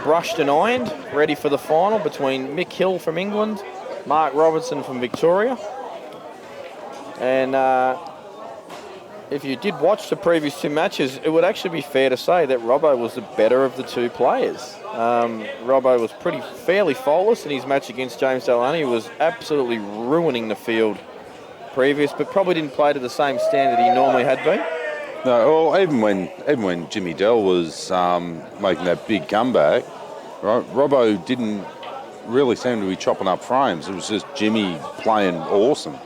brushed and ironed, ready for the final between Mick Hill from England, Marc Robertson from Victoria. And if you did watch the previous two matches, it would actually be fair to say that Robbo was the better of the two players. Robbo was fairly faultless in his match against James Delany. He was absolutely ruining the field previous, but probably didn't play to the same standard he normally had been. No, well, even when Jimmy Dell was making that big comeback, right, Robbo didn't really seem to be chopping up frames. It was just Jimmy playing awesome.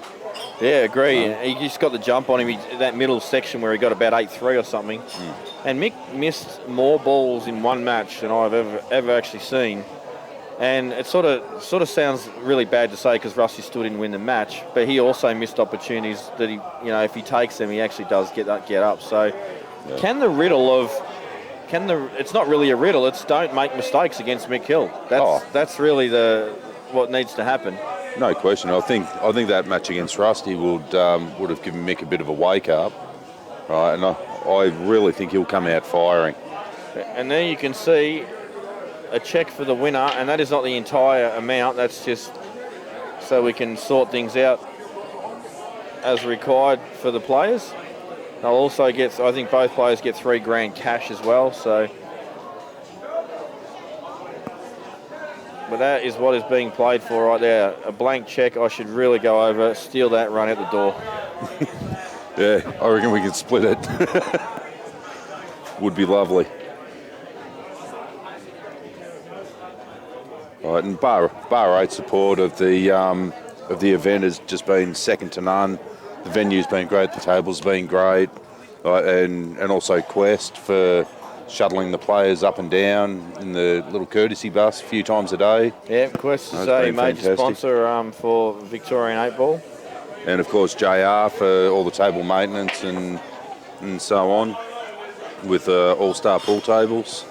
Yeah, agree. He just got the jump on him, that middle section where he got about 8-3 or something. And Mick missed more balls in one match than I've ever actually seen. And it sort of sounds really bad to say because Rusty still didn't win the match, but he also missed opportunities that he, if he takes them, he actually does get up. So, Can the riddle of it's not really a riddle. It's don't make mistakes against Mick Hill. That's really what needs to happen. No question. I think that match against Rusty would have given Mick a bit of a wake up, right? And I really think he'll come out firing. And there you can see a check for the winner, and that is not the entire amount. That's just so we can sort things out as required for the players. They'll also get, I think both players get $3,000 cash as well. So, but that is what is being played for right there. A blank check. I should really go over, steal that, run out the door. Yeah, I reckon we can split it. Would be lovely. Right, and bar 8 support of the event has just been second to none. The venue's been great, the table's been great, and also Quest for shuttling the players up and down in the little courtesy bus a few times a day. Yeah, Quest is a major sponsor for Victorian 8 Ball. And of course JR for all the table maintenance and so on with all-star pool tables.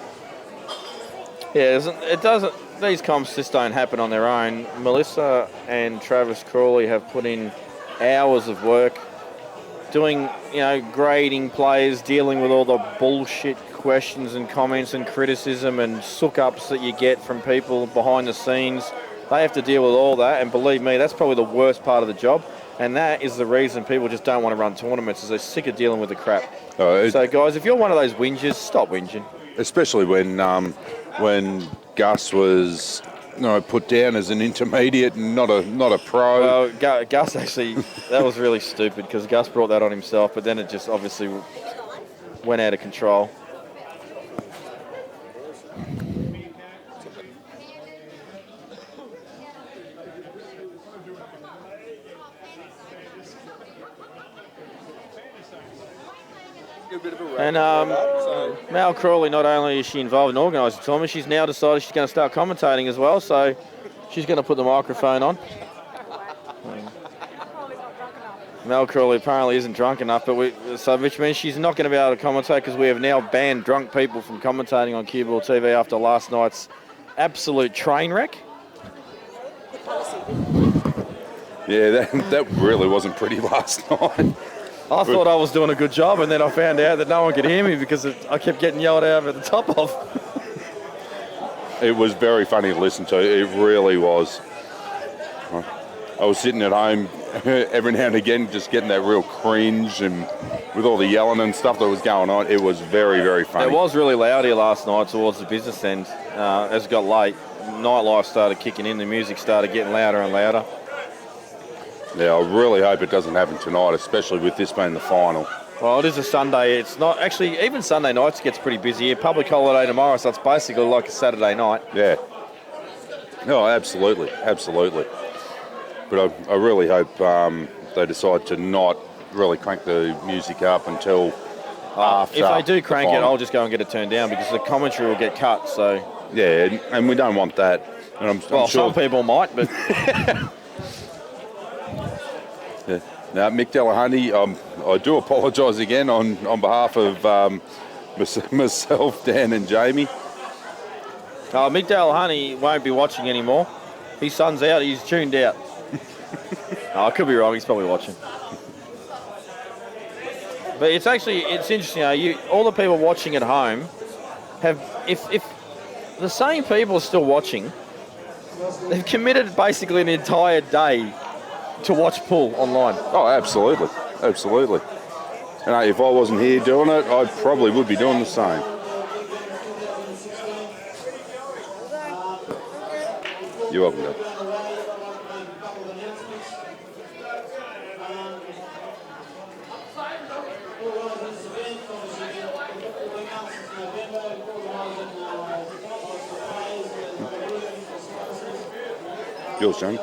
Yeah, it doesn't. These comps just don't happen on their own. Melissa and Travis Crawley have put in hours of work doing, grading players, dealing with all the bullshit questions and comments and criticism and sook-ups that you get from people behind the scenes. They have to deal with all that, and believe me, that's probably the worst part of the job. And that is the reason people just don't want to run tournaments, is they're sick of dealing with the crap. So, guys, if you're one of those whingers, stop whinging. Especially when Gus was put down as an intermediate and not a pro. Well, Gus actually, that was really stupid because Gus brought that on himself, but then it just obviously went out of control. And Mel Crawley, not only is she involved in organising the tournament, she's now decided she's going to start commentating as well, so she's going to put the microphone on. Mel Crawley apparently isn't drunk enough, which means she's not going to be able to commentate because we have now banned drunk people from commentating on CueballTV after last night's absolute train wreck. Yeah, that really wasn't pretty last night. I thought I was doing a good job, and then I found out that no one could hear me because I kept getting yelled out at the top of. It was very funny to listen to. It really was. I was sitting at home every now and again just getting that real cringe, and with all the yelling and stuff that was going on, it was very, very funny. It was really loud here last night towards the business end. As it got late, nightlife started kicking in, the music started getting louder and louder. Yeah, I really hope it doesn't happen tonight, especially with this being the final. Well, it is a Sunday. It's not actually, even Sunday nights gets pretty busy here. Public holiday tomorrow, so it's basically like a Saturday night. Yeah. No, absolutely. But I really hope they decide to not really crank the music up until after. If they do crank it, I'll just go and get it turned down because the commentary will get cut. So yeah, and we don't want that. And I'm sure some people might, but. Yeah. Now, Mick Delahunty, I do apologise again on behalf of myself, Dan and Jamie. Mick Delahunty won't be watching anymore. His son's out, he's tuned out. I could be wrong, he's probably watching. But it's interesting, all the people watching at home have, if the same people are still watching. They've committed basically an entire day to watch pool online. Oh, absolutely. Absolutely. And if I wasn't here doing it, I probably would be doing the same. You're welcome, Dad. Yours, Johnny.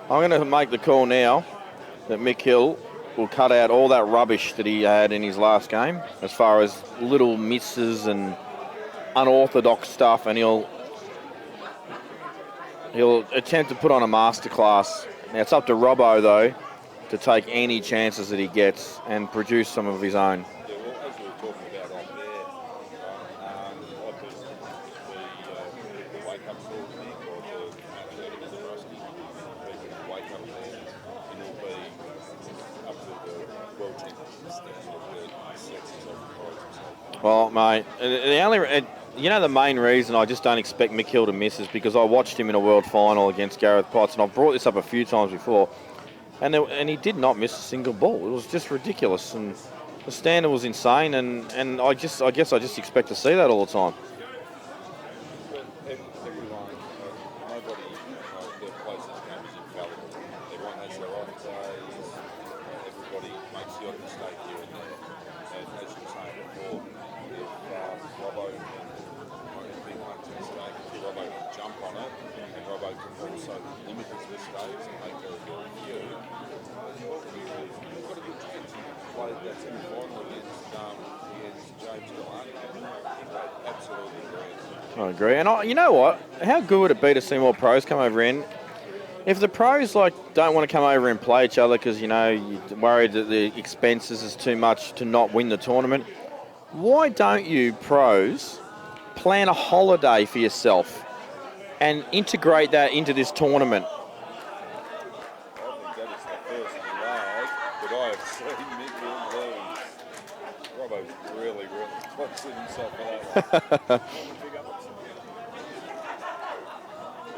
I'm gonna make the call now that Mick Hill will cut out all that rubbish that he had in his last game, as far as little misses and unorthodox stuff, and he'll attempt to put on a masterclass. Now it's up to Robbo though to take any chances that he gets and produce some of his own. Yeah, well, as we were talking about on there, I personally think the wake-up call thing, or the rusty, the wake-up there, and it'll be up to the world championship standard that sets himself apart himself. Well, mate, the main reason I just don't expect Mick Hill to miss is because I watched him in a world final against Gareth Potts, and I've brought this up a few times before, and he did not miss a single ball. It was just ridiculous, and the standard was insane, and I guess I just expect to see that all the time. Everyone, nobody, their place is game is infallible. Everyone has their off days. Everybody makes the odd mistake here and there. And as you were saying before, if Robbo has been one mistake, if Robbo can jump on it, and Robbo can also limit his mistakes and make very, very few, you've got a good chance. He played that semi-final against James Gillard. I agree. And you know what? How good would it be to see more pros come over in? If the pros don't want to come over and play each other because you're worried that the expenses is too much to not win the tournament, why don't you pros plan a holiday for yourself and integrate that into this tournament? I think that is the first lag that I have seen Mick lose. Robbo's really toxic himself for that one.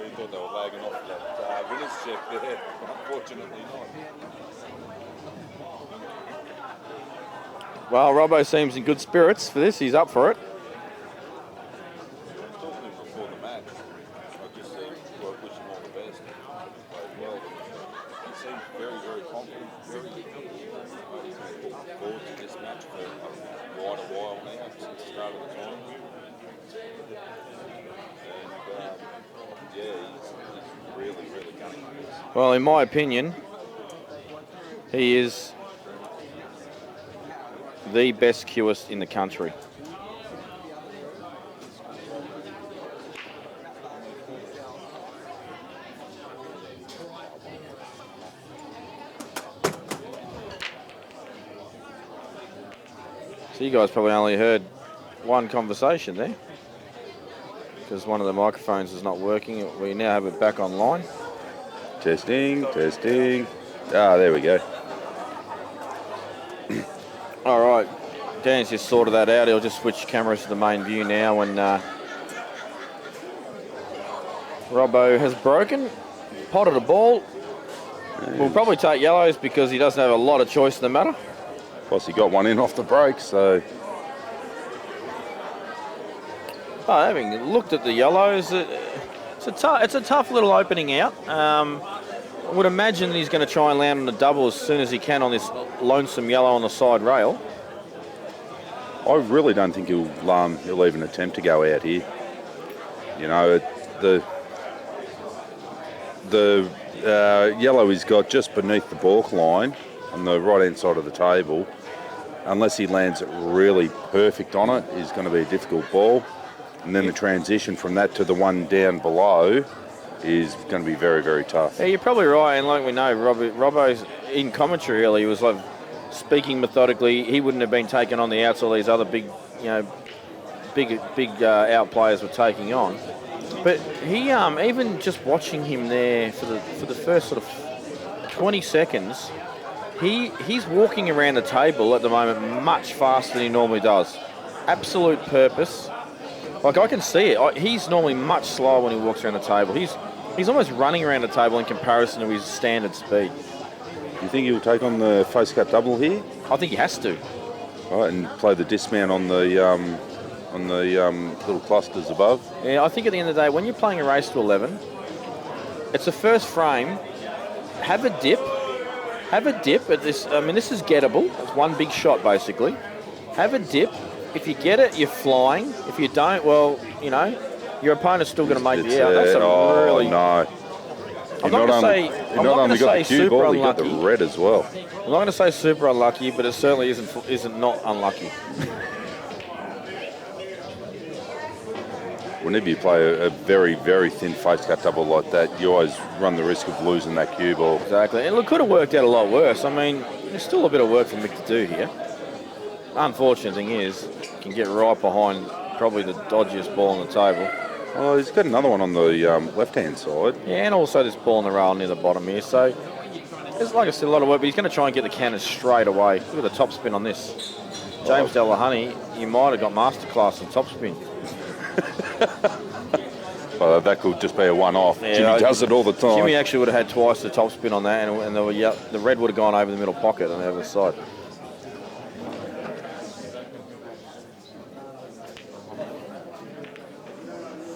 He thought they were lagging off that winner's check there. Unfortunately not. Well, Robbo seems in good spirits for this. He's up for it. I talked to him before the match. I just said, well, wish him all the best. Played well. He seemed very confident, very looking forward to this match for quite a while now, since the start of the tournament. And he's really gunning for this. Well, in my opinion, he is the best cueist in the country. So you guys probably only heard one conversation there because one of the microphones is not working. We now have it back online. Testing. Ah, there we go. All right, Dan's just sorted that out. He'll just switch cameras to the main view now, and Robbo has potted a ball. We'll probably take yellows because he doesn't have a lot of choice in the matter. Plus he got one in off the break, so... Oh, having looked at the yellows, it's a tough little opening out. I would imagine that he's going to try and land on the double as soon as he can on this lonesome yellow on the side rail. I really don't think he'll even attempt to go out here. You know, the yellow he's got just beneath the balk line on the right-hand side of the table. Unless he lands it really perfect on it, is going to be a difficult ball. And then the transition from that to the one down below is going to be very tough. Yeah, you're probably right, and like we know, Robbo's in commentary earlier, he was like speaking methodically. He wouldn't have been taken on the outs all these other big out players were taking on. But he, even just watching him there for the first sort of 20 seconds, he's walking around the table at the moment much faster than he normally does. Absolute purpose. Like, I can see it. He's normally much slower when he walks around the table. He's almost running around the table in comparison to his standard speed. You think he'll take on the face cut double here? I think he has to. All right, and play the dismount on the little clusters above. Yeah, I think at the end of the day, when you're playing a race to 11, it's the first frame. Have a dip at this. I mean, this is gettable. It's one big shot, basically. Have a dip. If you get it, you're flying. If you don't, well, your opponent's still going to make the out. That's really... no. I'm not going to say super unlucky. You got the red as well. I'm not going to say super unlucky, but it certainly isn't not unlucky. Whenever you play a very thin face cut double like that, you always run the risk of losing that cue ball. Exactly, and it could have worked out a lot worse. I mean, there's still a bit of work for Mick to do here. Unfortunate thing is, you can get right behind probably the dodgiest ball on the table. Oh, he's got another one on the left-hand side. Yeah, and also this ball on the rail near the bottom here. So, there's, like I said, a lot of work, but he's going to try and get the cannon straight away. Look at the top spin on this. James Delahunty, you might have got masterclass in top spin. Well, that could just be a one-off. Yeah, Jimmy does it all the time. Jimmy actually would have had twice the top spin on that, and the red would have gone over the middle pocket on the other side.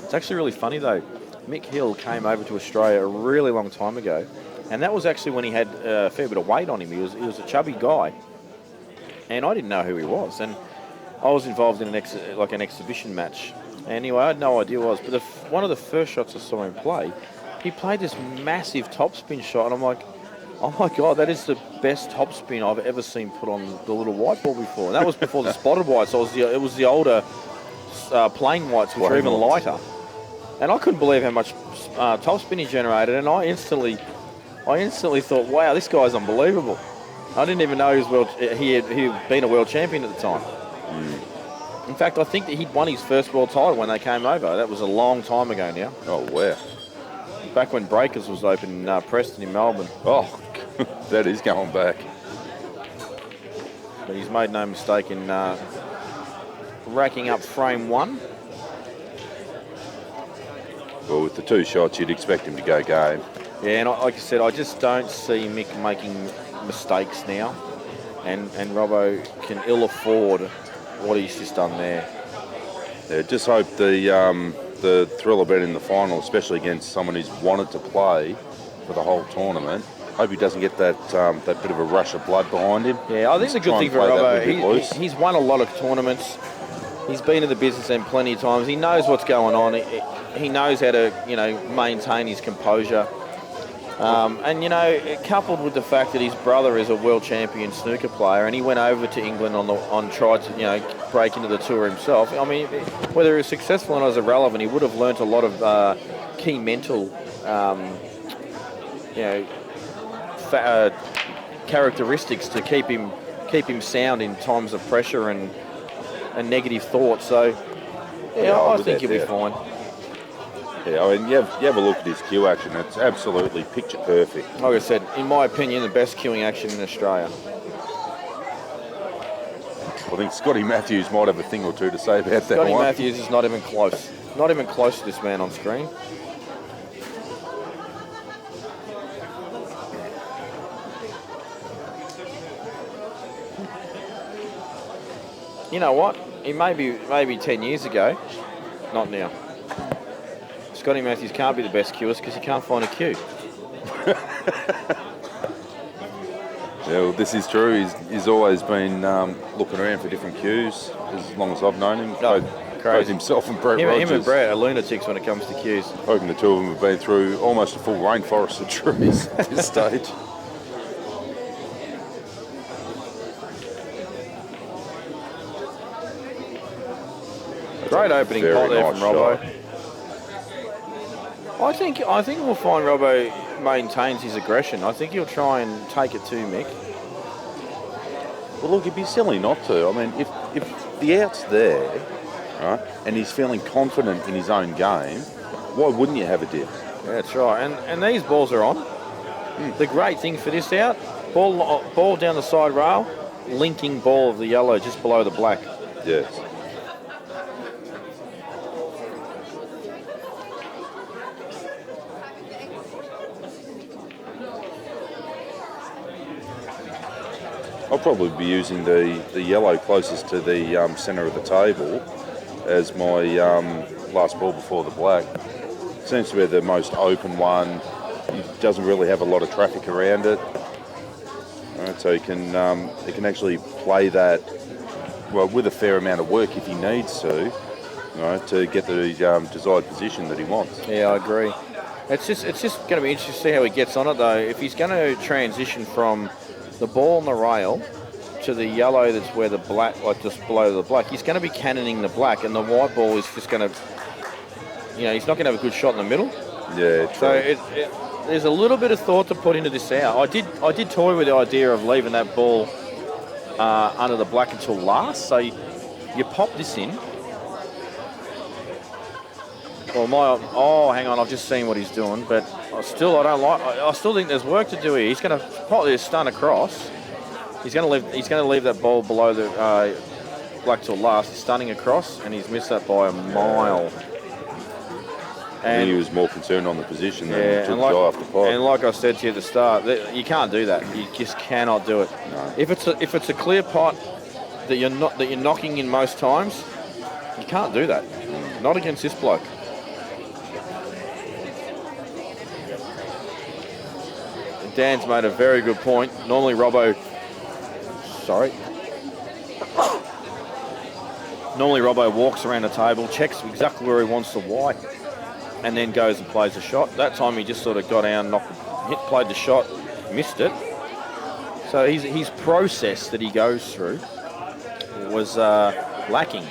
It's actually really funny though. Mick Hill came over to Australia a really long time ago, and that was actually when he had a fair bit of weight on him. He was a chubby guy, and I didn't know who he was. And I was involved in an exhibition match. Anyway, I had no idea who it was. But one of the first shots I saw him play, he played this massive topspin shot, and I'm like, oh my God, that is the best topspin I've ever seen put on the little white ball before. And that was before the spotted white, so it was the older plain whites, which are Plain even whites. lighter. And I couldn't believe how much topspin he generated, and I instantly thought, wow, this guy's unbelievable. I didn't even know he'd been a world champion at the time. In fact, I think that he'd won his first world title when they came over. That was a long time ago now. Oh, wow. Back when Breakers was open in Preston in Melbourne. Oh, that is going back. But he's made no mistake in racking up frame one. Well, with the 2 shots, you'd expect him to go game. Yeah, and like I said, I just don't see Mick making mistakes now. And Robbo can ill afford what he's just done there. Yeah, just hope the thrill event in the final, especially against someone who's wanted to play for the whole tournament, hope he doesn't get that bit of a rush of blood behind him. Yeah, I think the good Try thing and for play that a bit Robbo, loose. he's won a lot of tournaments. He's been in the business end plenty of times. He knows what's going on. He knows how to, maintain his composure. And coupled with the fact that his brother is a world champion snooker player, and he went over to England tried to break into the tour himself. I mean, whether he was successful or not is irrelevant. He would have learnt a lot of key mental, characteristics to keep him sound in times of pressure and negative thoughts. So, I think he'll be fine. Yeah, I mean, you have a look at his cue action. It's absolutely picture perfect. Like I said, in my opinion, the best queuing action in Australia. I think Scotty Matthews might have a thing or two to say about that Scotty one. Matthews is not even close. Not even close to this man on screen. You know what? He maybe 10 years ago, not now. Scotty Matthews can't be the best cueist because he can't find a cue. Yeah, well, this is true. He's always been looking around for different cues as long as I've known him. Both himself and Brett Rogers. Him and Brett are lunatics when it comes to cues. Hoping the two of them have been through almost a full rainforest of trees at this stage. Great opening Very pot there nice from Robbo. shot. I think we'll find Robbo maintains his aggression. I think he'll try and take it to Mick. Well, look, it'd be silly not to. I mean, if the out's there, right, and he's feeling confident in his own game, why wouldn't you have a dip? Yeah, that's right. And these balls are on. The great thing for this out, ball down the side rail, linking ball of the yellow just below the black. Yes. I'll probably be using the yellow closest to the centre of the table as my last ball before the black. Seems to be the most open one. It doesn't really have a lot of traffic around it. Right, so he can actually play that with a fair amount of work if he needs to, right, to get the desired position that he wants. Yeah, I agree. It's just going to be interesting to see how he gets on it though. If he's going to transition from the ball on the rail to the yellow that's where the black, like just below the black, he's going to be cannoning the black, and the white ball is just going to, he's not going to have a good shot in the middle. Yeah, true. So there's a little bit of thought to put into this out. I did toy with the idea of leaving that ball under the black until last. So you pop this in. Well, hang on, I've just seen what he's doing, but I still think there's work to do here. He's going to pop this stun across. He's going to leave that ball below the black till last. He's stunning across, and he's missed that by a mile. And he was more concerned on the position than took the guy off the pot. And like I said to you at the start, you can't do that. You just cannot do it. No. If it's a clear pot that you're knocking in most times, you can't do that. Not against this bloke. Dan's made a very good point. Normally Robbo walks around the table, checks exactly where he wants the white, and then goes and plays the shot. That time he just sort of got down, played the shot, missed it. So his process that he goes through was lacking.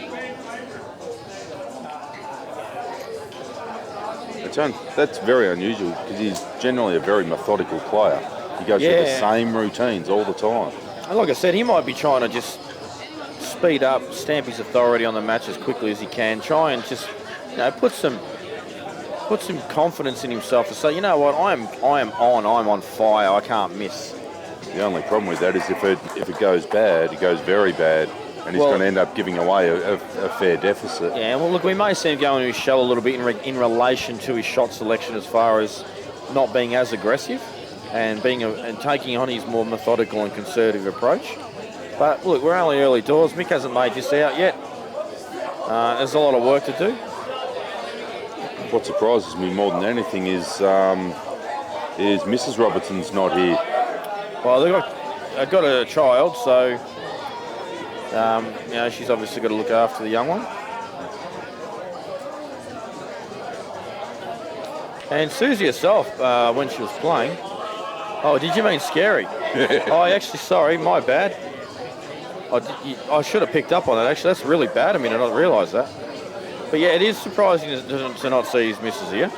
That's very unusual because he's generally a very methodical player. He goes through the same routines all the time. And like I said, he might be trying to just speed up, stamp his authority on the match as quickly as he can. Try and just, put some confidence in himself to say, you know what, I'm on fire. I can't miss. The only problem with that is if it goes bad, it goes very bad, and he's going to end up giving away a fair deficit. Yeah, well, look, we may see him going to his shell a little bit in relation to his shot selection as far as not being as aggressive and taking on his more methodical and conservative approach. But look, we're only early doors. Mick hasn't made this out yet. There's a lot of work to do. What surprises me more than anything is Mrs. Robertson's not here. Well, they've got a child, so she's obviously got to look after the young one. And Susie herself, when she was playing. Oh, did you mean scary? Oh, actually, sorry, my bad. I should have picked up on that. Actually, that's really bad of me to not realise that. But yeah, it is surprising to not see his missus here.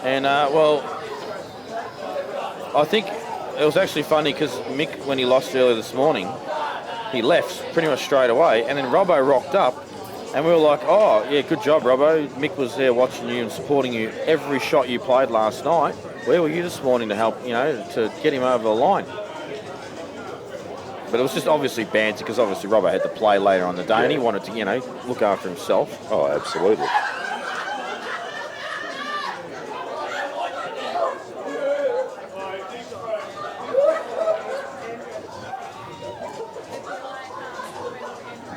And I think it was actually funny because Mick, when he lost earlier this morning, he left pretty much straight away, and then Robbo rocked up, and we were like, oh, yeah, good job, Robbo. Mick was there watching you and supporting you every shot you played last night. Where were you this morning to help, to get him over the line? But it was just obviously banter because obviously Robbo had to play later on the day and he wanted to, look after himself. Oh, absolutely.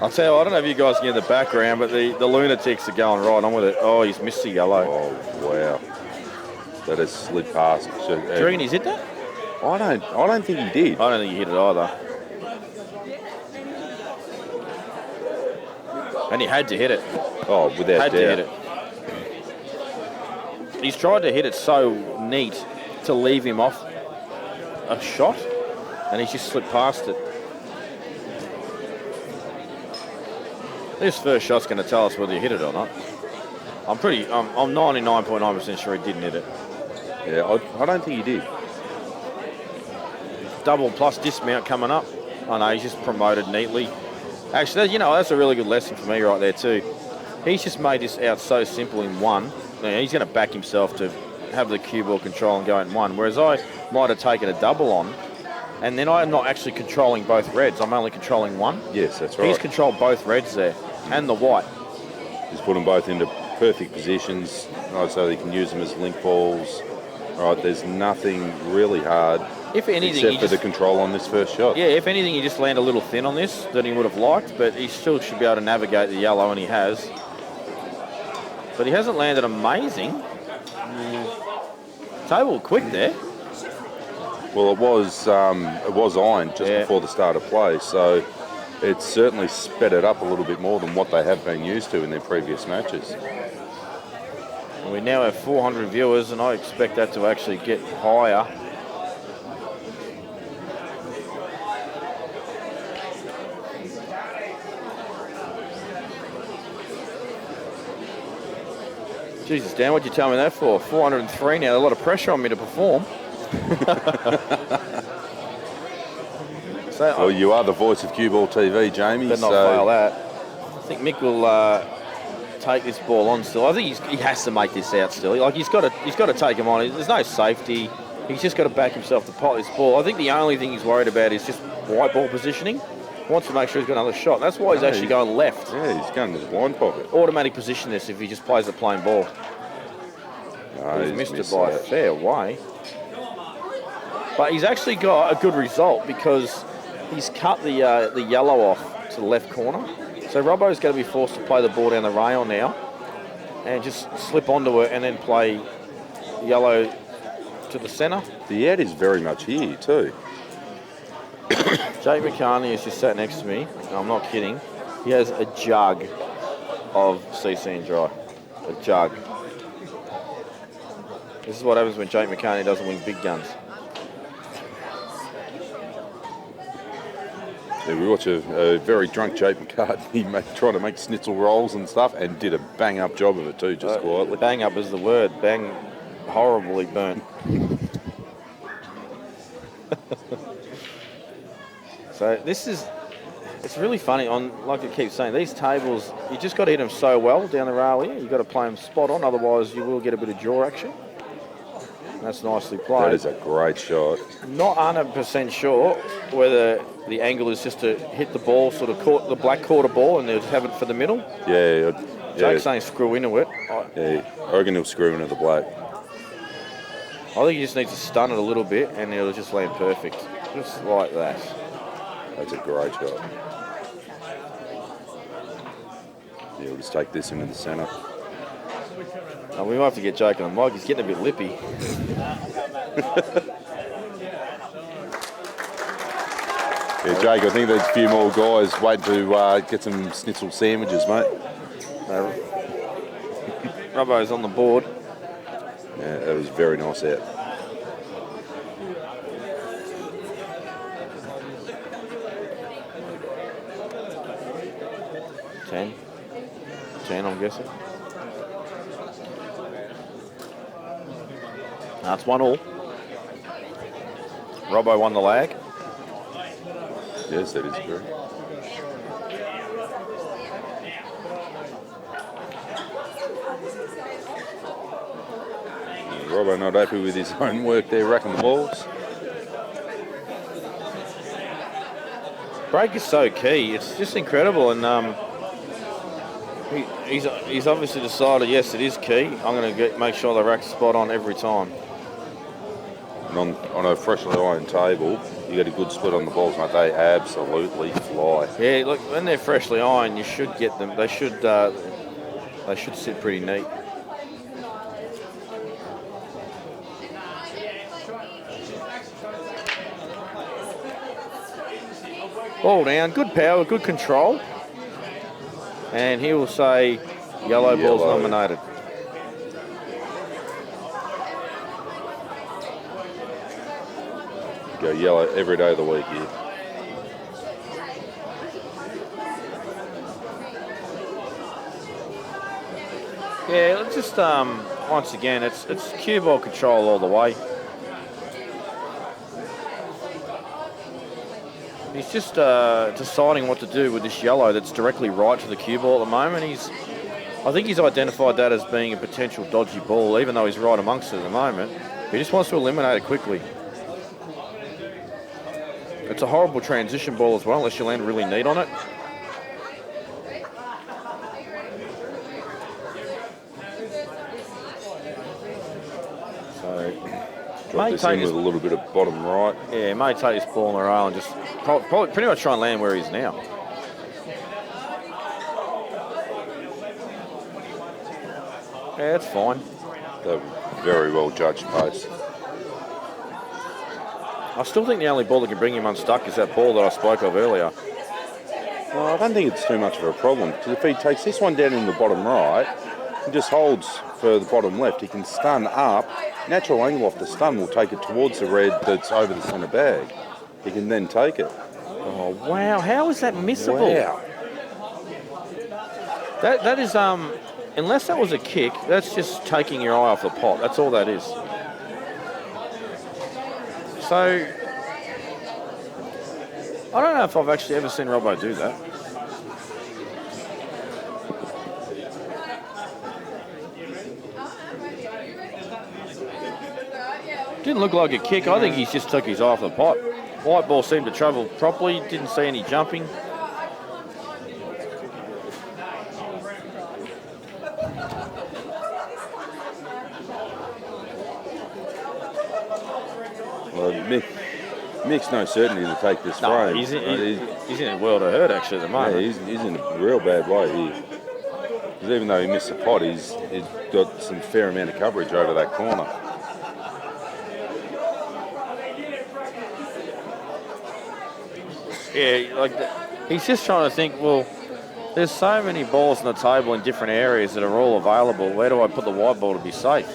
I'll tell you, I don't know if you guys can hear the background, but the lunatics are going right on with it. Oh, he's missed the yellow. Oh, wow. That has slid past. Do you reckon he's hit that? I don't think he did. I don't think he hit it either. And he had to hit it. Oh, without doubt. To hit it. He's tried to hit it so neat to leave him off a shot, and he's just slipped past it. This first shot's going to tell us whether you hit it or not. I'm 99.9% sure he didn't hit it. Yeah, I don't think he did. Double plus dismount coming up. I know, he's just promoted neatly. Actually, that's a really good lesson for me right there too. He's just made this out so simple in one. He's going to back himself to have the cue ball control and go in one, whereas I might have taken a double on, and then I'm not actually controlling both reds. I'm only controlling one. Yes, that's right. He's controlled both reds there, and the white. He's put them both into perfect positions, right, so he can use them as link balls. Right, there's nothing really hard, if anything, except for the control on this first shot. Yeah, if anything, he just landed a little thin on this than he would have liked, but he still should be able to navigate the yellow, and he has. But he hasn't landed amazing. Table quick there. Well, it was iron just before the start of play, so it's certainly sped it up a little bit more than what they have been used to in their previous matches. And we now have 400 viewers, and I expect that to actually get higher. Jesus, Dan, what'd you tell me that for? 403 now. A lot of pressure on me to perform. Well, you are the voice of CueballTV, Jamie. Better not fail that. I think Mick will take this ball on still. I think he has to make this out still. He's got to take him on. There's no safety. He's just got to back himself to pot this ball. I think the only thing he's worried about is just white ball positioning. He wants to make sure he's got another shot. That's why he's actually going left. Yeah, he's going to the blind pocket. Automatic position this if he just plays a plain ball. No, he's missed it by a fair way. But he's actually got a good result because he's cut the yellow off to the left corner. So Robbo's going to be forced to play the ball down the rail now and just slip onto it and then play yellow to the centre. The ad is very much here too. Jake McCartney has just sat next to me. No, I'm not kidding. He has a jug of CC and dry. A jug. This is what happens when Jake McCartney doesn't win big guns. Yeah, we watched a very drunk Jake McCartney try to make schnitzel rolls and stuff, and did a bang-up job of it too, just quietly. Bang up is the word. Bang, horribly burnt. So it's really funny. Like I keep saying, these tables, you just got to hit them so well down the rail here. You've got to play them spot on, otherwise you will get a bit of jaw action. That's nicely played. That is a great shot. Not 100% sure whether the angle is just to hit the ball, sort of the black quarter ball, and they'll just have it for the middle. Yeah. Jake's saying screw into it. Yeah, I reckon he'll screw into the black. I think he just needs to stun it a little bit, and it'll just land perfect. Just like that. That's a great shot. Yeah, we'll just take this into the centre. Oh, we might have to get Jake on the mic. He's getting a bit lippy. Yeah, Jake, I think there's a few more guys waiting to get some schnitzel sandwiches, mate. Robbo's on the board. Yeah, that was very nice out. Ten, I'm guessing. That's 1-1. Robbo won the lag. Yes, that is correct. Robbo not happy with his own work there, racking the balls. Break is so key. It's just incredible, and he's obviously decided, yes, it is key. I'm going to make sure the rack's spot on every time. And on a freshly ironed table, you get a good split on the balls, mate. They absolutely fly. Yeah, look, when they're freshly ironed, you should get them. They should sit pretty neat. Ball down, good power, good control. And he will say yellow ball's nominated. Go yellow every day of the week here. Yeah, let's just once again, it's cue ball control all the way. He's just deciding what to do with this yellow that's directly right to the cue ball at the moment. I think he's identified that as being a potential dodgy ball, even though he's right amongst it at the moment. He just wants to eliminate it quickly. It's a horrible transition ball as well, unless you land really neat on it. Drop this in with a little bit of bottom right. Yeah, he may take this ball on the rail and just probably pretty much try and land where he is now. Yeah, that's fine. They're very well judged pace. I still think the only ball that can bring him unstuck is that ball that I spoke of earlier. Well, I don't think it's too much of a problem, because if he takes this one down in the bottom right and just holds for the bottom left, he can stun up. Natural angle off the stun will take it towards the red that's over the centre bag. He can then take it. Oh, wow. How is that missable? Wow. That is, unless that was a kick, that's just taking your eye off the pot. That's all that is. So, I don't know if I've actually ever seen Robbo do that. Didn't look like a kick. I think he's just took his eye off the pot. White ball seemed to travel properly. Didn't see any jumping. Well, Mick's no certainty to take this frame. He's in a world of hurt actually at the moment. Yeah, he's in a real bad way here. Because even though he missed the pot, he's got some fair amount of coverage over that corner. Yeah, he's just trying to think, well, there's so many balls on the table in different areas that are all available. Where do I put the white ball to be safe?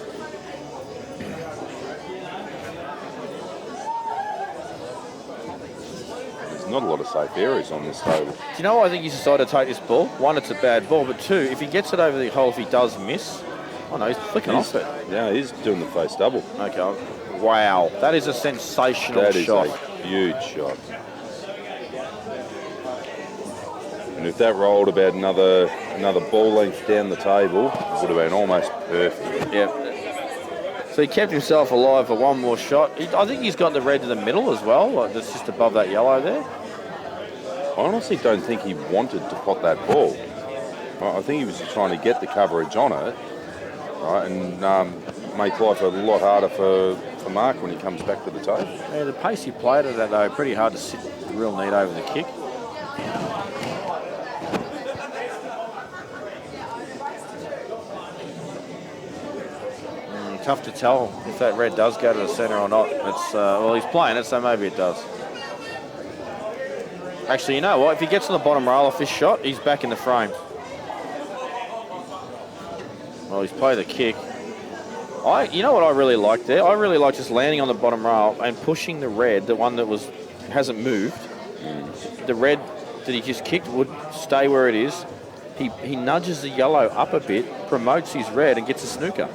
There's not a lot of safe areas on this table. Do you know why I think he's decided to take this ball? One, it's a bad ball, but two, if he gets it over the hole, if he does miss, oh no, he's flicking off it. Yeah, he's doing the face double. Okay. Wow, that is a sensational shot. That is a huge shot. And if that rolled about another ball length down the table, it would have been almost perfect. Yep. So he kept himself alive for one more shot. I think he's got the red to the middle as well, like that's just above that yellow there. I honestly don't think he wanted to pot that ball. I think he was just trying to get the coverage on it, right, and make life a lot harder for Marc when he comes back to the table. Yeah, the pace he played at that though, pretty hard to sit real neat over the kick. Tough to tell if that red does go to the centre or not. It's well, he's playing it, so maybe it does. Actually, you know what? If he gets on the bottom rail off this shot, he's back in the frame. Well, he's played the kick. You know what I really like there? I really like just landing on the bottom rail and pushing the red, the one that hasn't moved. The red that he just kicked would stay where it is. He nudges the yellow up a bit, promotes his red, and gets a snooker.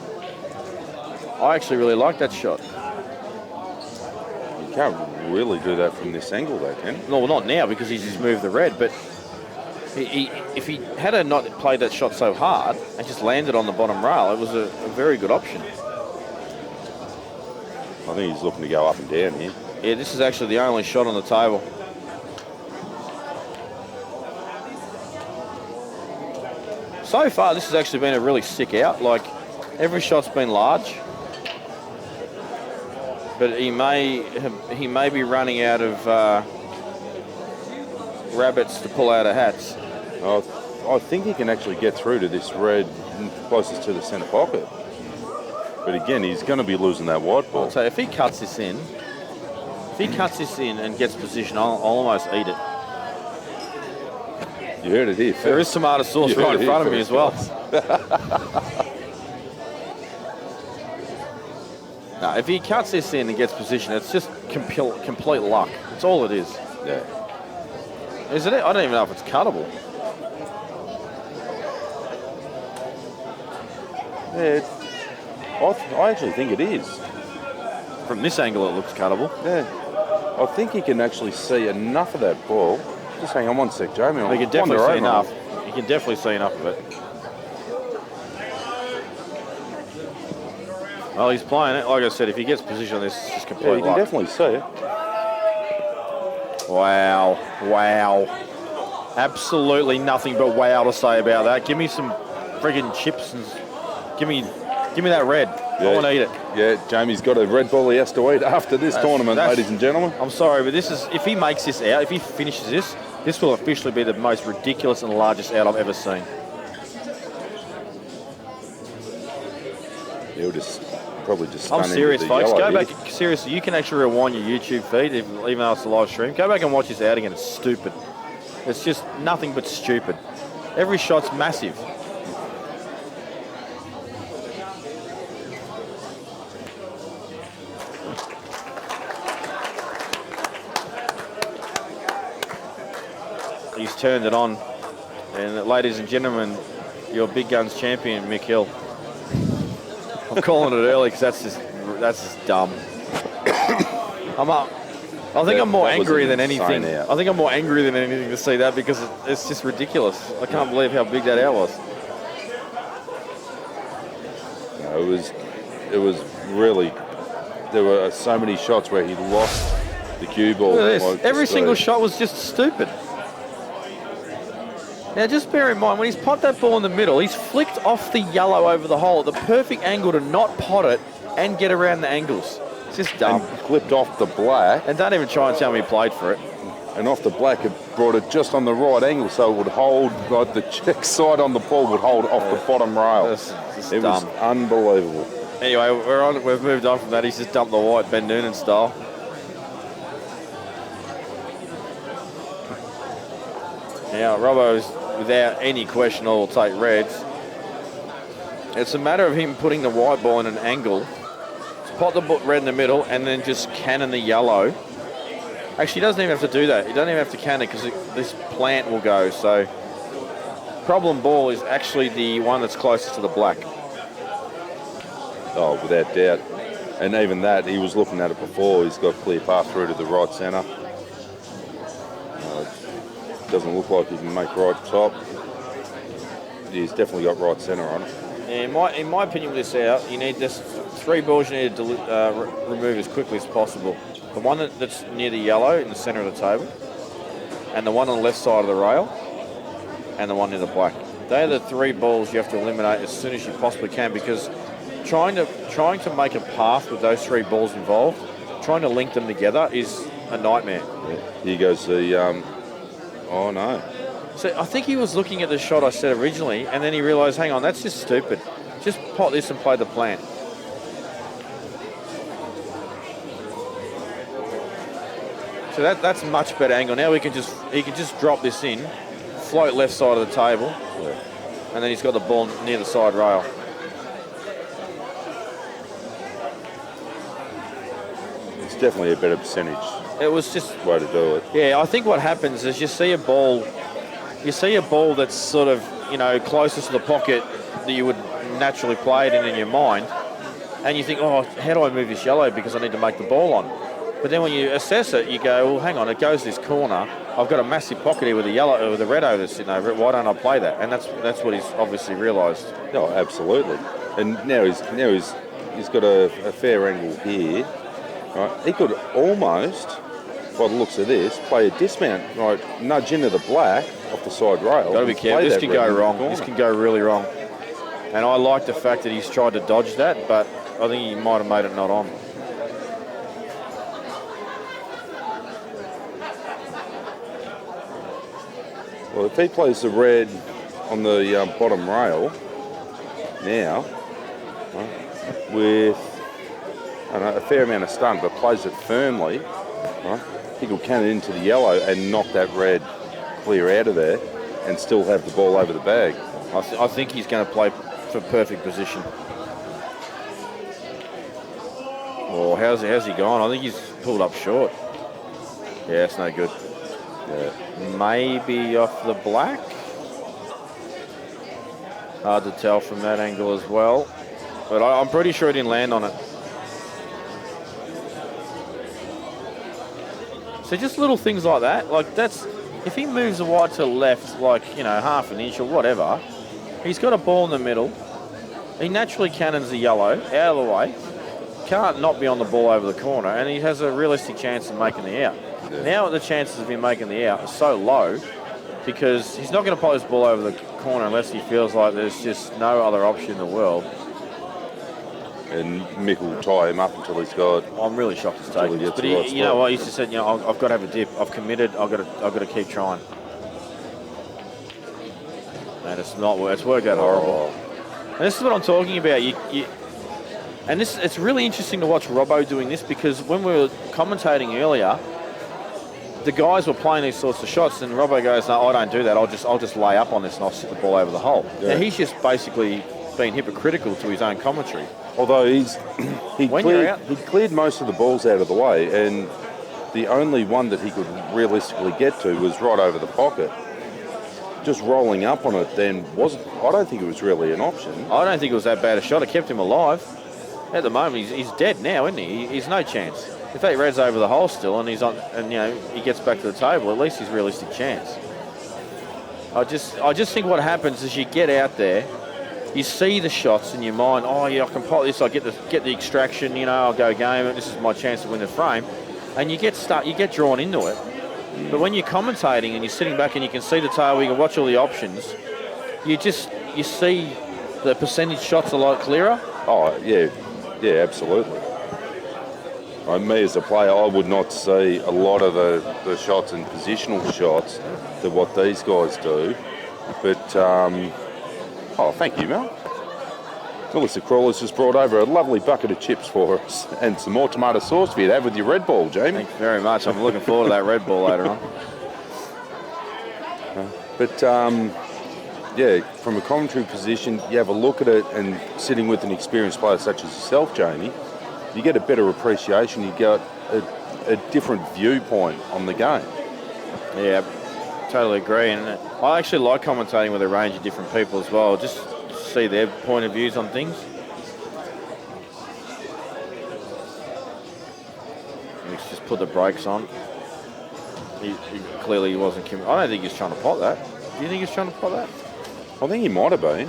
I actually really like that shot. You can't really do that from this angle, though, can you? No, well, not now because he's just moved the red. But if he had not played that shot so hard and just landed on the bottom rail, it was a very good option. I think he's looking to go up and down here. Yeah, this is actually the only shot on the table. So far, this has actually been a really sick out. Like, every shot's been large. But he may be running out of rabbits to pull out of hats. I think he can actually get through to this red closest to the centre pocket. But again, he's going to be losing that wide ball. So if he cuts this in, and gets position, I'll almost eat it. You heard it here first. There is tomato sauce right in front of me as well. No, if he cuts this in and gets position, it's just complete luck. That's all it is. Yeah. Isn't it? I don't even know if it's cuttable. Yeah, I actually think it is. From this angle, it looks cuttable. Yeah. I think he can actually see enough of that ball. Just hang on one sec, Jamie. You can definitely see enough. You can definitely see enough of it. Well, he's playing it. Like I said, if he gets position on this, it's just complete luck. You can definitely see it. Wow. Absolutely nothing but wow to say about that. Give me some friggin' chips and give me that red. Yeah. I want to eat it. Yeah, Jamie's got a red ball he has to eat after this tournament, ladies and gentlemen. I'm sorry, but this is, if he makes this out, if he finishes this will officially be the most ridiculous and largest out I've ever seen. He'll just probably just. I'm serious, folks. Go back. Seriously, you can actually rewind your YouTube feed, even though it's a live stream. Go back and watch this out again. It's stupid. It's just nothing but stupid. Every shot's massive. He's turned it on. And ladies and gentlemen, your big guns champion, Mick Hill. I'm calling it early because that's just dumb. I think I'm more angry than anything. I think I'm more angry than anything to see that because it's just ridiculous. I can't believe how big that out was. No, it was really. There were so many shots where he lost the cue ball. Look at this. Every single shot was just stupid. Now, just bear in mind, when he's popped that ball in the middle, he's flicked off the yellow over the hole at the perfect angle to not pot it and get around the angles. It's just dumb. And clipped off the black. And don't even try and tell me he played for it. And off the black, it brought it just on the right angle, so it would hold, like the check side on the ball would hold off the bottom rail. It was unbelievable. Anyway, we've moved on from that. He's just dumped the white Ben Noonan style. Now, Robbo's, without any question, will take reds. It's a matter of him putting the white ball in an angle, pot the red in the middle, and then just cannon the yellow Actually, he doesn't even have to do that. He doesn't even have to can it because this plant will go. So, problem ball is actually the one that's closest to the black. Oh, without doubt. And even that, he was looking at it before. He's got clear path through to the right centre. Doesn't look like he can make right top. He's definitely got right centre on it. Yeah, in my opinion, with this out, you need this 3 balls you need to remove as quickly as possible. The one that's near the yellow in the centre of the table, and the one on the left side of the rail, and the one near the black. They're the 3 balls you have to eliminate as soon as you possibly can, because trying to make a path with those 3 balls involved, trying to link them together is a nightmare. Yeah. Here goes the... oh, no. So I think he was looking at the shot I said originally, and then he realised, hang on, that's just stupid. Just pot this and play the plant. So that's much better angle. Now he can just drop this in, float left side of the table, and then he's got the ball near the side rail. It's definitely a better percentage. It was just way to do it. Yeah, I think what happens is you see a ball that's sort of, closest to the pocket that you would naturally play it in your mind, and you think, oh, how do I move this yellow because I need to make the ball on? But then when you assess it, you go, well, hang on, it goes this corner. I've got a massive pocket here with the red over sitting over it. Why don't I play that? And that's what he's obviously realised. Oh, absolutely. And now he's got a fair angle here. Right, he could almost, by the looks of this, play a dismount, right, nudge into the black off the side rail. Got to be careful. This can go wrong. This can go really wrong. And I like the fact that he's tried to dodge that, but I think he might have made it not on. Well, if he plays the red on the bottom rail now, right, with a fair amount of stun, but plays it firmly, right, he could can it into the yellow and knock that red clear out of there and still have the ball over the bag. I think he's going to play for perfect position. Oh, how's he gone? I think he's pulled up short. Yeah, it's no good. Yeah. Maybe off the black. Hard to tell from that angle as well. But I'm pretty sure he didn't land on it. So just little things like that. Like if he moves the white to the left, like, half an inch or whatever, he's got a ball in the middle. He naturally cannons the yellow out of the way. Can't not be on the ball over the corner, and he has a realistic chance of making the out. Yeah. Now the chances of him making the out are so low because he's not going to play this ball over the corner unless he feels like there's just no other option in the world. And Mick will tie him up until he's got... I'm really shocked he's taking this. But you know what? He just said, I've got to have a dip. I've committed. I've got to keep trying. And it's not. It's worked out horrible. And this is what I'm talking about. It's really interesting to watch Robbo doing this because when we were commentating earlier, the guys were playing these sorts of shots, and Robbo goes, "No, I don't do that. I'll just lay up on this and I'll sit the ball over the hole." Yeah. Now he's just basically being hypocritical to his own commentary. Although he cleared most of the balls out of the way, and the only one that he could realistically get to was right over the pocket. Just rolling up on it then I don't think it was really an option. I don't think it was that bad a shot. It kept him alive. At the moment, he's dead now, isn't he? He's no chance. If that red's over the hole still and he gets back to the table, at least he's realistic chance. I just think what happens is you get out there, you see the shots in your mind. Oh yeah, I can pot this. I get the extraction. I'll go game. This is my chance to win the frame, and you get drawn into it. But when you're commentating and you're sitting back and you can see the table, you can watch all the options. You see the percentage shots a lot clearer. Oh yeah, absolutely. Me as a player, I would not see a lot of the shots and positional shots that what these guys do. But, thank you, Mel. Melissa Crawler's just brought over a lovely bucket of chips for us and some more tomato sauce for you to have with your Red Ball, Jamie. Thank you very much. I'm looking forward to that Red Ball later on. From a commentary position, you have a look at it, and sitting with an experienced player such as yourself, Jamie, you get a better appreciation. You get a different viewpoint on the game. Yeah, totally agree. And I actually like commentating with a range of different people as well, just to see their point of views on things. He's just put the brakes on. He clearly wasn't. I don't think he's trying to pot that. Do you think he's trying to pot that? I think he might have been.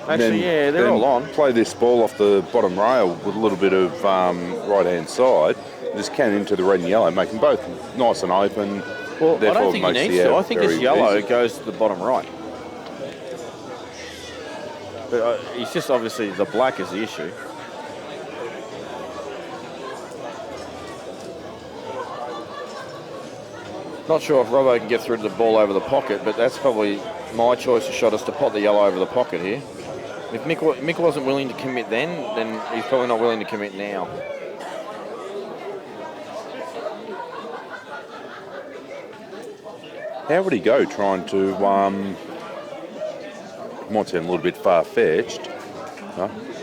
Actually, yeah, they're all on. Play this ball off the bottom rail with a little bit of right-hand side. Just cannon into the red and yellow, make them both nice and open. Well, I don't think he needs to. I think this yellow goes to the bottom right. But he's just obviously the black is the issue. Not sure if Robbo can get through to the ball over the pocket, but that's probably my choice of shot is to pot the yellow over the pocket here. If Mick wasn't willing to commit then he's probably not willing to commit now. How would he go trying to, might sound a little bit far-fetched,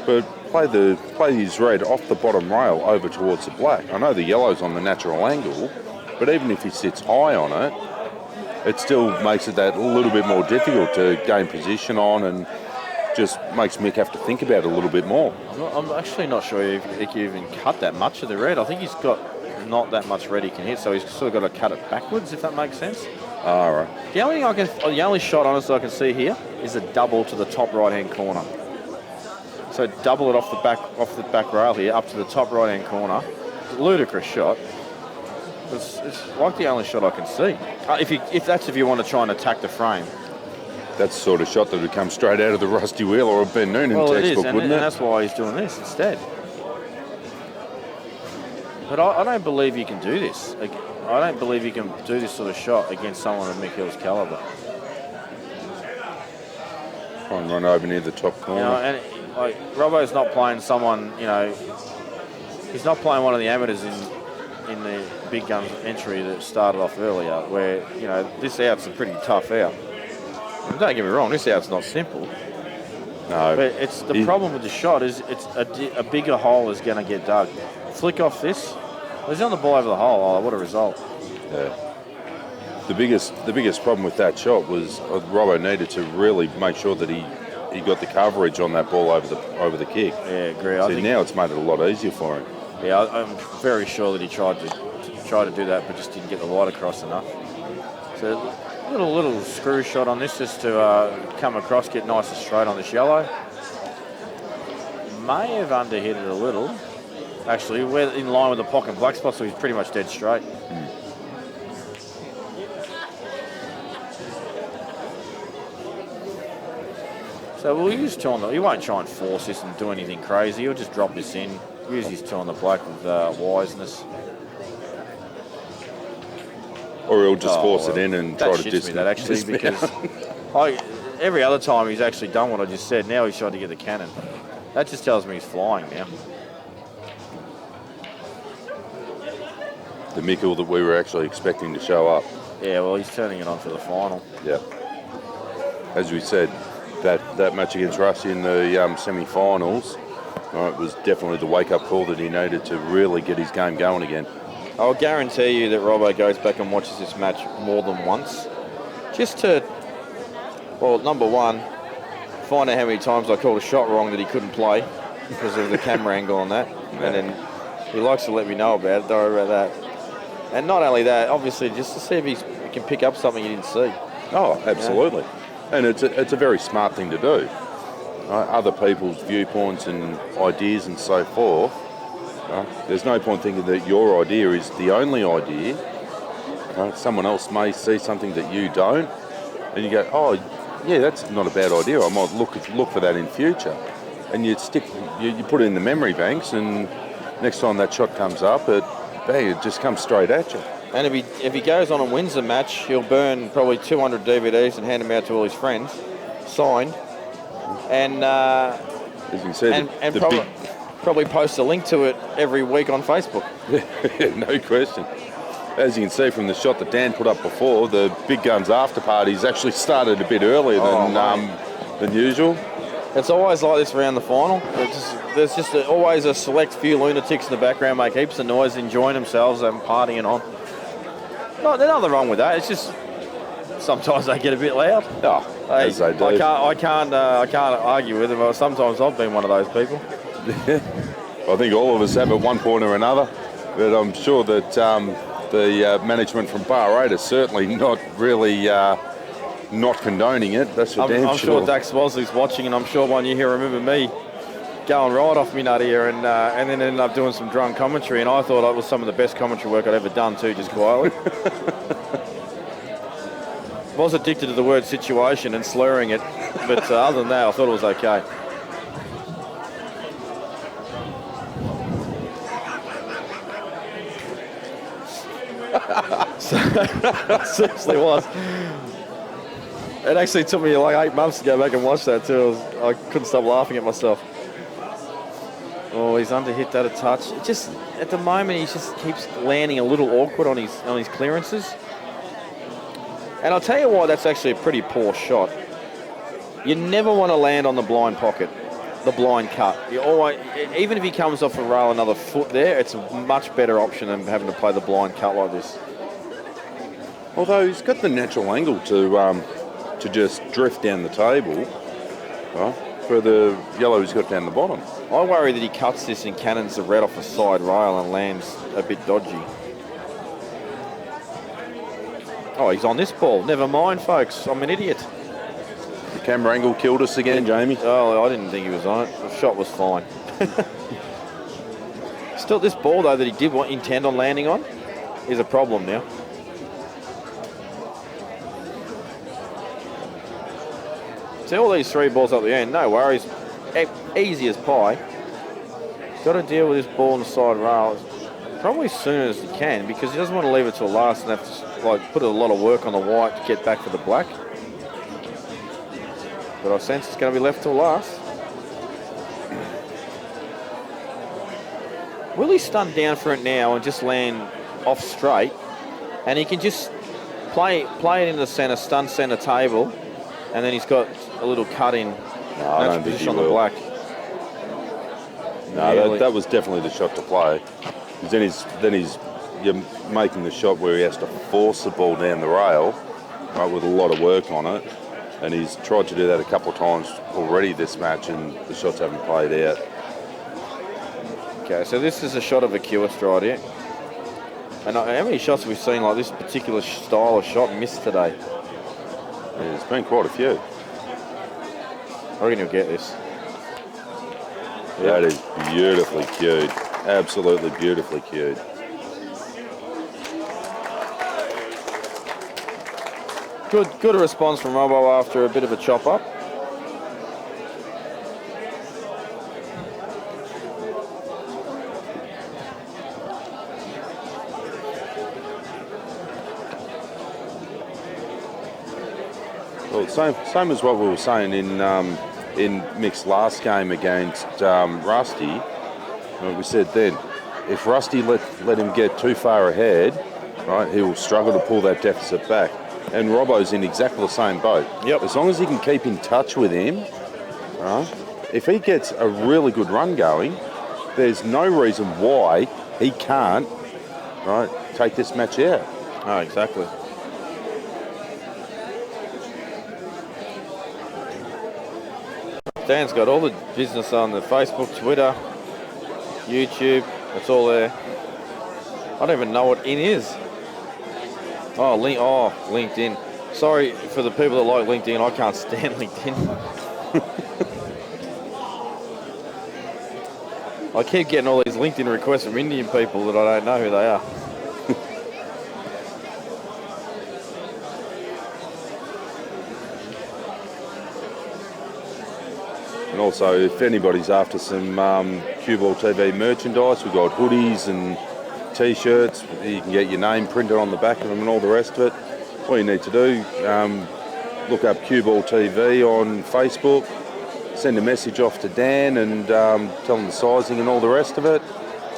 but play his red off the bottom rail over towards the black. I know the yellow's on the natural angle, but even if he sits high on it, it still makes it that little bit more difficult to gain position on and just makes Mick have to think about it a little bit more. I'm actually not sure if he can even cut that much of the red. I think he's got not that much red he can hit, so he's sort of got to cut it backwards, if that makes sense. All right. The only shot, honestly, I can see here is a double to the top right-hand corner. So double it off the back rail here, up to the top right-hand corner. Ludicrous shot. It's like the only shot I can see. If you want to try and attack the frame. That's the sort of shot that would come straight out of the Rusty Wheel or a Ben Noonan textbook, wouldn't it? And that's why he's doing this instead. But I don't believe you can do this. I don't believe you can do this sort of shot against someone of Mick Hill's calibre. Try and run over near the top corner. And Robbo's not playing someone, he's not playing one of the amateurs in the big guns entry that started off earlier, where, this out's a pretty tough out. And don't get me wrong, this out's not simple. No. But it's the problem with the shot is it's a bigger hole is going to get dug. Flick off this. He's on the ball over the hole. Oh, what a result. Yeah. The biggest problem with that shot was Robbo needed to really make sure that he got the coverage on that ball over the kick. Yeah, agree. See, now it's made it a lot easier for him. Yeah, I'm very sure that he tried to do that, but just didn't get the light across enough. So little screw shot on this just to come across, get nice and straight on this yellow. May have underhit it a little. Actually, we're in line with the pocket black spot, so he's pretty much dead straight. So we'll use two on the... He won't try and force this and do anything crazy. He'll just drop this in, use his two on the black with wiseness. Or he'll just force it in and try to distance. That actually, because every other time he's actually done what I just said. Now he's trying to get the cannon. That just tells me he's flying now. The Mick that we were actually expecting to show up. Yeah, well, he's turning it on for the final. Yeah. As we said, that match against Rusty in the semi-finals, it was definitely the wake-up call that he needed to really get his game going again. I'll guarantee you that Robbo goes back and watches this match more than once. Just to, well, number one, find out how many times I called a shot wrong that he couldn't play because of the camera angle on that. Yeah. And then he likes to let me know about it, don't worry about that. And not only that, obviously, just to see if he can pick up something he didn't see. Oh, absolutely. Yeah. And it's a very smart thing to do. Other people's viewpoints and ideas and so forth. There's no point thinking that your idea is the only idea. Someone else may see something that you don't, and you go, "Oh, yeah, that's not a bad idea. I might look for that in future." And you put it in the memory banks, and next time that shot comes up, it just comes straight at you. And if he goes on and wins the match, he'll burn probably 200 DVDs and hand them out to all his friends, signed, and as you can see, probably post a link to it every week on Facebook. No question. As you can see from the shot that Dan put up before, the Big Guns after parties actually started a bit earlier than usual. It's always like this around the final. There's just always a select few lunatics in the background make heaps of noise, enjoying themselves and partying on. No, there's nothing wrong with that. It's just sometimes they get a bit loud. Oh, Hey, as they do. I can't argue with them. But sometimes I've been one of those people. I think all of us have at one point or another, but I'm sure that the management from Bar 8 is certainly not really not condoning it. That's for damn I'm sure Dax Wosley's watching, and I'm sure one year he'll remember me going right off me nut here and then ended up doing some drunk commentary, and I thought it was some of the best commentary work I'd ever done too, just quietly. Was addicted to the word situation and slurring it, but other than that, I thought it was okay. So, it seriously was. It actually took me like 8 months to go back and watch that too. I couldn't stop laughing at myself. Oh, he's underhit that a touch. It just at the moment he just keeps landing a little awkward on his clearances. And I'll tell you why that's actually a pretty poor shot. You never want to land on the blind pocket, the blind cut. You always, even if he comes off a rail another foot there, it's a much better option than having to play the blind cut like this. Although he's got the natural angle to just drift down the table, right, for the yellow he's got down the bottom. I worry that he cuts this and cannons the red off the side rail and lands a bit dodgy. Oh, he's on this ball. Never mind, folks. I'm an idiot. The camera angle killed us again, Jamie. Oh, I didn't think he was on it. The shot was fine. Still, this ball, though, that he did intend on landing on is a problem now. See all these 3 balls up the end, no worries. Easy as pie. Got to deal with this ball on the side rail probably as soon as he can, because he doesn't want to leave it till last and have to put a lot of work on the white to get back for the black. But I sense it's going to be left till last. Will he stun down for it now and just land off straight, and he can just play it in the centre, stun centre table, and then he's got a little cut in natural position on the black. No, that was definitely the shot to play. Then you're making the shot where he has to force the ball down the rail, right, with a lot of work on it. And he's tried to do that a couple of times already this match, and the shots haven't played out. Okay, so this is a shot of a cure stride here. And how many shots have we seen like this particular style of shot missed today? Yeah, there's been quite a few. I reckon he'll get this. That is beautifully cued. Absolutely beautifully cued. Good response from Robbo after a bit of a chop up. Well, same as what we were saying in Mick's last game against Rusty. We said then, if Rusty let him get too far ahead, right, he will struggle to pull that deficit back. And Robbo's in exactly the same boat. Yep. As long as he can keep in touch with him, right, if he gets a really good run going, there's no reason why he can't, right, take this match out. Oh, exactly. Dan's got all the business on the Facebook, Twitter, YouTube. It's all there. I don't even know what in is. Oh, LinkedIn. Sorry for the people that like LinkedIn. I can't stand LinkedIn. I keep getting all these LinkedIn requests from Indian people that I don't know who they are. And also, if anybody's after some CueballTV merchandise, we've got hoodies and T-shirts. You can get your name printed on the back of them and all the rest of it. All you need to do, look up CueballTV on Facebook, send a message off to Dan and tell him the sizing and all the rest of it.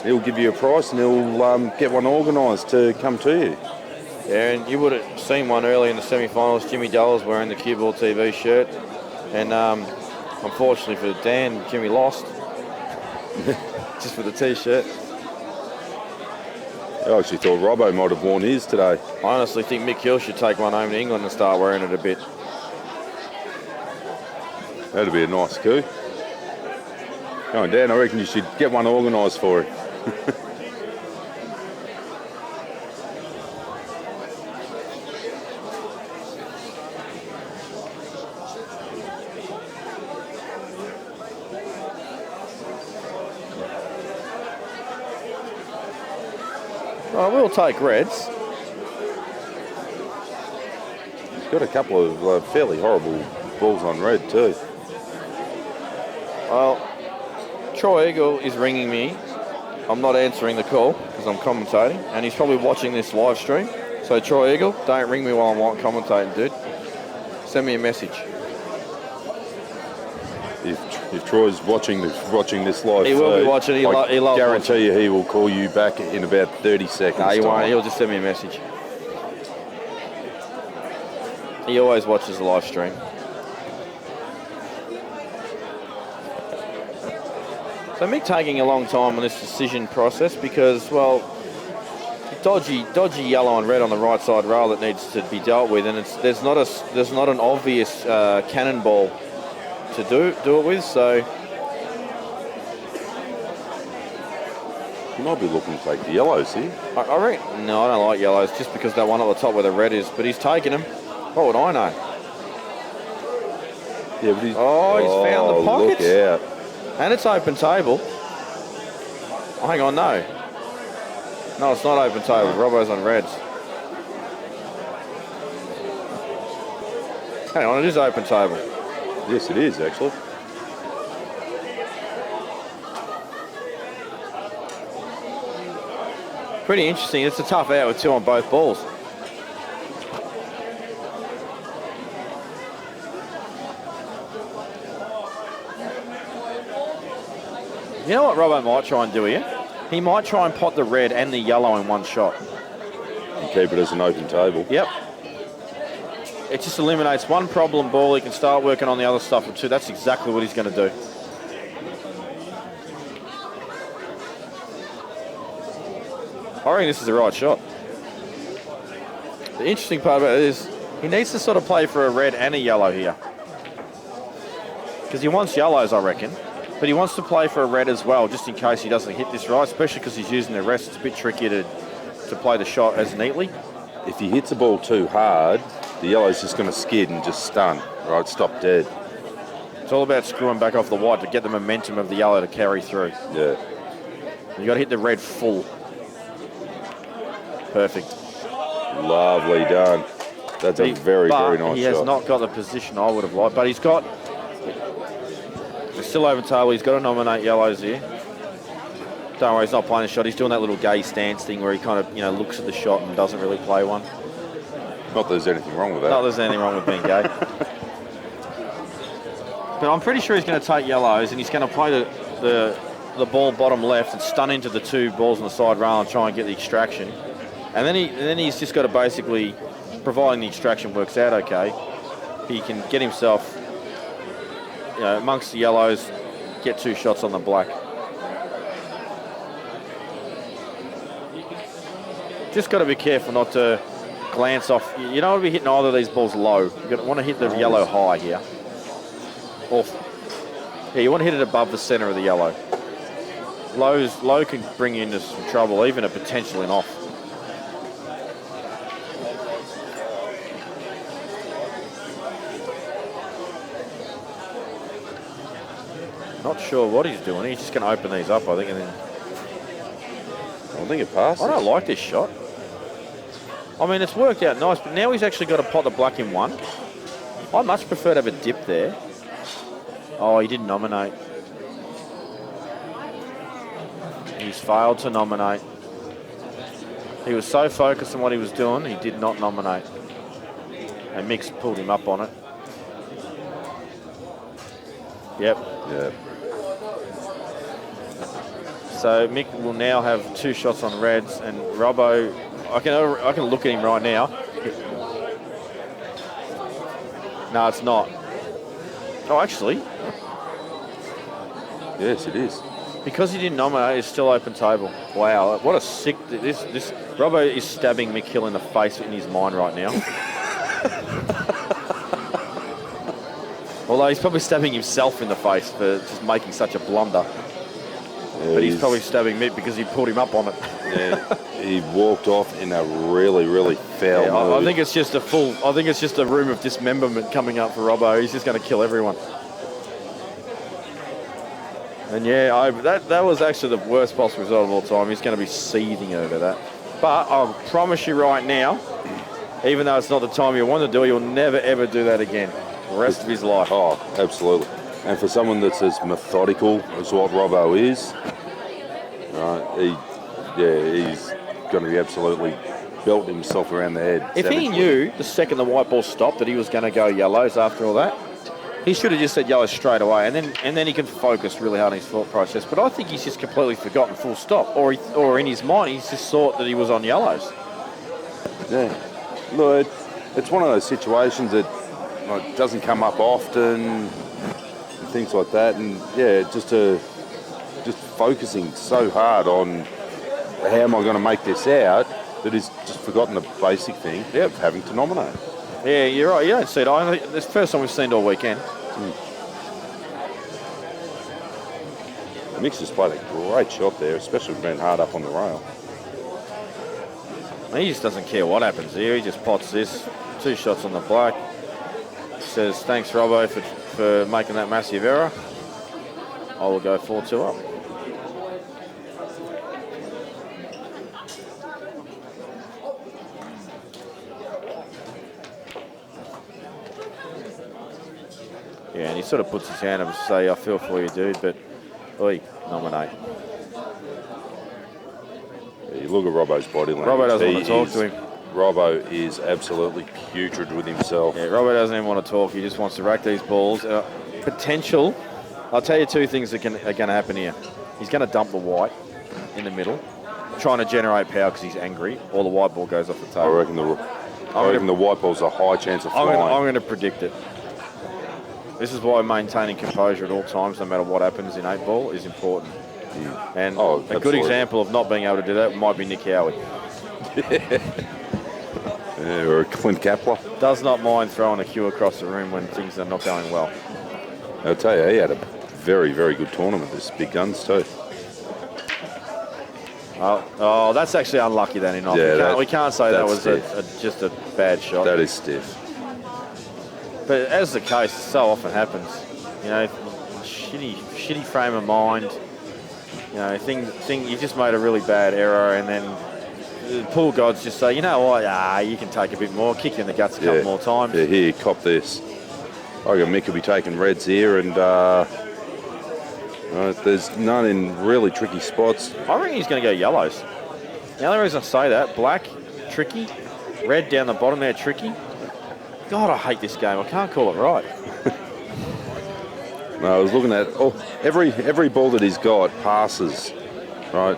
He'll give you a price and he'll get one organised to come to you. Yeah, and you would have seen one early in the semi-finals. Jimmy Dulles wearing the CueballTV shirt. And Unfortunately for Dan, Jimmy lost. Just for the T-shirt. I actually thought Robbo might have worn his today. I honestly think Mick Hill should take one home to England and start wearing it a bit. That'd be a nice coup. Come on, Dan, I reckon you should get one organised for it. I will take reds. He's got a couple of fairly horrible balls on red too. Well, Troy Eagle is ringing me. I'm not answering the call because I'm commentating, and he's probably watching this live stream. So Troy Eagle, don't ring me while I'm commentating, dude. Send me a message. If Troy's watching this live, he will be watching. He loves guarantee watching. you he will call you back in about 30 seconds. No, he won't. He'll just send me a message. He always watches the live stream. So Mick taking a long time on this decision process because, well, dodgy yellow and red on the right side rail that needs to be dealt with, and there's not an obvious cannonball to do it with. So he might be looking to take the yellows here. I reckon, no, I don't like yellows just because that one at the top where the red is, but he's taking them. What would I know? Yeah, but he's found the pockets. Look out. And it's open table. Oh, hang on, no. No, it's not open table. Robbo's on reds. Hang on, it is open table. Yes, it is, actually. Pretty interesting. It's a tough out with two on both balls. You know what Robbo might try and do here? He might try and pot the red and the yellow in one shot. And keep it as an open table. Yep. It just eliminates one problem ball. He can start working on the other stuff with two. That's exactly what he's going to do. I reckon this is the right shot. The interesting part about it is he needs to sort of play for a red and a yellow here. Because he wants yellows, I reckon. But he wants to play for a red as well, just in case he doesn't hit this right, especially because he's using the rest. It's a bit trickier to play the shot as neatly. If he hits the ball too hard, the yellow's just going to skid and just stun, right? Stop dead. It's all about screwing back off the white to get the momentum of the yellow to carry through. Yeah. You got to hit the red full. Perfect. Lovely done. That's a very nice shot. He has not got the position I would have liked, but he's got... It's still open table. He's got to nominate yellows here. Don't worry, he's not playing a shot. He's doing that little gay stance thing where he kind of, looks at the shot and doesn't really play one. Not that there's anything wrong with that. Not that there's anything wrong with being gay. But I'm pretty sure he's going to take yellows and he's going to play the ball bottom left and stun into the two balls on the side rail and try and get the extraction. And then he's just got to basically, providing the extraction works out okay, he can get himself, amongst the yellows, get two shots on the black. Just got to be careful not to glance off. You don't want to be hitting either of these balls low. You want to hit the yellow high here. You want to hit it above the centre of the yellow. Low can bring you into some trouble, even a potential in off. Not sure what he's doing. He's just going to open these up, I think, and then... I think it passes. I don't like this shot. I mean, it's worked out nice, but now he's actually got to pot the black in one. I'd much prefer to have a dip there. Oh, he didn't nominate. He's failed to nominate. He was so focused on what he was doing, he did not nominate. And Mick's pulled him up on it. Yep. Yeah. So Mick will now have two shots on reds, and Robbo, I can look at him right now. No, it's not. Oh, actually, Yes, it is. Because he didn't nominate, it's still open table. Wow, what a sick... This Robbo is stabbing Mick Hill in the face in his mind right now. Although he's probably stabbing himself in the face for just making such a blunder. Yeah, but he's probably stabbing Mick because he pulled him up on it. Yeah, he walked off in a really, really foul mood. I think it's just a room of dismemberment coming up for Robbo. He's just going to kill everyone. And yeah, that was actually the worst possible result of all time. He's going to be seething over that. But I promise you right now, even though it's not the time you want to do it, you'll never ever do that again. The rest of his life. Oh, absolutely. And for someone that's as methodical as what Robbo is, he's going to be absolutely belting himself around the head. If he knew the second the white ball stopped that he was going to go yellows after all that, he should have just said yellows straight away, and then he can focus really hard on his thought process. But I think he's just completely forgotten full stop, or in his mind he's just thought that he was on yellows. Yeah, look, it's one of those situations that doesn't come up often, and things like that, and yeah, just focusing so hard on how am I going to make this out that he's just forgotten the basic thing of having to nominate. Yeah, you're right. You don't see it. It's the first time we've seen it all weekend. Mick's just played a great shot there, especially being hard up on the rail. He just doesn't care what happens here. He just pots this. 2 shots on the black. Says, thanks, Robbo, for making that massive error. I will go 4-2 up. Yeah, and he sort of puts his hand up and say, I feel for you, dude, but, oi, nominate. Yeah, you look at Robbo's body language. Robbo doesn't want to talk to him. Robbo is absolutely putrid with himself. Yeah, Robbo doesn't even want to talk. He just wants to rack these balls. Potential. I'll tell you 2 things that are going to happen here. He's going to dump the white in the middle, trying to generate power because he's angry, or the white ball goes off the table. I reckon the white ball's a high chance of flying. I'm going to predict it. This is why maintaining composure at all times, no matter what happens in 8 ball, is important. And a good example of not being able to do that might be Nick Howard. Yeah, or Clint Kapler. Does not mind throwing a cue across the room when things are not going well. I'll tell you, he had a very, very good tournament, this Big Guns too. Oh, that's actually unlucky then enough. Yeah, we can't say that was just a bad shot. That is stiff. But as the case so often happens, you know, shitty frame of mind. You know, you just made a really bad error, and then the pool gods just say, you know what, you can take a bit more, kick you in the guts a couple more times. Yeah, here, cop this. I reckon Mick will be taking reds here, and there's none in really tricky spots. I reckon he's going to go yellows. The only reason I say that, black, tricky, red down the bottom there, tricky. God, I hate this game. I can't call it right. No, I was looking at every ball that he's got passes right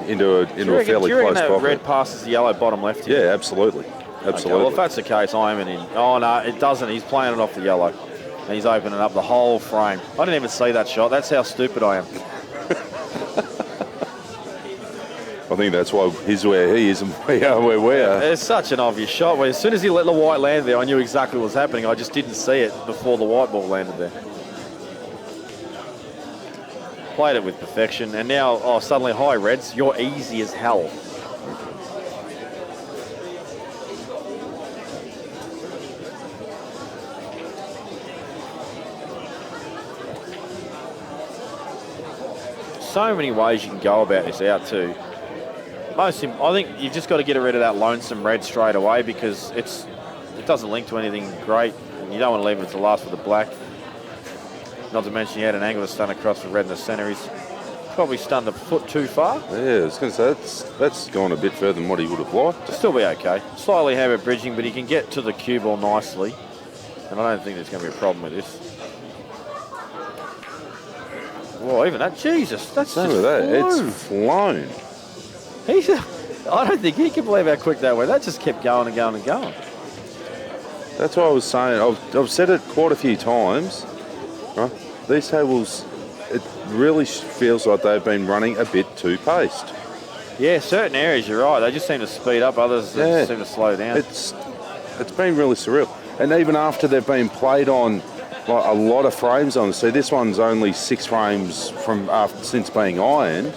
into a fairly close pocket. Do you reckon that red passes the yellow bottom left here? Yeah, absolutely. Okay, well, if that's the case, I'm in. Oh no, it doesn't. He's playing it off the yellow, and he's opening up the whole frame. I didn't even see that shot. That's how stupid I am. I think that's why he's where he is and we are where we are. It's such an obvious shot. As soon as he let the white land there, I knew exactly what was happening. I just didn't see it before the white ball landed there. Played it with perfection, and now, suddenly, hi, Reds, you're easy as hell. So many ways you can go about this out too. I think you've just got to get rid of that lonesome red straight away because it doesn't link to anything great, and you don't want to leave it to last with the black. Not to mention he had an angle to stun across the red in the centre. He's probably stunned a foot too far. Yeah, I was going to say that's gone a bit further than what he would have liked. It'll still be okay. Slightly hammer bridging, but he can get to the cue ball nicely, and I don't think there's going to be a problem with this. Well, even that, Jesus, that's just it's flown. I don't think he can believe how quick that went. That just kept going and going and going. That's what I was saying. I've said it quite a few times. Right? These tables, it really feels like they've been running a bit too paced. Yeah, certain areas you're right. They just seem to speed up. Others seem to slow down. It's been really surreal. And even after they've been played on like a lot of frames on, see this one's only 6 frames from since being ironed.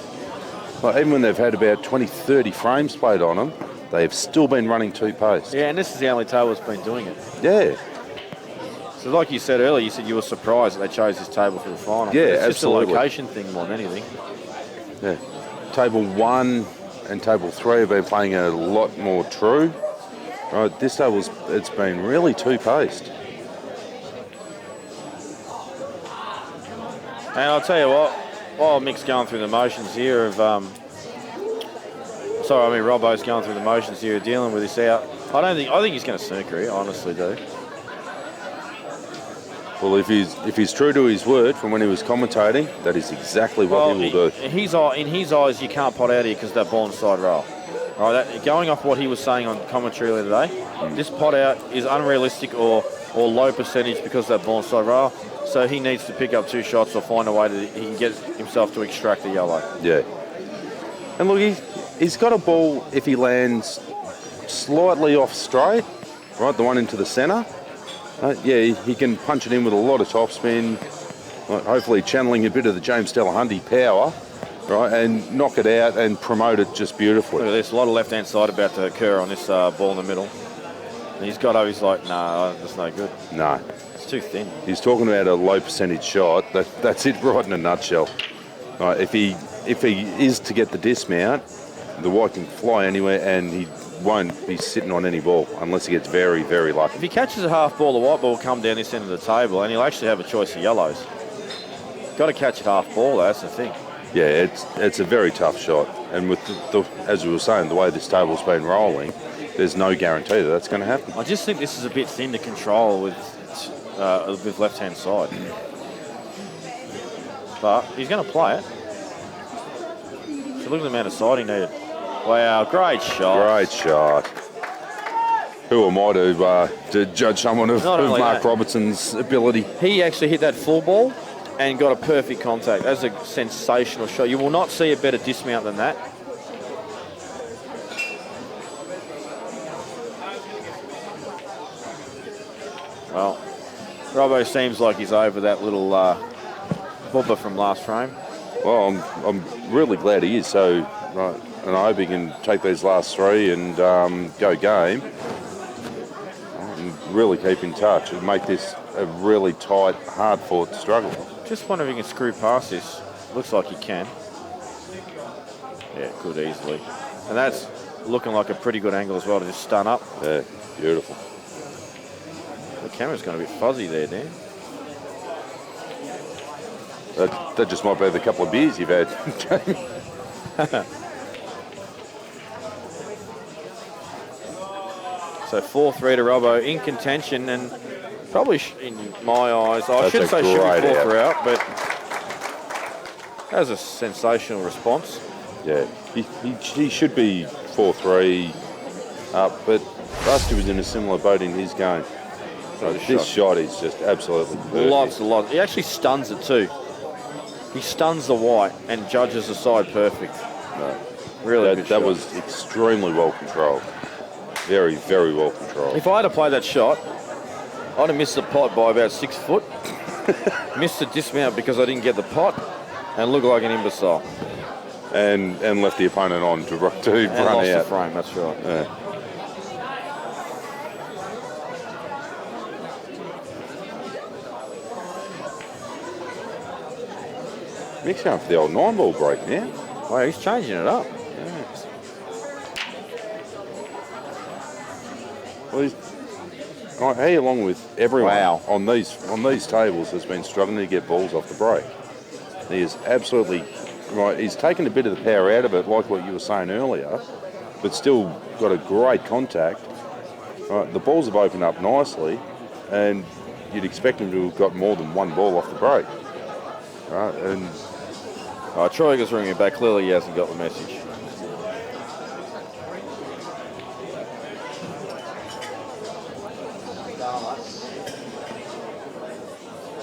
Like even when they've had about 20, 30 frames played on them, they've still been running too paced. Yeah, and this is the only table that's been doing it. Yeah. So like you said earlier, you said you were surprised that they chose this table for the final. Yeah, it's absolutely. Just a location thing more than anything. Yeah. Table 1 and table 3 have been playing a lot more true. Right, this table's it's been really too paced. And I'll tell you what, while Mick's going through the motions here of, Robbo's going through the motions here of dealing with this out. I think he's going to snooker here, I honestly do. Well, if he's true to his word from when he was commentating, that is exactly what he will do. In his eyes, you can't pot out here because of that ball inside roll. All right, going off what he was saying on commentary earlier today, this pot out is unrealistic or low percentage because of that ball inside roll. So he needs to pick up 2 shots or find a way that he can get himself to extract the yellow. Yeah. And look, he's got a ball if he lands slightly off straight, right, the one into the centre. He can punch it in with a lot of topspin, hopefully channeling a bit of the James Delahunty power, right, and knock it out and promote it just beautifully. Look at this, a lot of left-hand side about to occur on this ball in the middle. And he's like, no, that's no good. No. It's too thin. He's talking about a low percentage shot. That's it right in a nutshell. Right, if he is to get the dismount, the white can fly anywhere and he won't be sitting on any ball unless he gets very, very lucky. If he catches a half ball, the white ball will come down this end of the table and he'll actually have a choice of yellows. Got to catch it half ball, though, that's the thing. Yeah, it's a very tough shot. And with as we were saying, the way this table's been rolling, there's no guarantee that that's going to happen. I just think this is a bit thin to control with left-hand side. But he's going to play it. So look at the amount of side he needed. Wow, great shot. Great shot. Who am I to judge someone of Marc Robertson's ability? He actually hit that full ball and got a perfect contact. That's a sensational shot. You will not see a better dismount than that. Well, Robbo seems like he's over that little bubba from last frame. Well, I'm really glad he is. So, right, and I hope he can take these last 3 and go game and really keep in touch and make this a really tight, hard-fought struggle. Just wonder if he can screw past this. Looks like he can. Yeah, could easily. And that's looking like a pretty good angle as well to just stun up. Yeah, beautiful. The camera's going a bit fuzzy there, Dan. That just might be the couple of beers you've had, Jamie. So 4-3 to Robbo in contention and probably in my eyes, I should say should be 4 out, but that was a sensational response. Yeah, he should be 4-3 up, but Rusty was in a similar boat in his game. So this shot is just absolutely perfect. Lots. He actually stuns it too. He stuns the white and judges the side perfect. No. Really good that shot. was extremely well controlled. Very, very well controlled. If I had to play that shot, I'd have missed the pot by about 6 foot. Missed the dismount because I didn't get the pot and looked like an imbecile. And left the opponent on to run out. And lost the frame, that's right. Yeah. Mick's going for the old 9-ball break now. Wow, he's changing it up. Yes. Well, he, along with everyone on these tables, has been struggling to get balls off the break. He is absolutely right. He's taken a bit of the power out of it, like what you were saying earlier, but still got a great contact. Right, the balls have opened up nicely, and you'd expect him to have got more than 1 ball off the break. Right, and Troy is ringing back. Clearly, he hasn't got the message.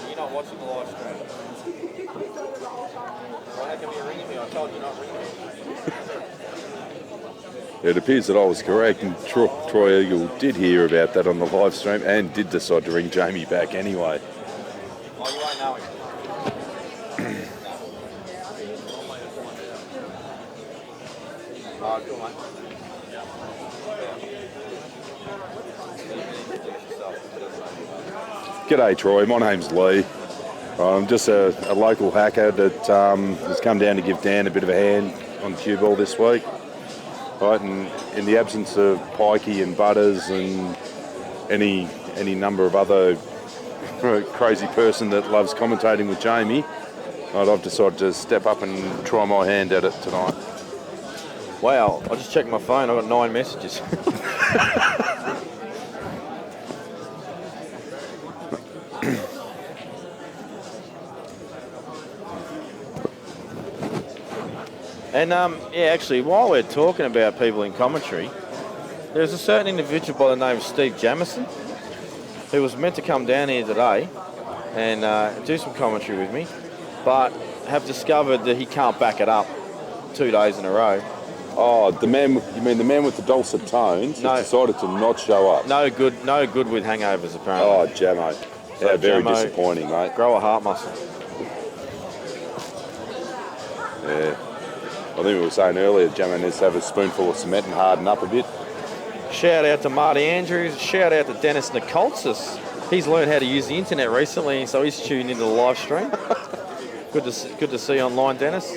You're not watching the live stream. It appears that I was correct, and Troy Eagle did hear about that on the live stream and did decide to ring Jamie back anyway. Oh, you won't know it. Cool, mate. G'day, Troy. My name's Lee. I'm just a local hacker that has come down to give Dan a bit of a hand on Cueball this week. Right, and in the absence of Pikey and Butters and any number of other crazy person that loves commentating with Jamie, right, I've decided to step up and try my hand at it tonight. Wow, I just checked my phone. I got 9 messages. And yeah, actually, while we're talking about people in commentary, there's a certain individual by the name of Steve Jamison who was meant to come down here today and do some commentary with me, but have discovered that he can't back it up 2 days in a row. Oh, you mean the man with the dulcet tones No. has decided to not show up? No good with hangovers, apparently. Oh, Jamo. So Yeah, very Jamo, disappointing, mate. Grow a heart muscle. Yeah. I think we were saying earlier, Jamo needs to have a spoonful of cement and harden up a bit. Shout out to Marty Andrews. Shout out to Dennis Nicolsis. He's learned how to use the internet recently, so he's tuned into the live stream. Good to see you online, Dennis.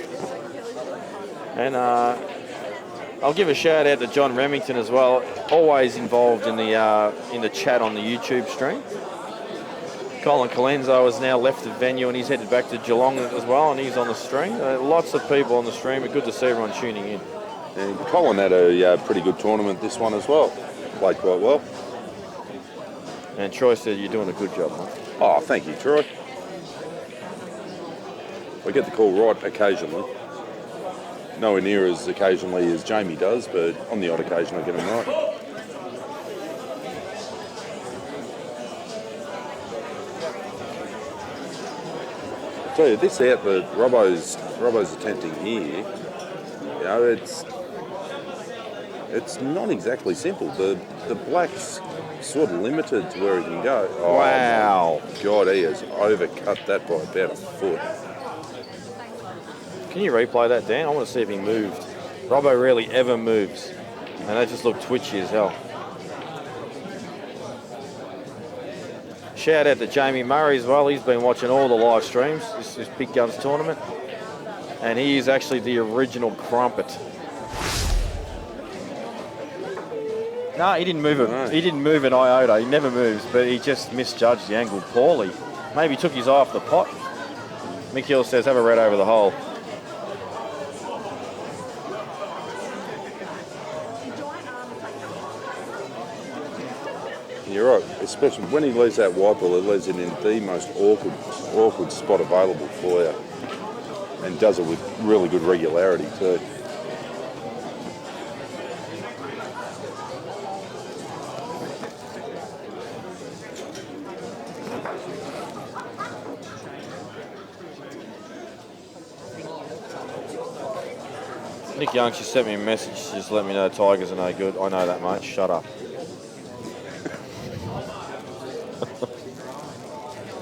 And I'll give a shout out to John Remington as well. Always involved in the chat on the YouTube stream. Colin Colenso has now left the venue and he's headed back to Geelong as well, and he's on the stream. Lots of people on the stream. But good to see everyone tuning in. And Colin had a pretty good tournament this one as well. Played quite well. And Troy said you're doing a good job, mate. Oh, thank you, Troy. I get the call right occasionally. Nowhere near as occasionally as Jamie does, but on the odd occasion I get them right. I tell you, this out that Robbo's attempting here, you know, it's not exactly simple. The black's sort of limited to where he can go. Oh, Wow. my God, he has overcut that by about a foot. Can you replay that, Dan? I want to see if he moved. Robbo rarely ever moves. And that just looked twitchy as hell. Shout out to Jamie Murray as well. He's been watching all the live streams, this Big Guns tournament. And he is actually the original crumpet. No, he didn't move it. No. He didn't move an iota. He never moves, but he just misjudged the angle poorly. Maybe he took his eye off the pot. Mick Hill says, have a red over the hole. You're right, especially when he leaves that white ball, it leaves it in the most awkward spot available for you, and does it with really good regularity too. Nick Young just sent me a message, just let me know Tigers are no good. I know that, mate. Shut up.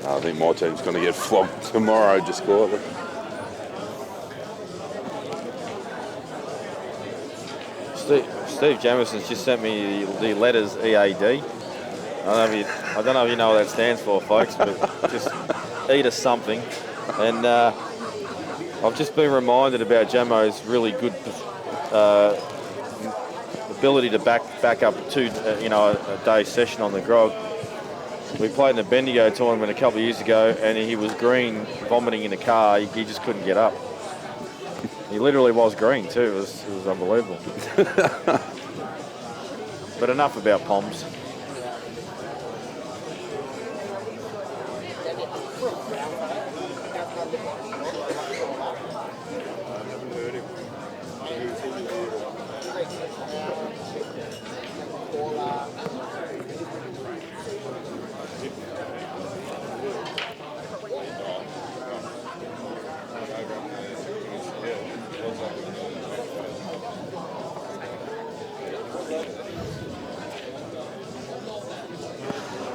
I think my team's going to get flogged tomorrow, just quietly. Steve Jamison's just sent me the letters EAD. I don't know if you know what that stands for, folks, but just eat us something. And I've just been reminded about Jamo's really good ability to back up a day session on the grog. We played in the Bendigo tournament a couple of years ago, and he was green, vomiting in the car. He just couldn't get up. He literally was green too. It was unbelievable. But enough about Poms.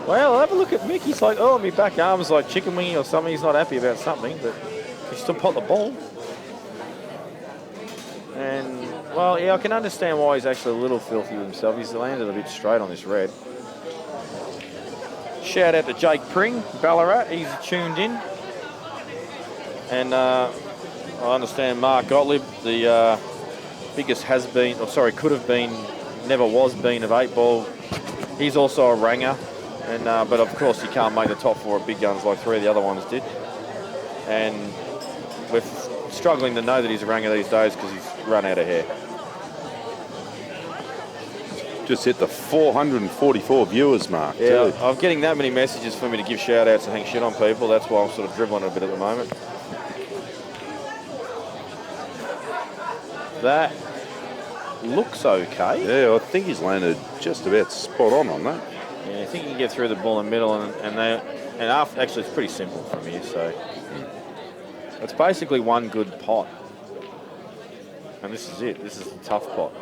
Well, have a look at Mick. He's like, oh, my back arm's like chicken wing or something. He's not happy about something, but he still pot the ball. And, well, yeah, I can understand why he's actually a little filthy with himself. He's landed a bit straight on this red. Shout out to Jake Pring, Ballarat. He's tuned in. And I understand Marc Gottlieb, the biggest could have been, never was been of 8 ball. He's also a ranger. And but of course, you can't make the top 4 at big guns like 3 of the other ones did. And we're struggling to know that he's a ranger these days because he's run out of hair. Just hit the 444 viewers mark. Yeah, too. I'm getting that many messages for me to give shout outs and hang shit on people. That's why I'm sort of dribbling a bit at the moment. That looks okay. Yeah, I think he's landed just about spot on that. Yeah, I think you can get through the ball in the middle, and after, actually it's pretty simple from here. So it's basically one good pot, and this is it. This is a tough pot.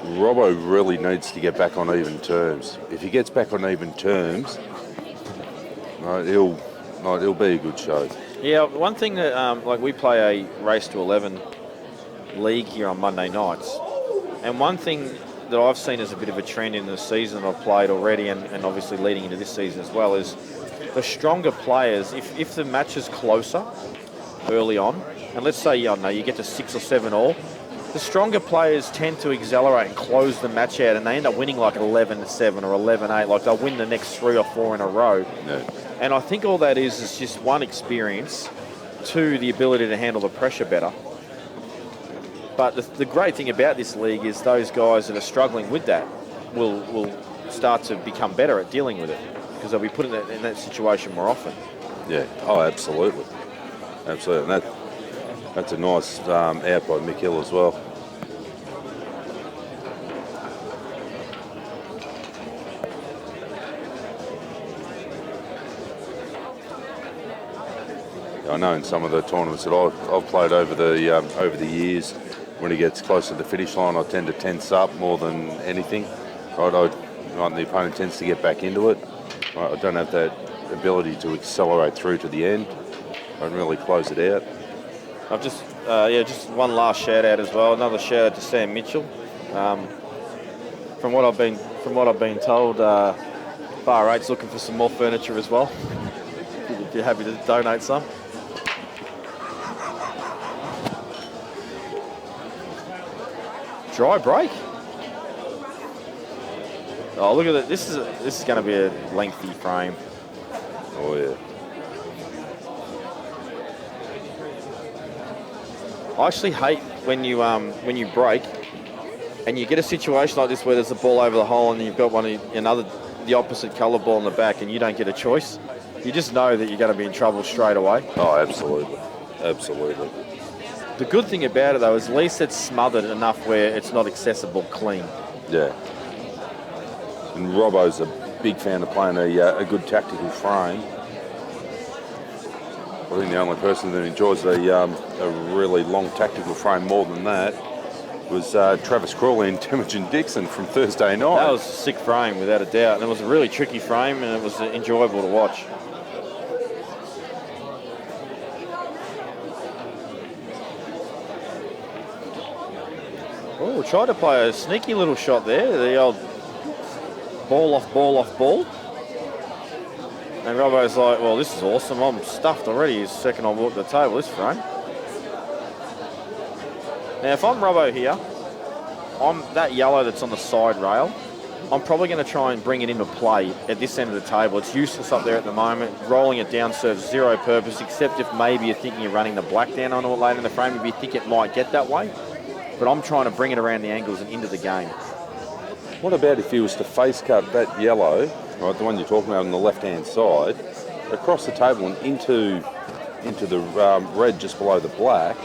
Robbo really needs to get back on even terms. If he gets back on even terms, it'll be a good show. Yeah, one thing that like we play a race to 11 league here on Monday nights, and one thing that I've seen as a bit of a trend in the season I've played already, and obviously leading into this season as well, is the stronger players. If the match is closer early on, and let's say you get to 6 or 7 all. The stronger players tend to accelerate and close the match out, and they end up winning like 11-7 or 11-8. Like they'll win the next 3 or 4 in a row. Yeah. And I think all that is just 1, experience, 2, the ability to handle the pressure better. But the great thing about this league is those guys that are struggling with that will start to become better at dealing with it because they'll be put in that situation more often. Yeah. Oh, absolutely. Absolutely. And that's a nice out by Mick Hill as well. I know in some of the tournaments that I've played over the years, when he gets close to the finish line, I tend to tense up more than anything. The opponent tends to get back into it. I don't have that ability to accelerate through to the end. I don't really close it out. I've just one last shout out as well. Another shout out to Sam Mitchell. From what I've been told, Bar 8's looking for some more furniture as well. If you're happy to donate some. Dry break. Oh, look at it. This is going to be a lengthy frame. Oh yeah. I actually hate when you break and you get a situation like this where there's a ball over the hole and you've got the opposite colour ball in the back and you don't get a choice. You just know that you're going to be in trouble straight away. Oh, absolutely. Absolutely. The good thing about it, though, is at least it's smothered enough where it's not accessible clean. Yeah. And Robbo's a big fan of playing a good tactical frame. I think the only person that enjoys a really long tactical frame more than that was Travis Crawley and Temujin Dixon from Thursday night. That was a sick frame, without a doubt. And it was a really tricky frame, and it was enjoyable to watch. Oh, tried to play a sneaky little shot there. The old ball off ball. And Robbo's like, well, this is awesome. I'm stuffed already. He's second on walk to the table this frame. Now, if I'm Robbo here, I'm that yellow that's on the side rail. I'm probably going to try and bring it into play at this end of the table. It's useless up there at the moment. Rolling it down serves zero purpose, except if maybe you're thinking you're running the black down on it later in the frame, if you think it might get that way. But I'm trying to bring it around the angles and into the game. What about if he was to face cut that yellow, right, the one you're talking about on the left-hand side, across the table and into the red just below the black,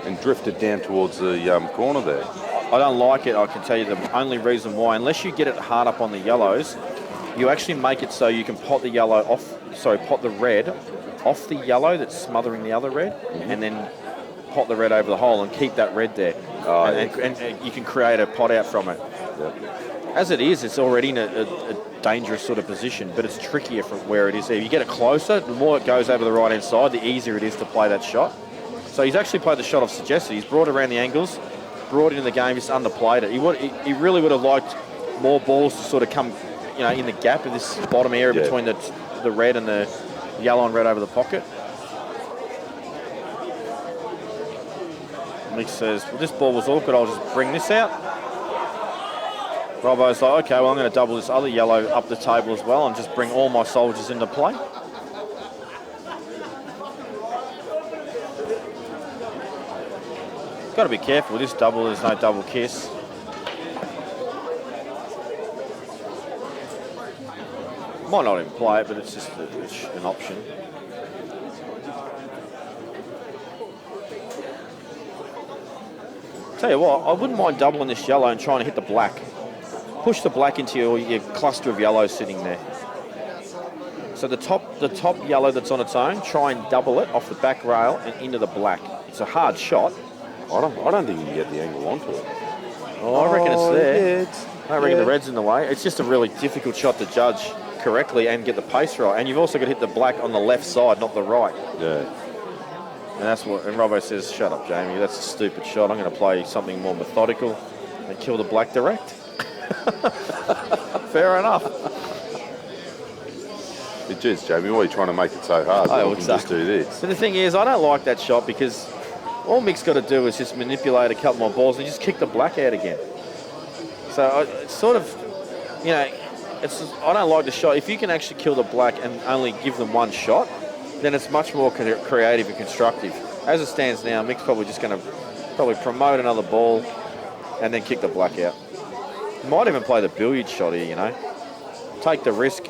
and drift it down towards the corner there? I don't like it. I can tell you the only reason why. Unless you get it hard up on the yellows, you actually make it so you can pot the red off the yellow that's smothering the other red, and then pot the red over the hole and keep that red there. And you can create a pot out from it. Yep. As it is, it's already in a dangerous sort of position, but it's trickier from where it is. If you get it closer, the more it goes over the right-hand side, the easier it is to play that shot. So he's actually played the shot I've suggested. He's brought it around the angles, brought it in the game, just underplayed it. He really would have liked more balls to sort of come, in the gap of this bottom area between the red and the yellow and red over the pocket. Mick says, well, this ball was awkward, I'll just bring this out. Robbo's like, okay, well, I'm going to double this other yellow up the table as well and just bring all my soldiers into play. Got to be careful with this double, there's no double kiss. Might not even play it, but it's just an option. Tell you what, I wouldn't mind doubling this yellow and trying to hit the black. Push the black into your cluster of yellows sitting there. So the top yellow that's on its own, try and double it off the back rail and into the black. It's a hard shot. I don't think you can get the angle onto it. Oh, I reckon it's there. Yeah, I reckon the red's in the way. It's just a really difficult shot to judge correctly and get the pace right. And you've also got to hit the black on the left side, not the right. Yeah. And that's what. And Robbo says, "Shut up, Jamie. That's a stupid shot. I'm going to play something more methodical and kill the black direct." Fair enough. It is, Jamie. Why are you trying to make it so hard? I We would can say. just do this. But the thing is, I don't like that shot because all Mick's got to do is just manipulate a couple more balls and just kick the black out again. So it's sort of, I don't like the shot. If you can actually kill the black and only give them one shot, then it's much more creative and constructive. As it stands now, Mick's probably just going to promote another ball and then kick the black out. Might even play the billiard shot here, Take the risk.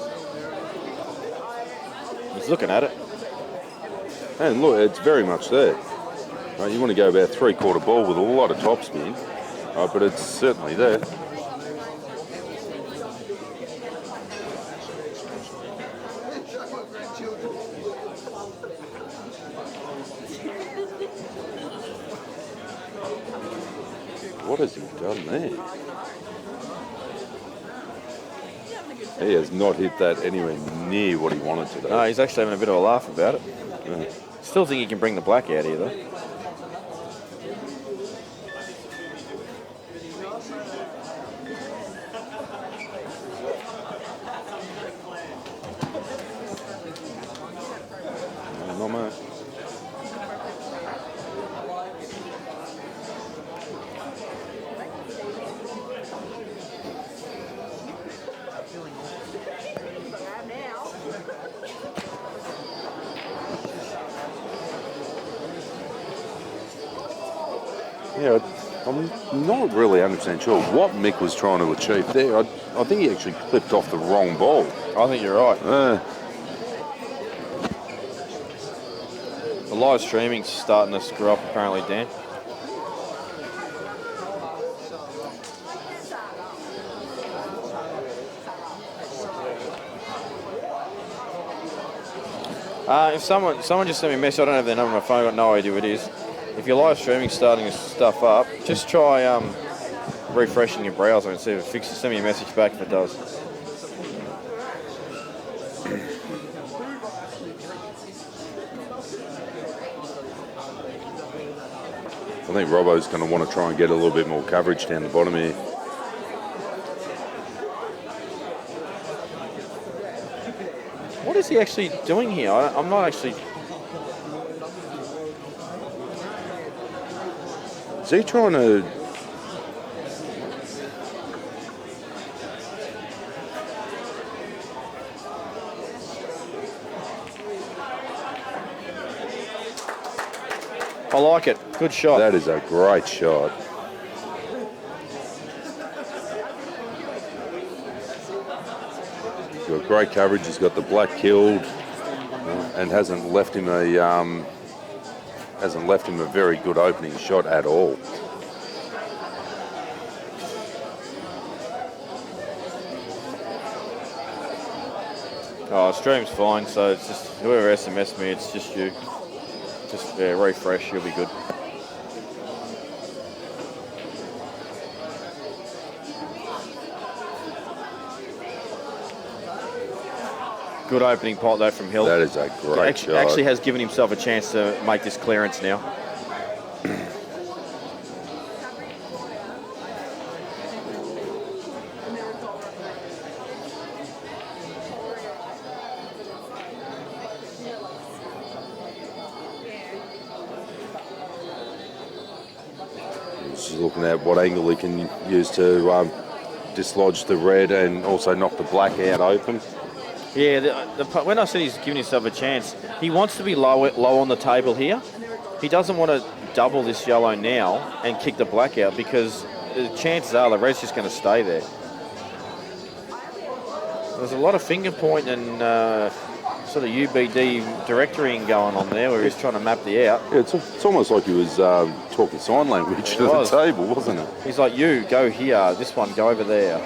He's looking at it. And look, it's very much there. Right, you want to go about three-quarter ball with a lot of topspin, but it's certainly there. What has he done there? He has not hit that anywhere near what he wanted to do. No, he's actually having a bit of a laugh about it. Yeah. Still think he can bring the black out here, though. Not much. Yeah, I'm not really 100% sure what Mick was trying to achieve there. I think he actually clipped off the wrong ball. I think you're right. The live streaming's starting to screw up, apparently, Dan. If someone just sent me a message, I don't have their number on my phone, I've got no idea who it is. If your live streaming's starting this stuff up, just try refreshing your browser and see if it fixes. Send me a message back if it does. I think Robbo's going to want to try and get a little bit more coverage down the bottom here. What is he actually doing here? I'm not actually... Is he trying to... I like it. Good shot. That is a great shot. He's got great coverage. He's got the black killed, and hasn't left him a very good opening shot at all. Oh, stream's fine, so it's just whoever SMS'd me, it's just you. Just refresh, you'll be good. Good opening pot though from Hill. That is a great shot. Actually has given himself a chance to make this clearance now. Just looking at what angle he can use to dislodge the red and also knock the black out open. Yeah, when I said he's giving himself a chance, he wants to be low on the table here. He doesn't want to double this yellow now and kick the black out because the chances are the red's just going to stay there. There's a lot of finger point and sort of UBD directoring going on there where he's trying to map the out. Yeah, it's almost like he was talking sign language to the table, wasn't it? He's like, you, go here. This one, go over there.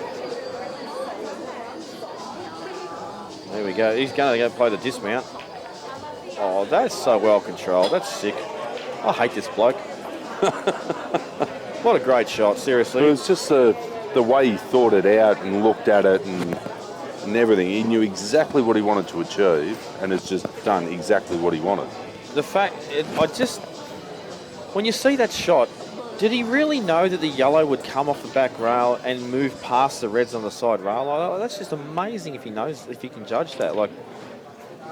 There we go. He's going to go play the dismount. Oh, that's so well controlled. That's sick. I hate this bloke. What a great shot, seriously. It was just the way he thought it out and looked at it and everything. He knew exactly what he wanted to achieve and has just done exactly what he wanted. The fact, when you see that shot, did he really know that the yellow would come off the back rail and move past the reds on the side rail? Like, that's just amazing if he knows, if he can judge that. Like,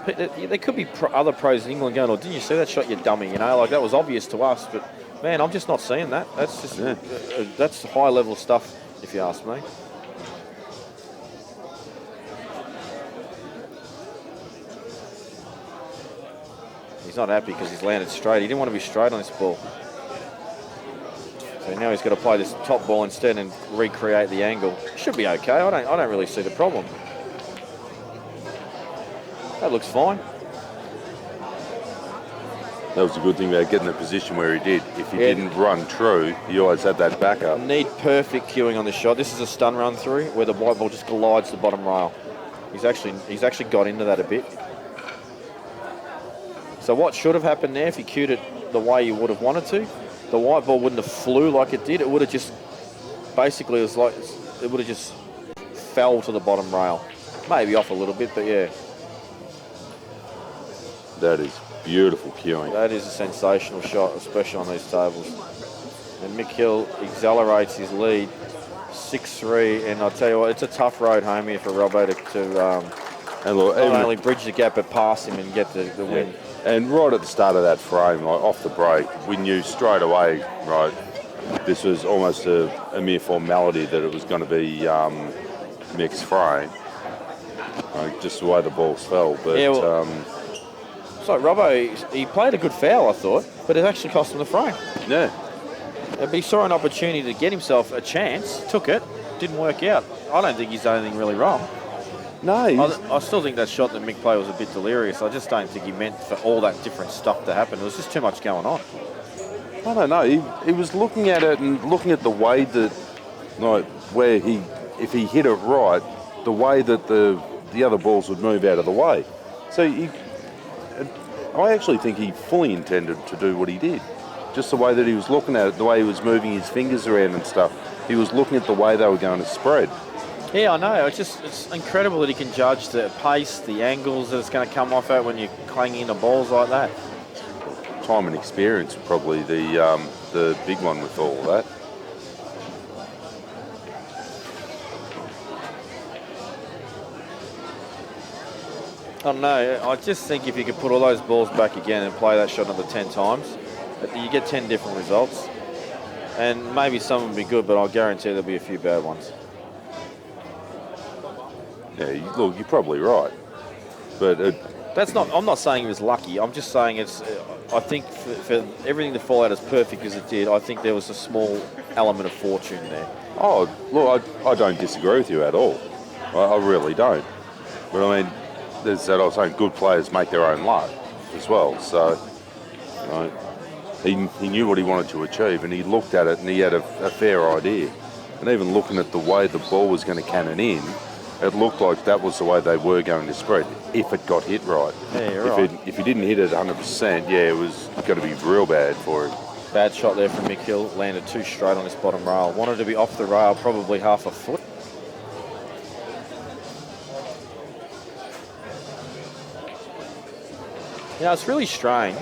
there could be other pros in England going, oh, didn't you see that shot, you dummy? You know, like that was obvious to us, but man, I'm just not seeing that. That's just that's high level stuff, if you ask me. He's not happy because he's landed straight. He didn't want to be straight on this ball. So now he's got to play this top ball instead and recreate the angle. Should be okay. I don't really see the problem. That looks fine. That was a good thing about getting the position where he did. If he didn't run true, he always had that backup. Need perfect cueing on this shot. This is a stun run through where the white ball just collides the bottom rail. He's actually got into that a bit. So what should have happened there if he cued it the way you would have wanted to? The white ball wouldn't have flew like it did. It would have just basically it would have just fell to the bottom rail. Maybe off a little bit, but yeah. That is beautiful cueing. That is a sensational shot, especially on these tables. And Mick Hill accelerates his lead, 6-3. And I'll tell you what, it's a tough road home here for Robbo to not only bridge the gap, but pass him and get the win. And right at the start of that frame, like off the break, we knew straight away, right, this was almost a mere formality that it was going to be Mick's frame. Just the way the balls fell. But yeah, well, so Robbo, he played a good foul, I thought, but it actually cost him the frame. Yeah. But he saw an opportunity to get himself a chance, took it, didn't work out. I don't think he's done anything really wrong. No. I still think that shot that Mick played was a bit delirious. I just don't think he meant for all that different stuff to happen. There was just too much going on. I don't know. He was looking at it and looking at the way that, like, if he hit it right, the way that the other balls would move out of the way. So I actually think he fully intended to do what he did. Just the way that he was looking at it, the way he was moving his fingers around and stuff. He was looking at the way they were going to spread. Yeah, I know. It's incredible that he can judge the pace, the angles that it's going to come off at when you're clanging into balls like that. Time and experience probably the big one with all of that. I don't know. I just think if you could put all those balls back again and play that shot another 10 times, you get 10 different results. And maybe some will be good, but I'll guarantee there'll be a few bad ones. Yeah, look, you're probably right, but I'm not saying he was lucky. I'm just saying I think for everything to fall out as perfect as it did, I think there was a small element of fortune there. Oh, look, I don't disagree with you at all. I really don't. But I mean, there's that I was saying, good players make their own luck as well. So, he knew what he wanted to achieve, and he looked at it, and he had a fair idea. And even looking at the way the ball was going to cannon in, it looked like that was the way they were going to spread, if it got hit right. Yeah, you're right. If he didn't hit it 100%, yeah, it was going to be real bad for him. Bad shot there from Mick Hill, landed too straight on this bottom rail. Wanted to be off the rail, probably half a foot. It's really strange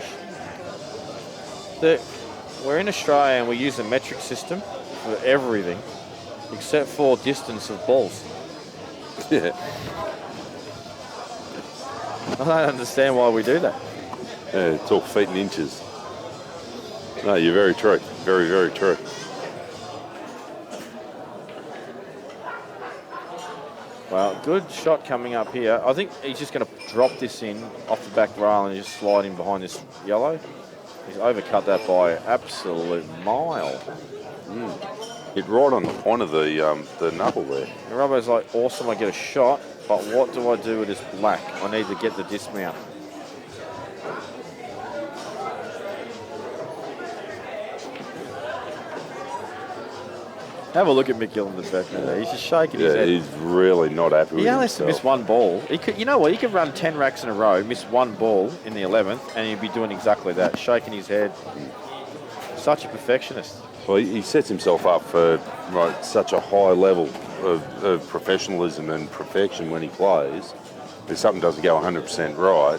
that we're in Australia and we use a metric system for everything except for distance of balls. Yeah. I don't understand why we do that. Yeah, it's all feet and inches. No, you're very true. Very, very true. Well, good shot coming up here. I think he's just going to drop this in off the back rail and just slide in behind this yellow. He's overcut that by an absolute mile. Hit right on the point of the knuckle there. And Robbo's like, awesome, I get a shot, but what do I do with this black? I need to get the dismount. Have a look at Mick Gillen's back there. He's just shaking his head. He's really not happy with He only has himself. to miss one ball. He could, you know what? He could run 10 racks in a row, miss one ball in the 11th, and he'd be doing exactly that, shaking his head. Such a perfectionist. Well, he sets himself up for such a high level of professionalism and perfection when he plays. If something doesn't go 100% right,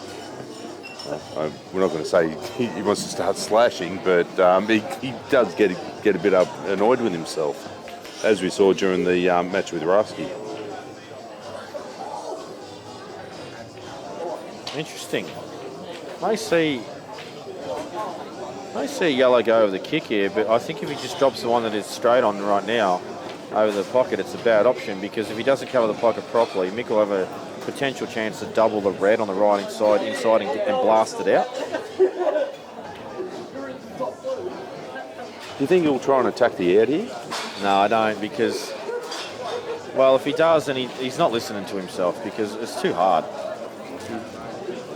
we're not going to say he wants to start slashing, but he does get a bit annoyed with himself, as we saw during the match with Rusky. Interesting. May see yellow go over the kick here, but I think if he just drops the one that is straight on right now over the pocket, it's a bad option, because if he doesn't cover the pocket properly, Mick will have a potential chance to double the red on the right inside and blast it out. Do you think he'll try and attack the out here? No, I don't, because, well, if he does, then he's not listening to himself, because it's too hard.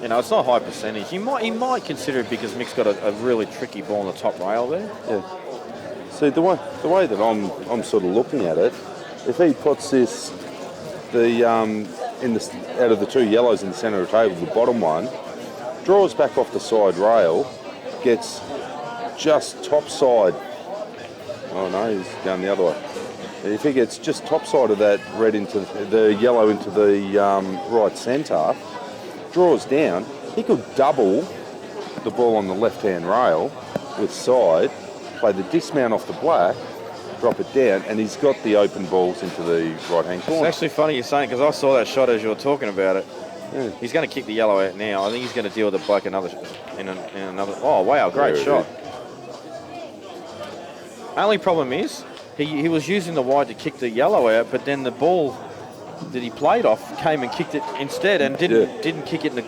It's not high percentage. He might consider it because Mick's got a really tricky ball on the top rail there. Yeah. See, the way that I'm sort of looking at it, if he puts this out of the two yellows in the centre of the table, the bottom one, draws back off the side rail, gets just top side. Oh no, he's going the other way. If he gets just top side of that red into the yellow into the right centre, draws down, he could double the ball on the left-hand rail with side, play the dismount off the black, drop it down, and he's got the open balls into the right-hand corner. It's actually funny you're saying, because I saw that shot as you were talking about it. Yeah. He's going to kick the yellow out now. I think he's going to deal with the black in another. Oh wow, great shot. Only problem is he was using the wide to kick the yellow out, but then the ball that he played off came and kicked it instead, and didn't kick it in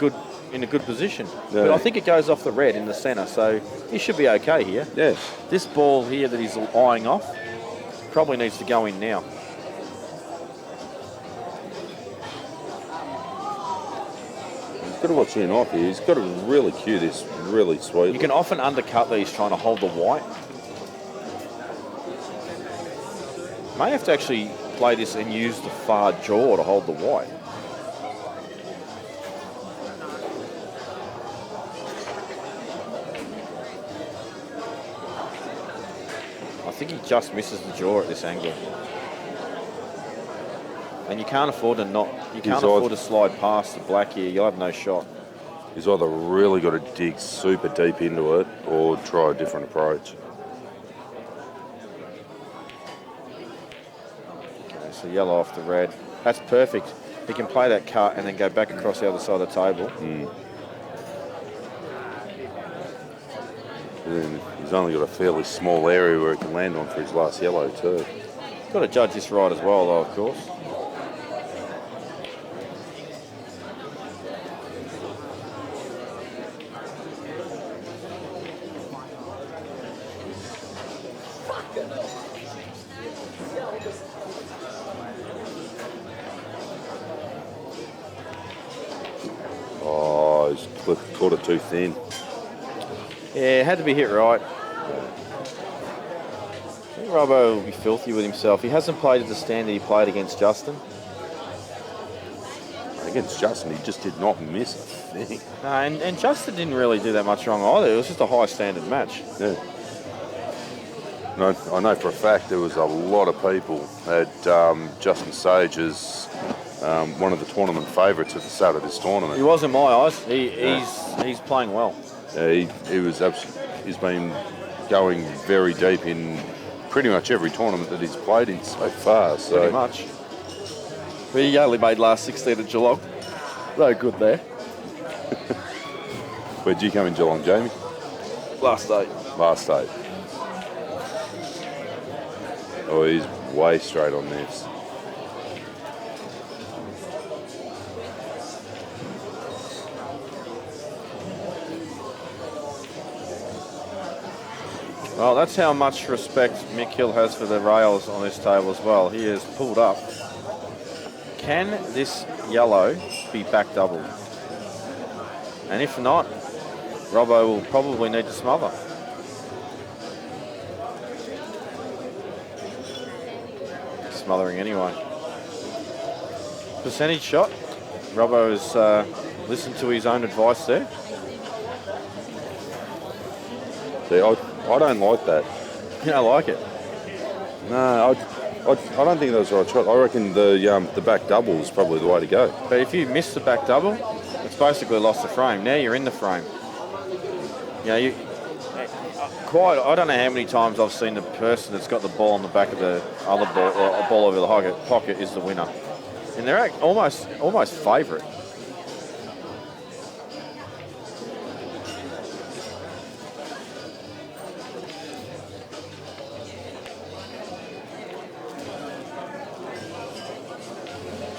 a good position. Yeah. But I think it goes off the red in the centre, so he should be okay here. Yeah. This ball here that he's eyeing off probably needs to go in now. He's got to watch in off here. He's got to really cue this really sweetly. You can often undercut these trying to hold the white. May have to actually play this and use the far jaw to hold the white. I think he just misses the jaw at this angle. And you can't afford to slide past the black here. You'll have no shot. He's either really got to dig super deep into it or try a different approach. Okay, so yellow off the red. That's perfect. He can play that cut and then go back across the other side of the table. And he's only got a fairly small area where he can land on for his last yellow too. Got to judge this right as well, though, of course. Oh, he's caught it too thin. Yeah, it had to be hit right. I think Robbo will be filthy with himself. He hasn't played at the standard he played against Justin. Against Justin, he just did not miss a thing. No, and Justin didn't really do that much wrong either. It was just a high standard match. Yeah. No, I know for a fact there was a lot of people at Justin Sage's one of the tournament favourites at the start of this tournament. He was in my eyes. He's playing well. He's been going very deep in pretty much every tournament that he's played in so far. So. Pretty much. But he only made last 16 at Geelong. No good there. Where'd you come in Geelong, Jamie? Last 8. Last 8. Oh, he's way straight on this. Well, that's how much respect Mick Hill has for the rails on this table as well. He is pulled up. Can this yellow be back doubled? And if not, Robbo will probably need to smother. Smothering anyway. Percentage shot. Robbo has listened to his own advice there. See, I don't like that. You don't like it? No, I don't think that was the right shot. I reckon the back double is probably the way to go. But if you miss the back double, it's basically lost the frame. Now you're in the frame. You know, I don't know how many times I've seen the person that's got the ball on the back of the other ball, or a ball over the pocket is the winner. And they're almost favourite.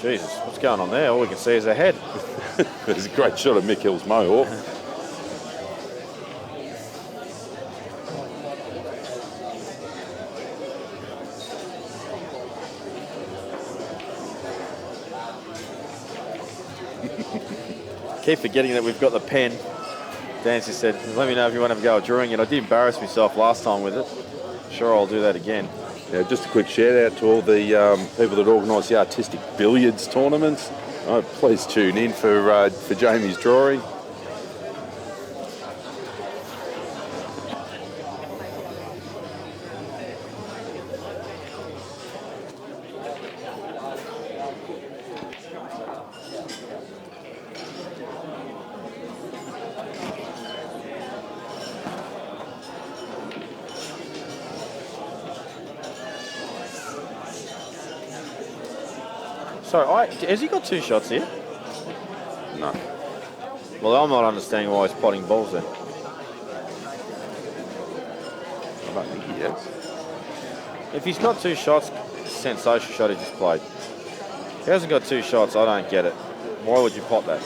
Jesus, what's going on there? All we can see is a head. There's a great shot of Mick Hill's mohawk. Keep forgetting that we've got the pen. Dancy said, let me know if you want to have a go at drawing it. I did embarrass myself last time with it. Sure, I'll do that again. Yeah, just a quick shout out to all the people that organise the artistic billiards tournaments. Please tune in for Jamie's drawing. So, has he got 2 shots here? No. Well, I'm not understanding why he's potting balls then. I don't think he has. If he's got 2 shots, sensational shot he just played. If he hasn't got 2 shots, I don't get it. Why would you pot that?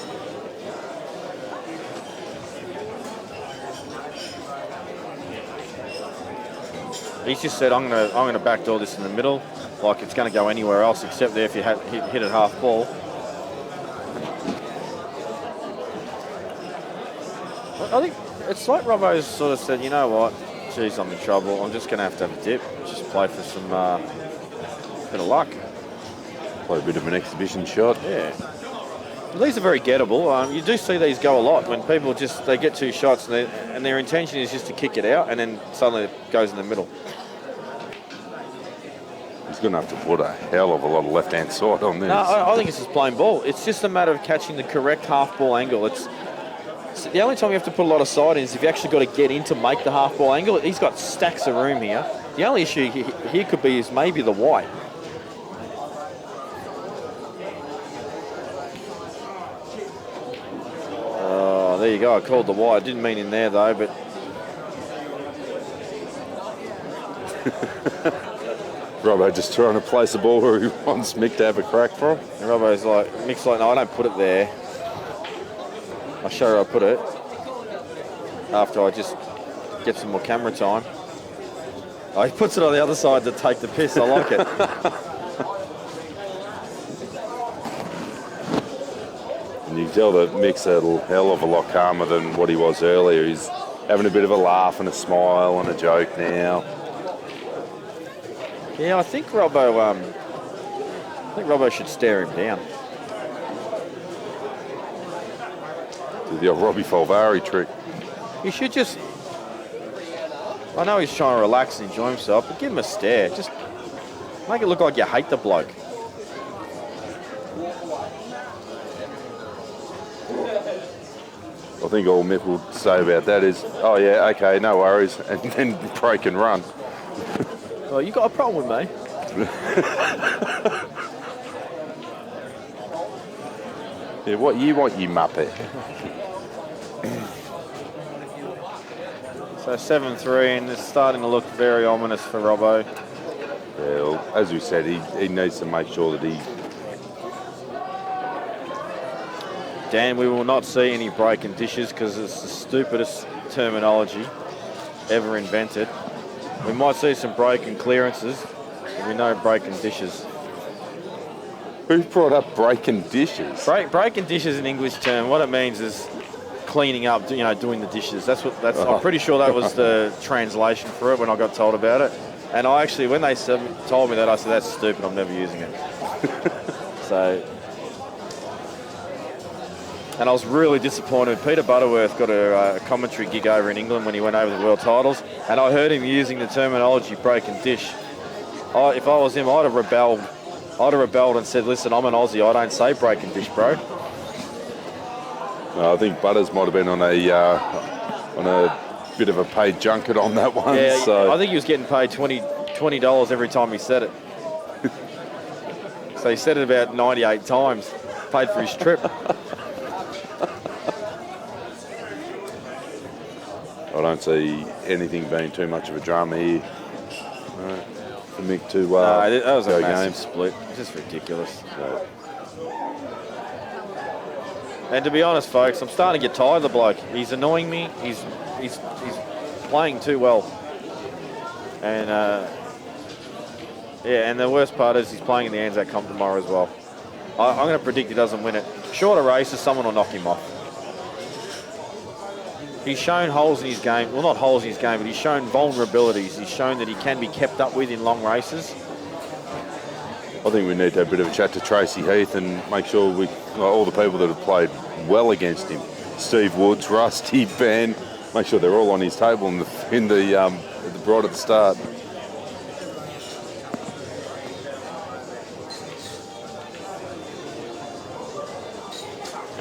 He's just said, I'm gonna backdoor this in the middle, like it's going to go anywhere else except there if you hit it half ball. I think it's like Robbo's sort of said, you know what, geez, I'm in trouble. I'm just going to have a dip, just play for some bit of luck. Play a bit of an exhibition shot. Yeah. These are very gettable. You do see these go a lot when people they get 2 shots and their intention is just to kick it out and then suddenly it goes in the middle. He's going to have to put a hell of a lot of left-hand side on this. No, I think it's just plain ball. It's just a matter of catching the correct half ball angle. It's the only time you have to put a lot of side in is if you actually got to get in to make the half ball angle. He's got stacks of room here. The only issue here could be is maybe the white. Oh, there you go. I called the white. I didn't mean in there though, but. Robbo just trying to place the ball where he wants Mick to have a crack from. And Mick's like, no, I don't put it there. I'll show her I put it after I just get some more camera time. Oh, he puts it on the other side to take the piss. I like it. And you can tell that Mick's a hell of a lot calmer than what he was earlier. He's having a bit of a laugh and a smile and a joke now. Yeah, I think Robbo should stare him down. Do the old Robbie Falvari trick. You should just. I know he's trying to relax and enjoy himself, but give him a stare. Just make it look like you hate the bloke. think all Mick will say about that is, oh yeah, okay, no worries, and then break and run. Well, you got a problem with me. Yeah, what you want, you muppet? So 7-3, and it's starting to look very ominous for Robbo. Well, as we said, he needs to make sure that he... Dan, we will not see any breaking dishes because it's the stupidest terminology ever invented. We might see some breaking clearances, but we know breaking dishes. Who brought up breaking dishes? Breaking dishes is an English term. What it means is cleaning up, doing the dishes. I'm pretty sure that was the translation for it when I got told about it. And I actually, when they told me that, I said, that's stupid, I'm never using it. And I was really disappointed. Peter Butterworth got a commentary gig over in England when he went over the world titles, and I heard him using the terminology breaking dish. If I was him, I'd have rebelled. And said, listen, I'm an Aussie, I don't say breaking dish, bro. I think Butters might have been on a bit of a paid junket on that one. Yeah, so. I think he was getting paid $20 every time he said it. So he said it about 98 times, paid for his trip. I don't see anything being too much of a drama here for Mick to no, that was a massive game. split. Just ridiculous. So. And to be honest, folks, I'm starting to get tired of the bloke. He's annoying me. He's playing too well. And and the worst part is he's playing in the Anzac Comp tomorrow as well. I'm going to predict he doesn't win it. Shorter races, someone will knock him off. He's shown holes in his game. Well, not holes in his game, but he's shown vulnerabilities. He's shown that he can be kept up with in long races. I think we need to have a bit of a chat to Tracy Heath and make sure all the people that have played well against him, Steve Woods, Rusty, Ben, make sure they're all on his table in the right at the start.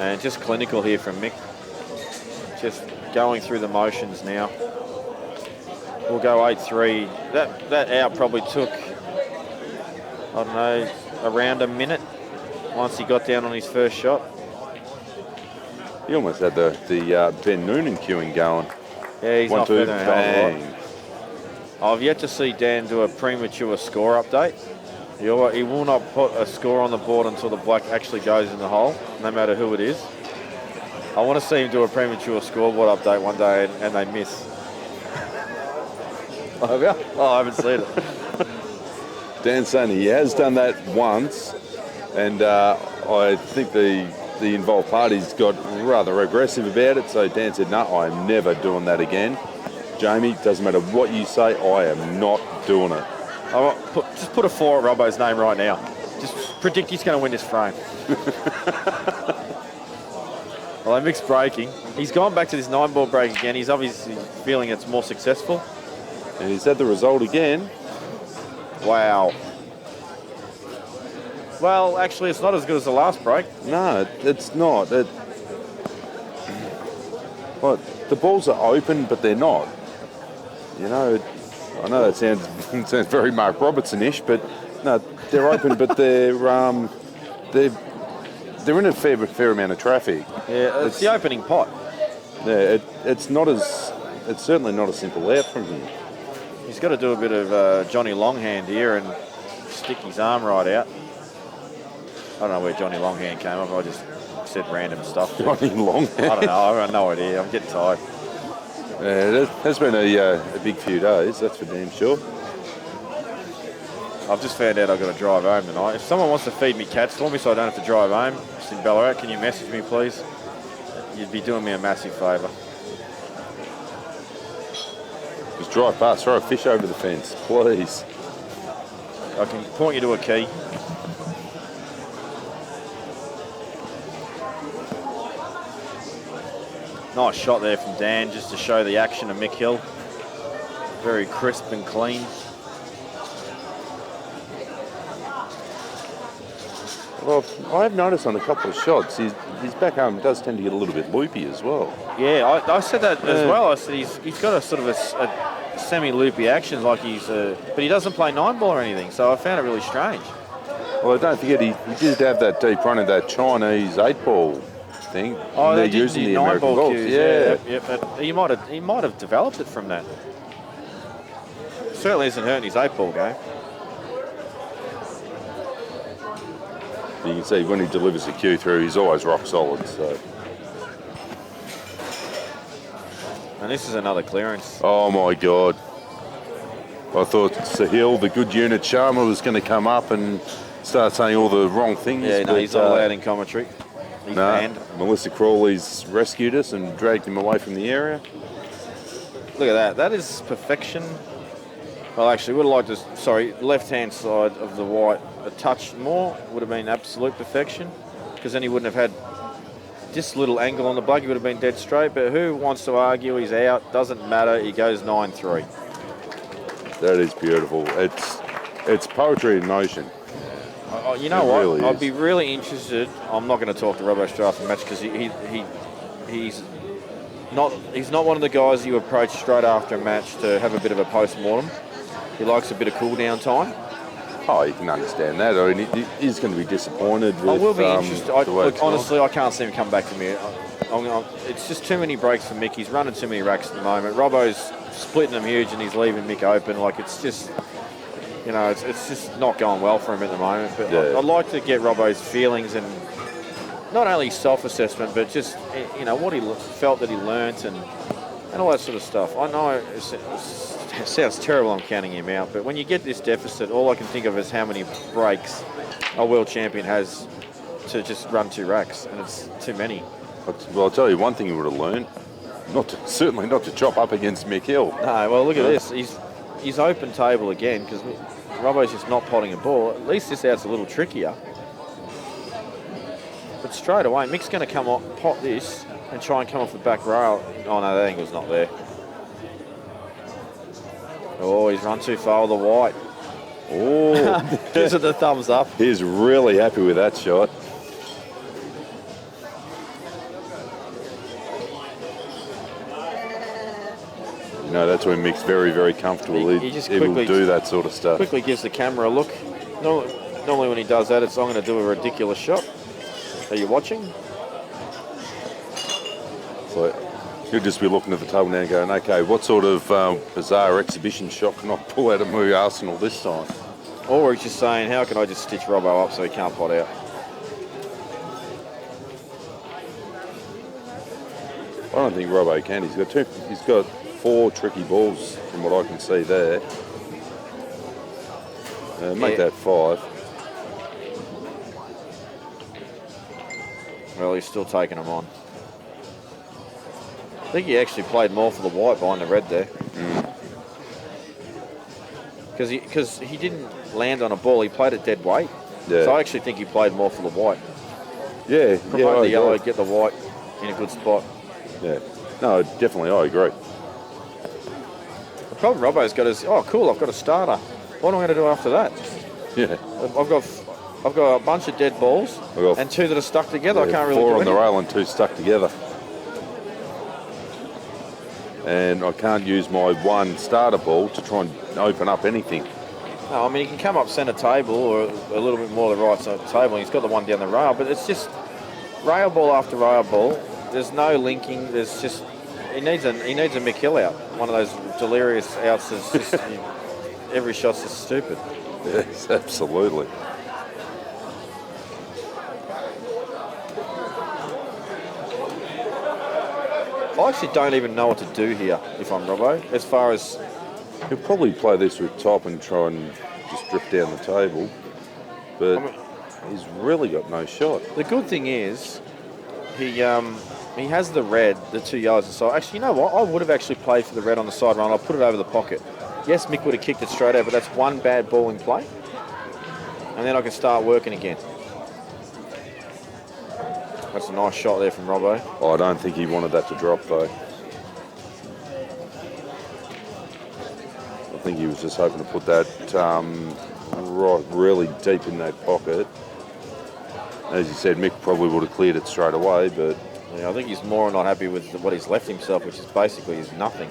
And just clinical here from Mick. Just going through the motions now. We'll go 8-3. That out probably took, I don't know, around a minute once he got down on his first shot. He almost had the Ben Noonan queuing going. Yeah, he's 1, not 2, further than a hell of a bang. lot. I've yet to see Dan do a premature score update. He will not put a score on the board until the black actually goes in the hole, no matter who it is. I want to see him do a premature scoreboard update one day and they miss. Oh, yeah? Oh, I haven't seen it. Dan's saying he has done that once, and I think the involved parties got rather aggressive about it, so Dan said, no, I'm never doing that again. Jamie, doesn't matter what you say, I am not doing it. Just put a 4 at Robbo's name right now. Just predict he's going to win this frame. Well, Mick's breaking. He's gone back to this 9-ball break again. He's obviously feeling it's more successful. And he's had the result again. Wow. Well, actually, it's not as good as the last break. No, it's not. The balls are open, but they're not. I know that sounds very Marc Robertson-ish, but no, they're open, but they're in a fair amount of traffic. Yeah, it's the opening pot. Yeah, it's certainly not a simple out from here. He's got to do a bit of Johnny Longhand here and stick his arm right out. I don't know where Johnny Longhand came up. I just said random stuff. Johnny Longhand? I don't know. I've got no idea. I'm getting tired. Yeah, it's been a big few days, that's for damn sure. I've just found out I've got to drive home tonight. If someone wants to feed me cats for me so I don't have to drive home, just in Ballarat, can you message me, please? You'd be doing me a massive favour. Just drive past, throw a fish over the fence, please. I can point you to a key. Nice shot there from Dan, just to show the action of Mick Hill. Very crisp and clean. Well, I have noticed on a couple of shots, his backarm does tend to get a little bit loopy as well. Yeah, I said that as well. I said he's got a sort of a semi-loopy action, like but he doesn't play 9-ball or anything, so I found it really strange. Well, don't forget, he did have that deep run of that Chinese 8-ball thing. Oh, they're they did using do the American 9-ball golf. cues. Yeah, but he might have developed it from that. Certainly isn't hurting his 8-ball game. You can see when he delivers the cue through, he's always rock solid. So. And this is another clearance. Oh my God! I thought Sahil, the good unit charmer, was going to come up and start saying all the wrong things. Yeah, no, he's not allowed in commentary. He's banned. Melissa Crawley's rescued us and dragged him away from the area. Look at that. That is perfection. Well, actually, would have liked to. Sorry, left-hand side of the white a touch more would have been absolute perfection, because then he wouldn't have had this little angle on the bug. He would have been dead straight. But who wants to argue? He's out. Doesn't matter. He goes 9-3. That is beautiful. It's poetry in motion. You know what? Really I'd be really interested. I'm not going to talk to Robbo straight after the match, because he's not one of the guys you approach straight after a match to have a bit of a post-mortem. He likes a bit of cool-down time. Oh, you can understand that. I mean, he's going to be disappointed with I will be interested. look, honestly, I can't see him come back to me. It's just too many breaks for Mick. He's running too many racks at the moment. Robbo's splitting them huge, and he's leaving Mick open. Like, it's just, it's just not going well for him at the moment. But yeah. I'd like to get Robbo's feelings and not only self-assessment, but just, what he felt that he learnt and all that sort of stuff. I know it sounds terrible I'm counting him out, but when you get this deficit, all I can think of is how many breaks a world champion has to just run 2 racks, and it's too many. Well, I'll tell you one thing he would have learned, certainly not to chop up against Mick Hill. No, well, look at this. He's open table again, because Robbo's just not potting a ball. At least this out's a little trickier. But straight away, Mick's going to come up, pot this, and try and come off the back rail. Oh, no, that angle's not there. Oh, he's run too far with the white. Oh, gives it the thumbs up. He's really happy with that shot. That's when Mick's very, very comfortable. He will do that sort of stuff. Quickly gives the camera a look. Normally when he does that, I'm going to do a ridiculous shot. Are you watching? So he'll just be looking at the table now and going, okay, what sort of bizarre exhibition shot can I pull out of my arsenal this time? Or he's just saying, how can I just stitch Robbo up so he can't pot out? I don't think Robbo can. He's got 4 tricky balls from what I can see there. Make that 5. Well, he's still taking them on. I think he actually played more for the white behind the red there. Because he didn't land on a ball, he played at dead weight. Yeah. So I actually think he played more for the white. Yeah. Promote the yellow, get the white in a good spot. Yeah. No, definitely, I agree. The problem Robbo's got is, oh, cool, I've got a starter. What am I going to do after that? Yeah. I've got a bunch of dead balls and 2 that are stuck together. Yeah, I can't really do 4 on anything. the rail and 2 stuck together. And I can't use my 1 starter ball to try and open up anything. No, I mean, he can come up centre table or a little bit more to the right side of the table. He's got the one down the rail, but it's just rail ball after rail ball. There's no linking. There's just he needs a Mick Hill out. One of those delirious outs that's just every shot's just stupid. Yes, absolutely. I actually don't even know what to do here if I'm Robbo. As far as He'll probably play this with top and try and just drift down the table, but he's really got no shot. The good thing is he has the red, the 2 yellows aside. Actually, you know what? I would have actually played for the red on the side run. I'll put it over the pocket. Yes, Mick would have kicked it straight out, but that's 1 bad balling play. And then I can start working again. That's a nice shot there from Robbo. Oh, I don't think he wanted that to drop, though. I think he was just hoping to put that really deep in that pocket. As you said, Mick probably would have cleared it straight away, but Yeah, I think he's more not happy with what he's left himself, which is basically is nothing.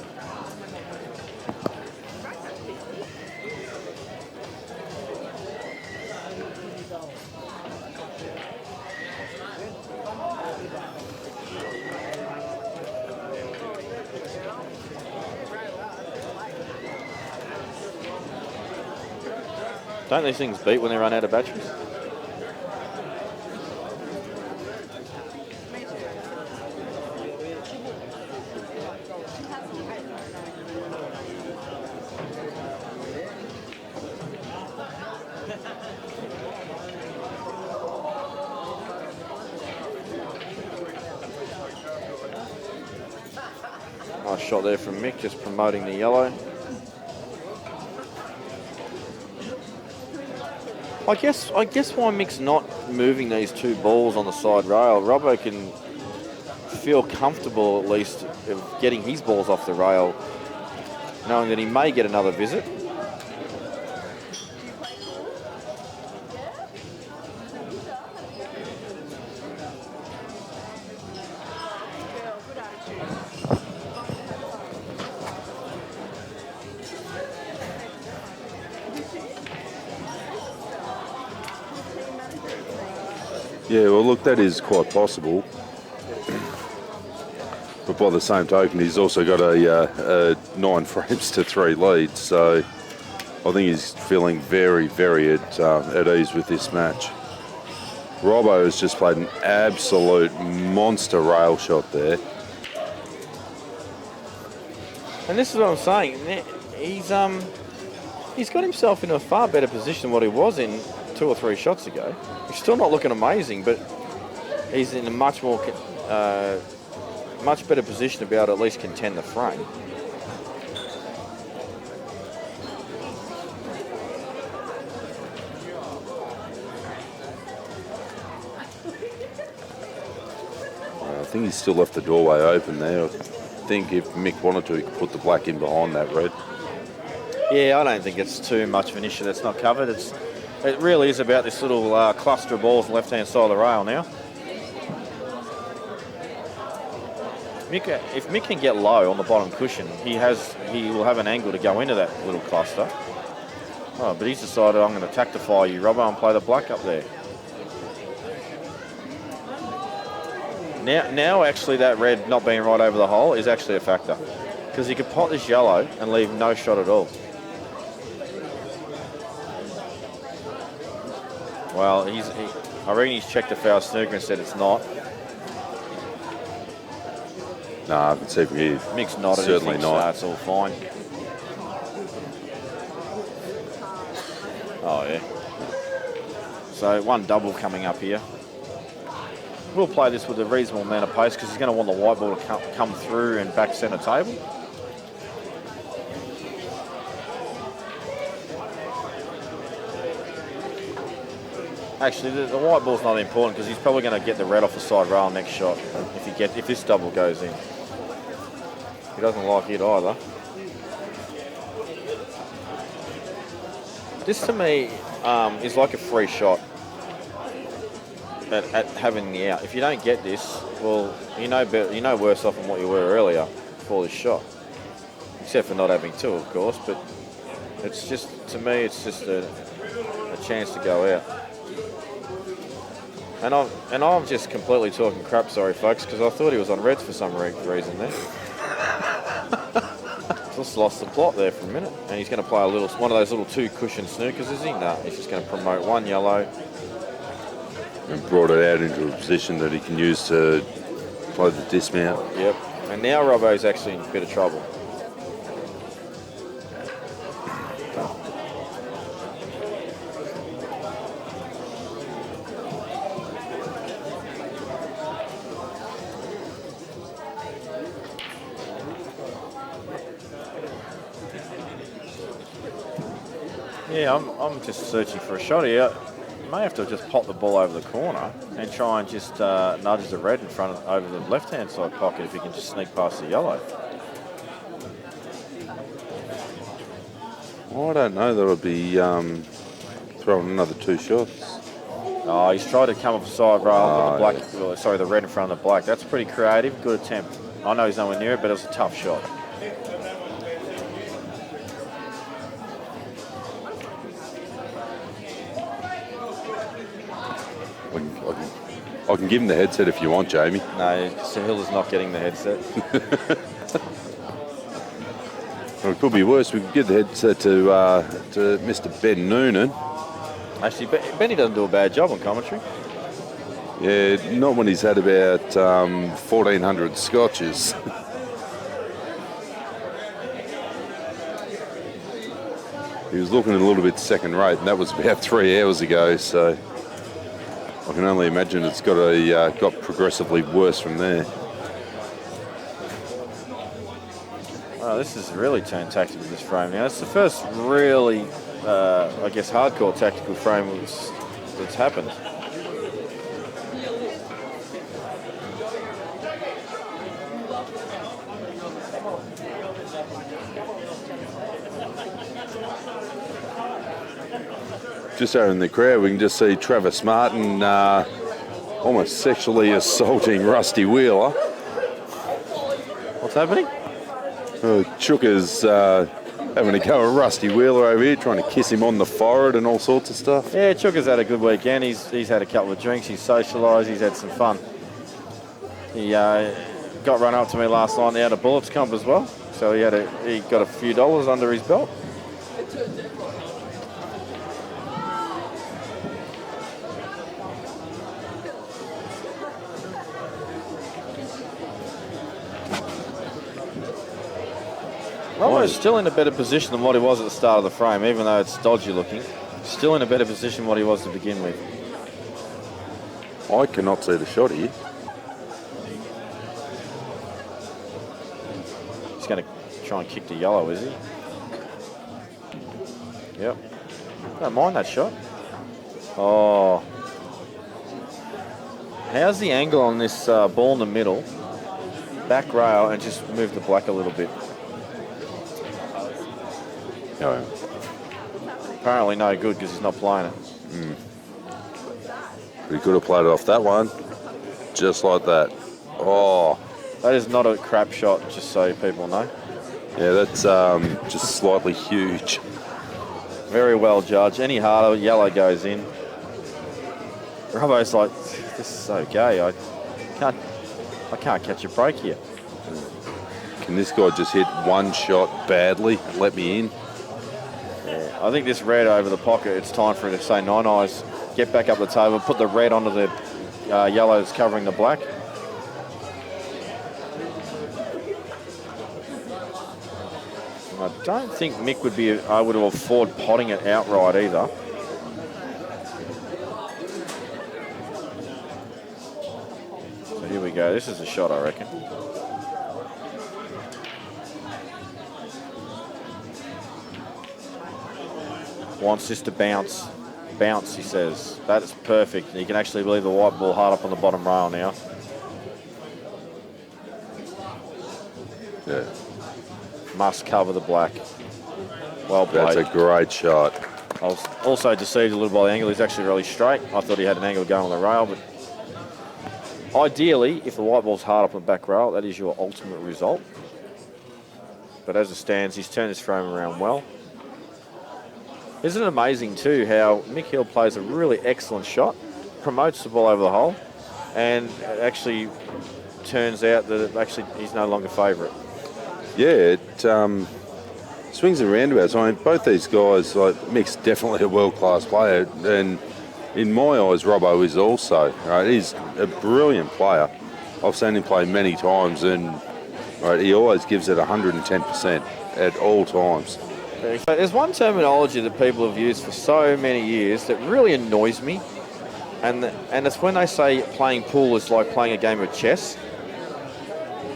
Don't these things beat when they run out of batteries? Nice shot there from Mick, just promoting the yellow. I guess why Mick's not moving these two balls on the side rail, Robbo can feel comfortable at least of getting his balls off the rail, knowing that he may get another visit. yeah, well, look, that is quite possible. But by the same token, he's also got a 9 frames to 3 lead, so I think he's feeling very, very at ease with this match. Robbo has just played an absolute monster rail shot there. And this is what I'm saying. He's got himself in a far better position than what he was in 2 or 3 shots ago. He's still not looking amazing, but he's in a much better position to be able to at least contend the frame. I think he's still left the doorway open there. I think if Mick wanted to, he could put the black in behind that red. Yeah, I don't think it's too much of an issue that's not covered. It really is about this little cluster of balls on the left-hand side of the rail now. If Mick can get low on the bottom cushion, he will have an angle to go into that little cluster. Oh, but he's decided, I'm going to tactify you, Robbo, and play the black up there. Now actually that red not being right over the hole is actually a factor, because he could pot this yellow and leave no shot at all. Well, I reckon he's checked the foul snooker and said it's not. Nah, but see here. Mick's nodded. Certainly not. That's all fine. Oh yeah. So one double coming up here. We'll play this with a reasonable amount of pace because he's going to want the white ball to come through and back centre table. Actually, the white ball's not important because he's probably going to get the red off the side rail next shot if this double goes in. He doesn't like it either. This to me is like a free shot at having the out. If you don't get this, well, you know worse off than what you were earlier before this shot. Except for not having two, of course. But it's just, to me, it's just a chance to go out. And I'm just completely talking crap, sorry folks, because I thought he was on reds for some reason there. Just lost the plot there for a minute. And he's going to play one of those little 2 cushion snookers, is he? No, he's just going to promote one yellow. And brought it out into a position that he can use to play the dismount. Yep. And now Robbo's actually in a bit of trouble. Yeah, I'm just searching for a shot here. May have to just pop the ball over the corner and try and just nudge the red in front over the left-hand side pocket if he can just sneak past the yellow. I don't know that I'd be throwing another 2 shots. Oh, he's tried to come off the side rail, but the black, sorry, the red in front of the black. That's pretty creative. Good attempt. I know he's nowhere near it, but it was a tough shot. I can give him the headset if you want, Jamie. No, Sahil is not getting the headset. Well, it could be worse. We could give the headset to Mr. Ben Noonan. Actually, Benny doesn't do a bad job on commentary. Yeah, not when he's had about 1,400 scotches. He was looking a little bit second rate, and that was about 3 hours ago, so I can only imagine it's got progressively worse from there. Wow, this has really turned tactical, this frame now. It's the first really, I guess, hardcore tactical frame that's happened. Just over in the crowd, we can just see Travis Martin almost sexually assaulting Rusty Wheeler. What's happening? Chooker's having a go at Rusty Wheeler over here, trying to kiss him on the forehead and all sorts of stuff. Yeah, Chooker's had a good weekend. He's had a couple of drinks, he's socialised, he's had some fun. He got run up to me last night out of Bullets Comp as well, so he got a few dollars under his belt. Robo's still in a better position than what he was at the start of the frame, even though it's dodgy looking. Still in a better position than what he was to begin with. I cannot see the shot here. He's going to try and kick the yellow, is he? Yep. Don't mind that shot. Oh. How's the angle on this ball in the middle? Back rail and just move the black a little bit. Oh. Apparently no good because he's not playing it. He could have played it off that one. Just like that. Oh. That is not a crap shot, just so people know. Yeah, that's just slightly huge. Very well judged. Any harder, yellow goes in. Robbo's like, this is so gay. I can't catch a break here. Can this guy just hit one shot badly and let me in? Yeah, I think this red over the pocket, it's time for him to say nine eyes, get back up the table, put the red onto the yellows covering the black. I don't think Mick would be able to afford potting it outright either. So here we go. This is a shot, I reckon. Wants this to bounce. Bounce, he says. That is perfect. You can actually leave the white ball hard up on the bottom rail now. Yeah. Must cover the black. Well played. That's a great shot. I was also deceived a little by the angle. He's actually really straight. I thought he had an angle going on the rail, but ideally, if the white ball's hard up on the back rail, that is your ultimate result. But as it stands, he's turned his frame around well. Isn't it amazing too how Mick Hill plays a really excellent shot, promotes the ball over the hole, and it actually turns out that he's no longer favourite. Yeah, it swings and roundabouts. I mean, both these guys, like Mick's definitely a world-class player, and in my eyes, Robbo is also. Right, he's a brilliant player. I've seen him play many times, and right, he always gives it 110% at all times. There's one terminology that people have used for so many years that really annoys me, and it's when they say playing pool is like playing a game of chess.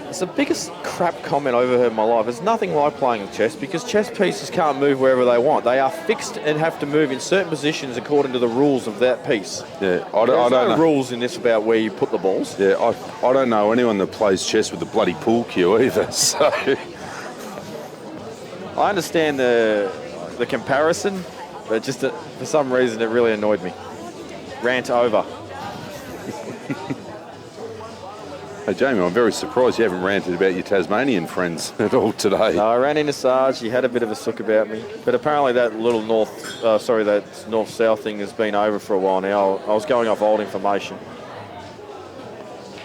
It's the biggest crap comment I've ever heard in my life. There's nothing like playing chess because chess pieces can't move wherever they want. They are fixed and have to move in certain positions according to the rules of that piece. Yeah, I don't know rules in this about where you put the balls. Yeah, I don't know anyone that plays chess with a bloody pool cue either, so... I understand the comparison, but just for some reason it really annoyed me. Rant over. Hey, Jamie, I'm very surprised you haven't ranted about your Tasmanian friends at all today. No, I ran into Sarge. He had a bit of a sook about me. But apparently that little that north-south thing has been over for a while now. I was going off old information.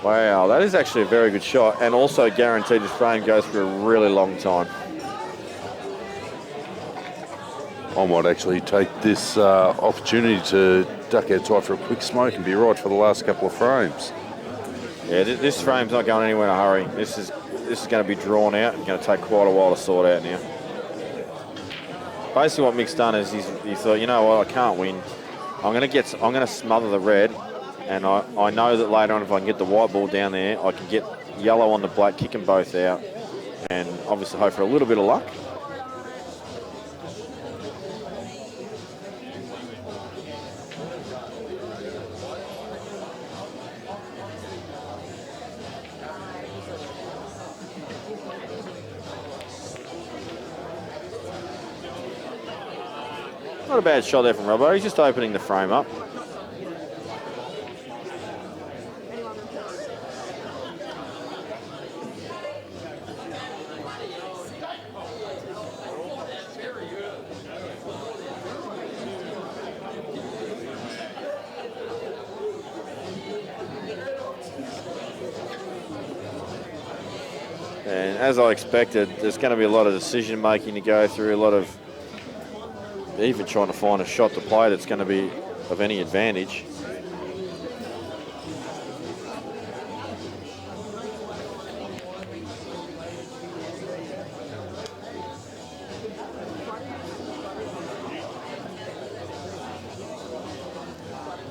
Wow, that is actually a very good shot, and also guaranteed this frame goes for a really long time. I might actually take this opportunity to duck outside for a quick smoke and be right for the last couple of frames. Yeah, this frame's not going anywhere in a hurry. This is going to be drawn out. It's going to take quite a while to sort out now. Basically, what Mick's done is he thought, you know what, I can't win. I'm going to smother the red, and I know that later on if I can get the white ball down there, I can get yellow on the black, kick them both out, and obviously hope for a little bit of luck. Not a bad shot there from Robbo. He's just opening the frame up. And as I expected, there's going to be a lot of decision making to go through, a lot of even trying to find a shot to play that's going to be of any advantage.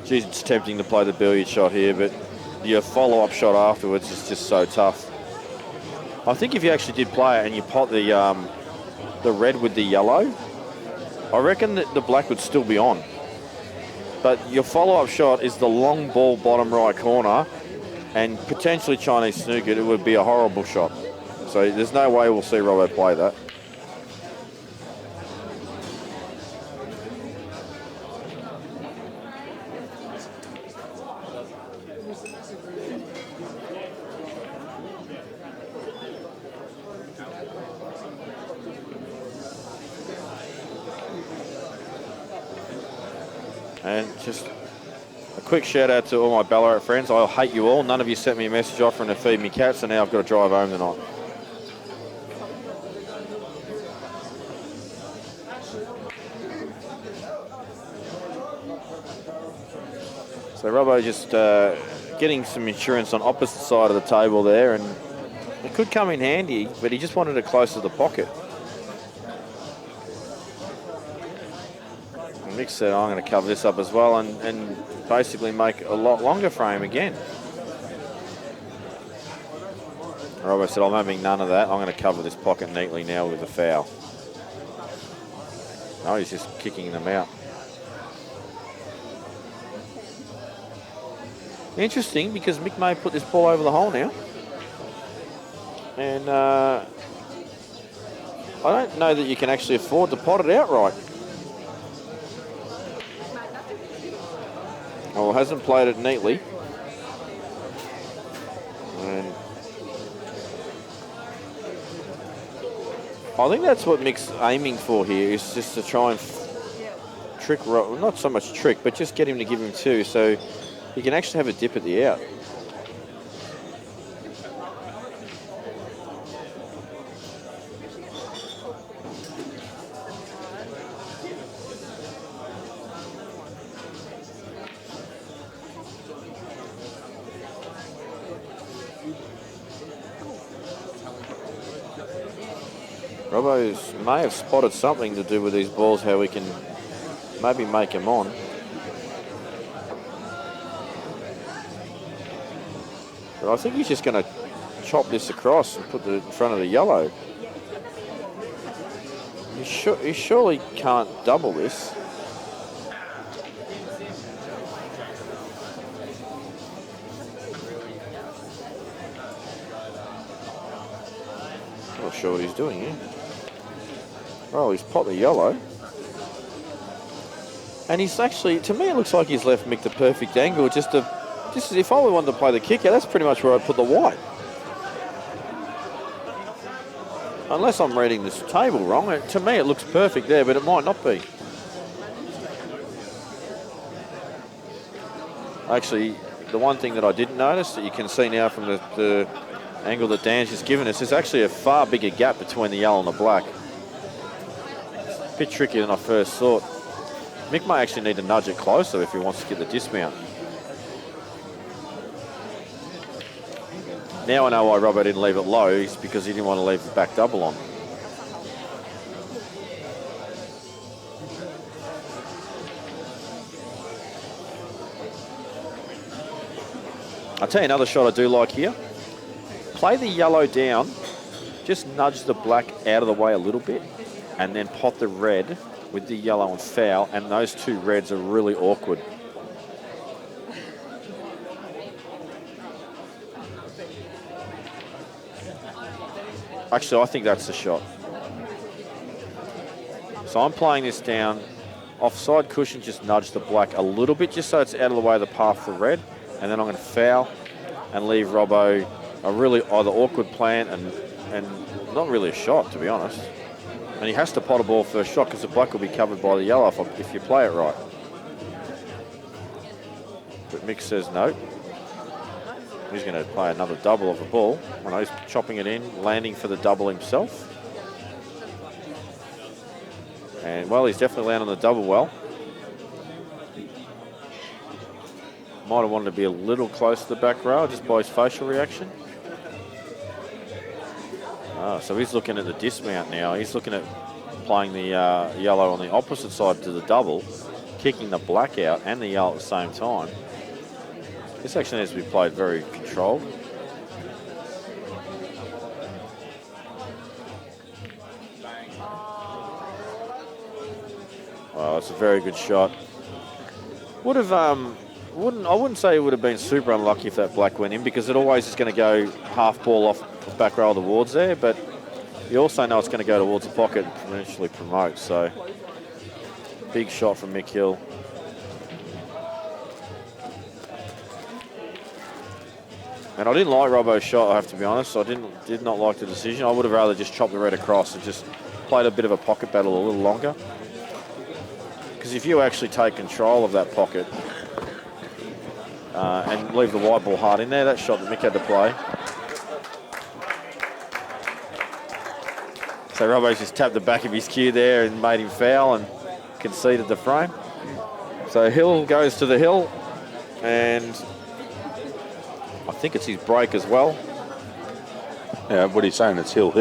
Geez, it's tempting to play the billiard shot here, but your follow-up shot afterwards is just so tough. I think if you actually did play it and you pot the red with the yellow, I reckon that the black would still be on. But your follow-up shot is the long ball bottom right corner, and potentially Chinese snooker, it would be a horrible shot. So there's no way we'll see Robbo play that. And just a quick shout out to all my Ballarat friends. I hate you all. None of you sent me a message offering to feed me cats, so now I've got to drive home tonight. So Robbo just getting some insurance on opposite side of the table there, and it could come in handy, but he just wanted it close to the pocket. Mick said, I'm going to cover this up as well and basically make a lot longer frame again. Robbo said, I'm having none of that. I'm going to cover this pocket neatly now with a foul. No, he's just kicking them out. Interesting, because Mick may put this ball over the hole now. And I don't know that you can actually afford to pot it outright. Oh, hasn't played it neatly. And I think that's what Mick's aiming for here, is just to try and trick, not so much trick, but just get him to give him two so he can actually have a dip at the out. Robbo may have spotted something to do with these balls, how we can maybe make them on. But I think he's just going to chop this across and put it in front of the yellow. He surely can't double this. Not sure what he's doing here. Oh, he's popped the yellow. And he's actually, to me, it looks like he's left Mick the perfect angle. Just as if I wanted to play the kicker, that's pretty much where I'd put the white. Unless I'm reading this table wrong, to me it looks perfect there, but it might not be. Actually, the one thing that I didn't notice that you can see now from the angle that Dan's just given us is actually a far bigger gap between the yellow and the black. A bit trickier than I first thought. Mick may actually need to nudge it closer if he wants to get the dismount. Now I know why Robbo didn't leave it low, is because he didn't want to leave the back double on. I'll tell you another shot I do like here. Play the yellow down, just nudge the black out of the way a little bit, and then pot the red with the yellow and foul, and those two reds are really awkward. Actually, I think that's the shot. So I'm playing this down, offside cushion, just nudge the black a little bit, just so it's out of the way of the path for red, and then I'm going to foul and leave Robbo a really either awkward plant and not really a shot, to be honest. And he has to pot a ball first shot because the black will be covered by the yellow if you play it right. But Mick says no. He's going to play another double of the ball. When he's chopping it in, landing for the double himself. And, well, he's definitely landing on the double well. Might have wanted to be a little close to the back row just by his facial reaction. So he's looking at the dismount now. He's looking at playing the yellow on the opposite side to the double, kicking the black out and the yellow at the same time. This actually needs to be played very controlled. Well, it's a very good shot. Would have, I wouldn't say it would have been super unlucky if that black went in, because it always is going to go half ball off the back row towards there, but you also know it's going to go towards the pocket and potentially promote. So big shot from Mick Hill. And I didn't like Robbo's shot, I have to be honest. I did not like the decision. I would have rather just chopped the red across and just played a bit of a pocket battle a little longer. Because if you actually take control of that pocket and leave the white ball hard in there, that shot that Mick had to play. So Robbo's just tapped the back of his cue there and made him foul and conceded the frame. So Hill goes to the hill, and I think it's his break as well. Yeah, what are you saying? It's Hill.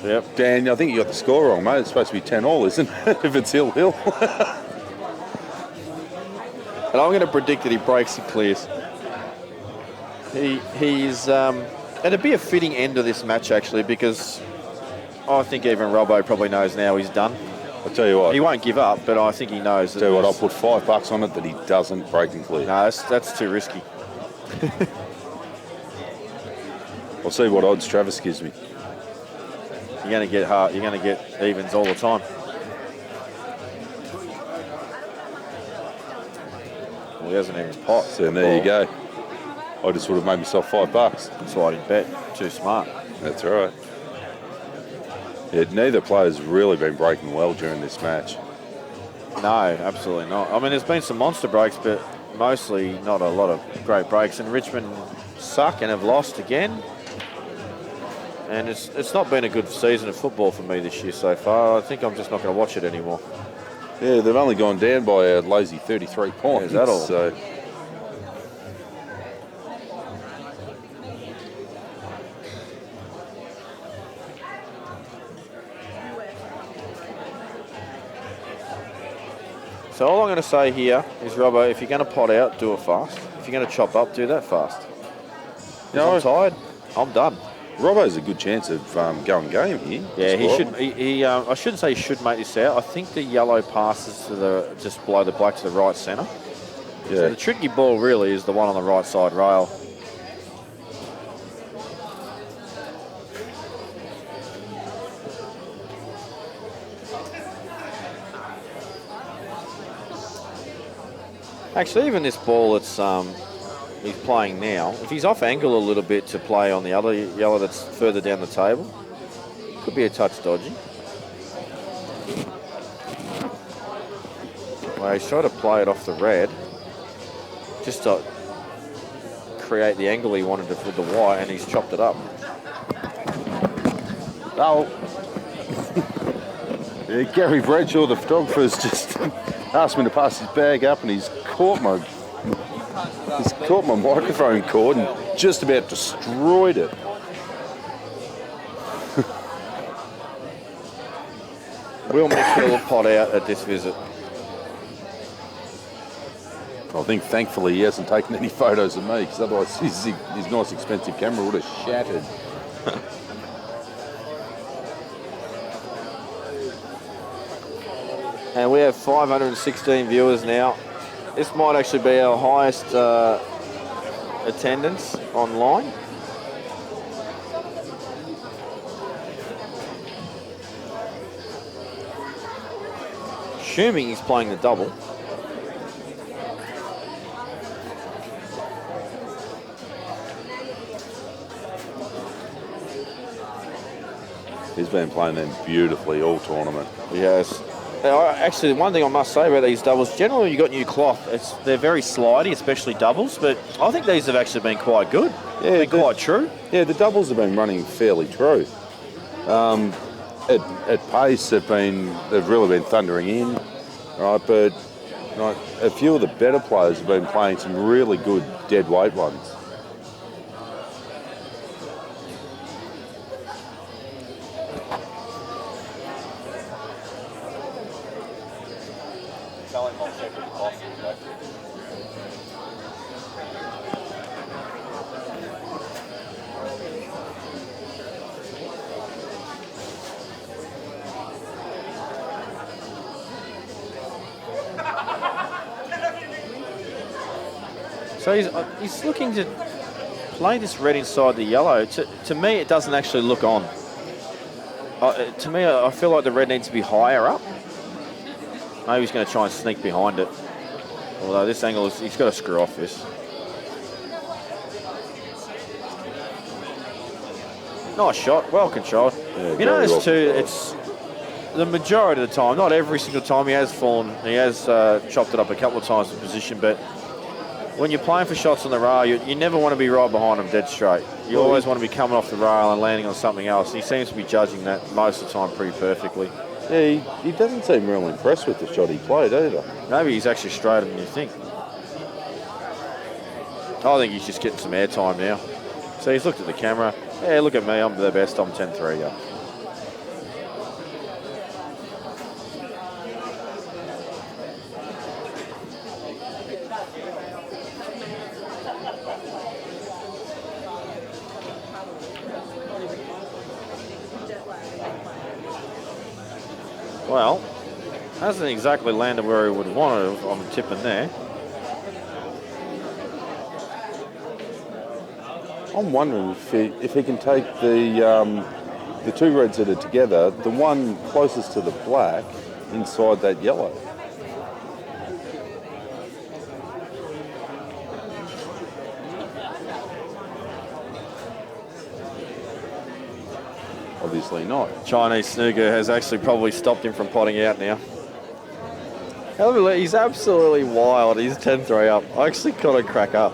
Yep. Dan, I think you got the score wrong, mate. It's supposed to be 10-all, isn't it? If it's Hill. And I'm going to predict that he breaks and clears. He's and it'd be a fitting end to this match, actually, because I think even Robbo probably knows now he's done. I'll tell you what. He won't give up, but I think he knows. Tell you what, I'll put $5 on it that he doesn't break and clear. No, that's too risky. I'll see what odds Travis gives me. You're going to get hard. You're going to get evens all the time. Well, he hasn't even pot. So there you go. I just would have made myself $5. That's why I didn't bet. Too smart. That's right. Yeah, neither player's really been breaking well during this match. No, absolutely not. I mean, there's been some monster breaks, but mostly not a lot of great breaks. And Richmond suck and have lost again. And it's not been a good season of football for me this year so far. I think I'm just not going to watch it anymore. Yeah, they've only gone down by a lazy 33 points. Is that all? So. So all I'm going to say here is, Robbo, if you're going to pot out, do it fast. If you're going to chop up, do that fast. No, I'm tired. I'm done. Robbo's a good chance of going game here. Yeah, he should. I shouldn't say he should make this out. I think the yellow passes to just below the black to the right centre. Yeah. So the tricky ball really is the one on the right side rail. Actually, even this ball that's he's playing now, if he's off angle a little bit to play on the other yellow that's further down the table, could be a touch dodgy. Well, he's trying to play it off the red, just to create the angle he wanted with the white, and he's chopped it up. Oh. Yeah, Gary Bradshaw, the photographer's just asked me to pass his bag up, and he's caught my microphone cord and just about destroyed it. Will Mick fill a pot out at this visit? I think thankfully he hasn't taken any photos of me, because otherwise his nice expensive camera would have shattered. And we have 516 viewers now. This might actually be our highest attendance online. Assuming he's playing the double. He's been playing them beautifully all tournament. Yes. Actually, one thing I must say about these doubles, generally when you've got new cloth, they're very slidey, especially doubles, but I think these have actually been quite good. Yeah, been quite true. Yeah, the doubles have been running fairly true. At pace, they've really been thundering in, right? But right, a few of the better players have been playing some really good dead weight ones. So he's looking to play this red inside the yellow. To me, it doesn't actually look on. To me, I feel like the red needs to be higher up. Maybe he's going to try and sneak behind it. Although this angle, he's got to screw off this. Nice shot, well controlled. Yeah, you notice well too, controlled. it's the majority of the time, not every single time he has fallen, he has chopped it up a couple of times in position, but when you're playing for shots on the rail, you never want to be right behind him dead straight. You always want to be coming off the rail and landing on something else. He seems to be judging that most of the time pretty perfectly. Yeah, he doesn't seem real impressed with the shot he played either. Maybe he's actually straighter than you think. I think he's just getting some airtime now. So he's looked at the camera. Yeah, look at me, I'm the best, I'm 10-3, yeah. Well, hasn't exactly landed where he would want it on tipping there. I'm wondering if he can take the two reds that are together, the one closest to the black, inside that yellow. Obviously not. Chinese snooker has actually probably stopped him from potting out now. He's absolutely wild. He's 10-3 up. I actually got to crack up.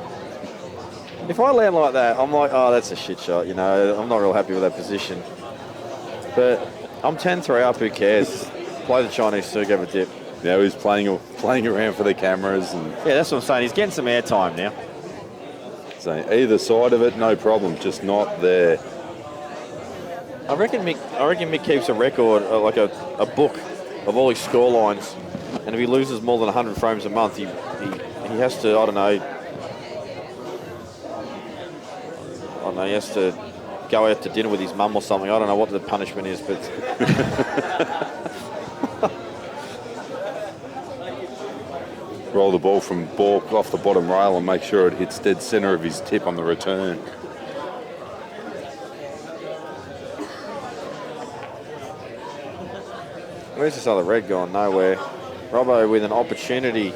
If I land like that, I'm like, oh, that's a shit shot, you know. I'm not real happy with that position. But I'm 10-3 up, who cares? Play the Chinese snooker, have a dip. Now he's playing around for the cameras. And yeah, that's what I'm saying. He's getting some airtime now. so either side of it, no problem, just not there. I reckon Mick keeps a record, like a book of all his score lines, and if he loses more than 100 frames a month, he has to, I don't know, he has to go out to dinner with his mum or something. I don't know what the punishment is, but Roll the ball from balk off the bottom rail and make sure it hits dead centre of his tip on the return. Where's this other red gone? Nowhere. Robbo with an opportunity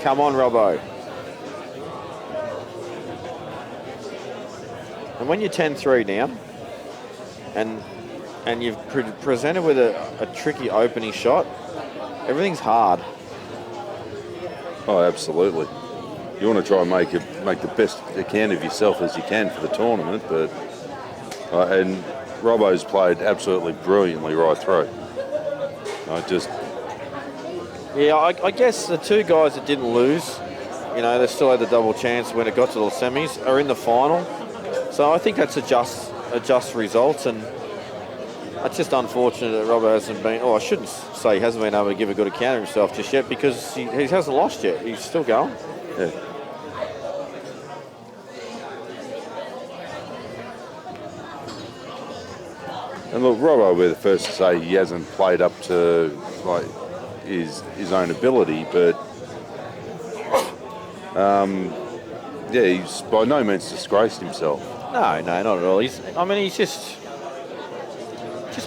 Come on, Robbo. And when you're 10-3 down, and you've presented with a tricky opening shot, everything's hard. Oh, absolutely. You want to try and make the best you can of yourself as you can for the tournament, but and Robbo's played absolutely brilliantly right through. I guess the two guys that didn't lose, they still had the double chance when it got to the semis, are in the final. So I think that's a just result, and it's just unfortunate that Robbo hasn't been, I shouldn't say he hasn't been able to give a good account of himself just yet, because he hasn't lost yet. He's still going. Yeah. And look, Robbo, we're the first to say he hasn't played up to his own ability, but he's by no means disgraced himself. No, not at all. He's just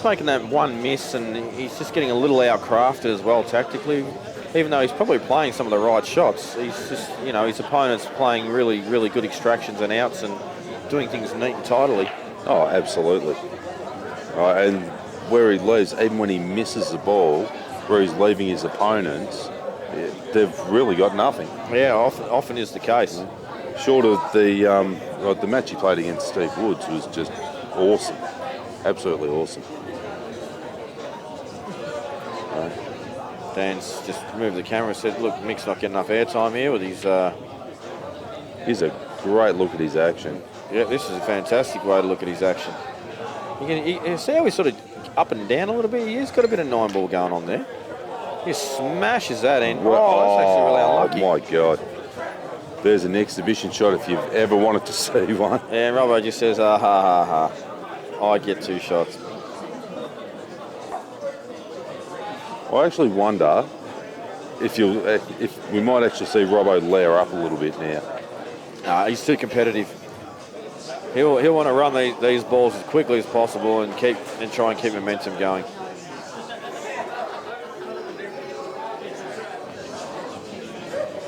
making that one miss, and he's just getting a little outcrafted as well tactically. Even though he's probably playing some of the right shots, he's just, his opponent's playing really, really good extractions and outs and doing things neat and tidily. Oh, absolutely. And where he leaves, even when he misses the ball, where he's leaving his opponents, they've really got nothing. Yeah, often is the case. Short of the match he played against Steve Woods was just awesome. Absolutely awesome. Dan's just moved the camera and said, look, Mick's not getting enough airtime here with his... Here's a great look at his action. Yeah, this is a fantastic way to look at his action. You see how he's sort of up and down a little bit? He's got a bit of 9-ball going on there. He smashes that in. That's actually really unlucky. Oh, my God. There's an exhibition shot if you've ever wanted to see one. Yeah, and Robbo just says, ha, ha, ha. I get 2 shots. I actually wonder if we might actually see Robbo layer up a little bit now. He's too competitive. He'll want to run these balls as quickly as possible and try and keep momentum going.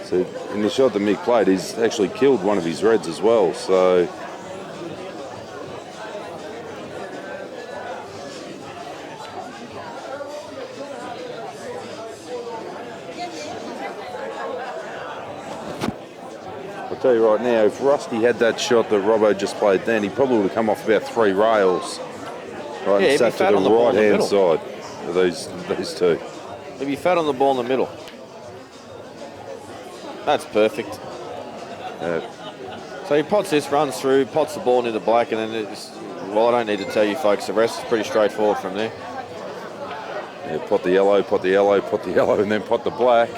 So in the shot that Mick played, he's actually killed one of his reds as well. So I'll tell you right now, if Rusty had that shot that Robbo just played then, he probably would have come off about 3 rails. Right, and sat to the right-hand side of these two. He'd be fat on the ball in the middle. That's perfect. So he pots this, runs through, pots the ball into the black, and then I don't need to tell you folks, the rest is pretty straightforward from there. Yeah, pot the yellow, pot the yellow, pot the yellow, and then pot the black.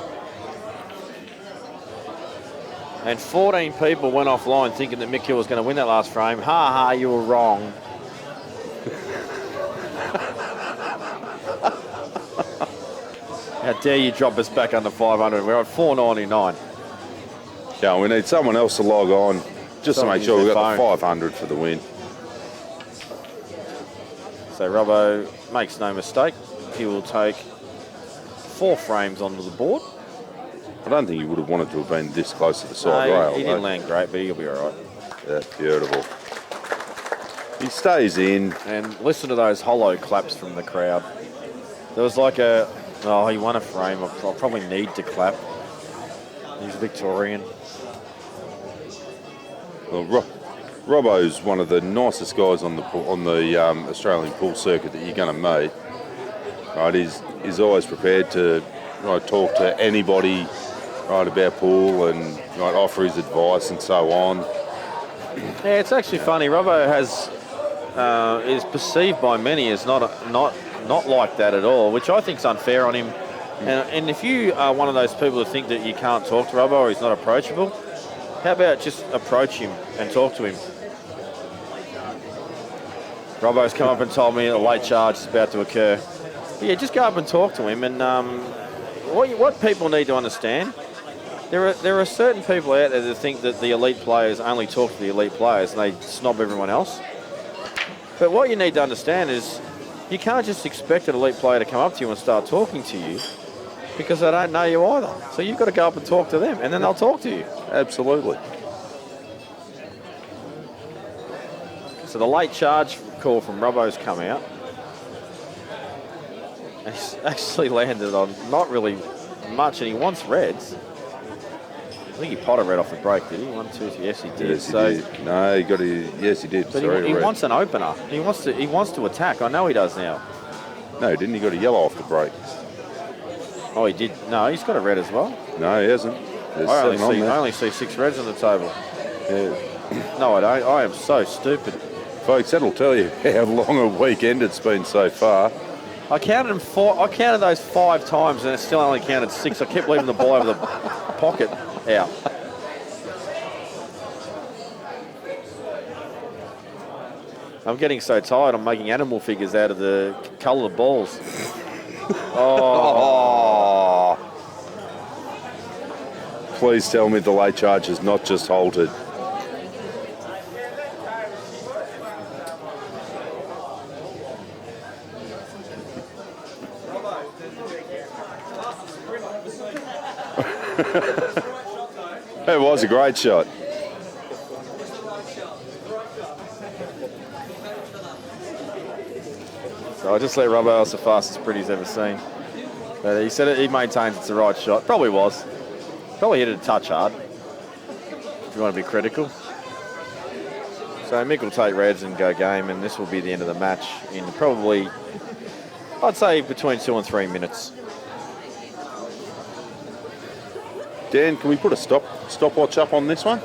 And 14 people went offline thinking that Mick Hill was going to win that last frame. Ha ha, you were wrong. How dare you drop us back under 500? We're at 499. Yeah, we need someone else to log on just to make sure we've got the 500 for the win. So Robbo makes no mistake. He will take 4 frames onto the board. I don't think he would have wanted to have been this close to the side rail. He didn't land great, but he'll be all right. That's beautiful. He stays in. And listen to those hollow claps from the crowd. There was like he won a frame. I'll probably need to clap. He's Victorian. Well, Robbo's one of the nicest guys on the Australian pool circuit that you're going to meet. Right, he's always prepared to talk to anybody about pool and offer his advice and so on. Yeah, it's actually funny. Robbo is perceived by many as not like that at all, which I think is unfair on him. And if you are one of those people who think that you can't talk to Robbo or he's not approachable, how about just approach him and talk to him? Robbo's come up and told me a late charge is about to occur. But yeah, just go up and talk to him. And what people need to understand, there are certain people out there that think that the elite players only talk to the elite players and they snob everyone else. But what you need to understand is you can't just expect an elite player to come up to you and start talking to you. because they don't know you either. So you've got to go up and talk to them, and then they'll talk to you. Absolutely. So the late charge call from Robbo's come out. And he's actually landed on not really much, and he wants reds. I think he potted red off the break, did he? 1, 2, 3. Yes, he did. Yes, he did. No, he got a... Yes, he did. But he wants an opener. He wants to attack. I know he does now. No, didn't he got a yellow off the break? Oh, he did. No, he's got a red as well. No, he hasn't. I only see 6 reds on the table. Yeah. No, I don't. I am so stupid. Folks, that'll tell you how long a weekend it's been so far. I counted those 5 times, and it still only counted 6. I kept leaving the ball over the pocket out. I'm getting so tired. I'm making animal figures out of the colour of the balls. Oh. Please tell me the late charge has not just halted. It was a great shot. So I just let Robbo, it's the fastest sprint he's ever seen. But he said he maintains it's the right shot. Probably was. Probably hit it a touch hard, if you want to be critical. So Mick will take reds and go game, and this will be the end of the match in probably, I'd say, between 2 and 3 minutes. Dan, can we put a stopwatch up on this one?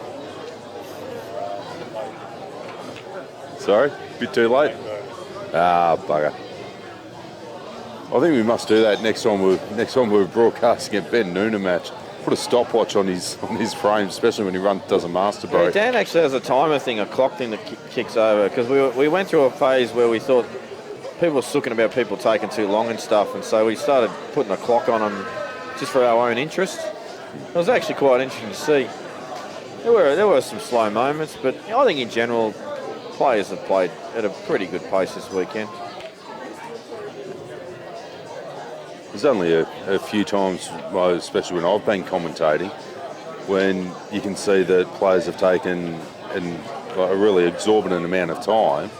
Sorry, bit too late. Ah, bugger. I think we must do that next time we're broadcasting a Ben Noonan match. Put a stopwatch on his frame, especially when he does a master break. Yeah, Dan actually has a timer thing, a clock thing that kicks over, because we went through a phase where we thought people were sooking about people taking too long and stuff, and so we started putting a clock on them just for our own interest. It was actually quite interesting to see. There were some slow moments, but I think in general, players have played at a pretty good pace this weekend. There's only a few times, especially when I've been commentating, when you can see that players have taken a really exorbitant amount of time.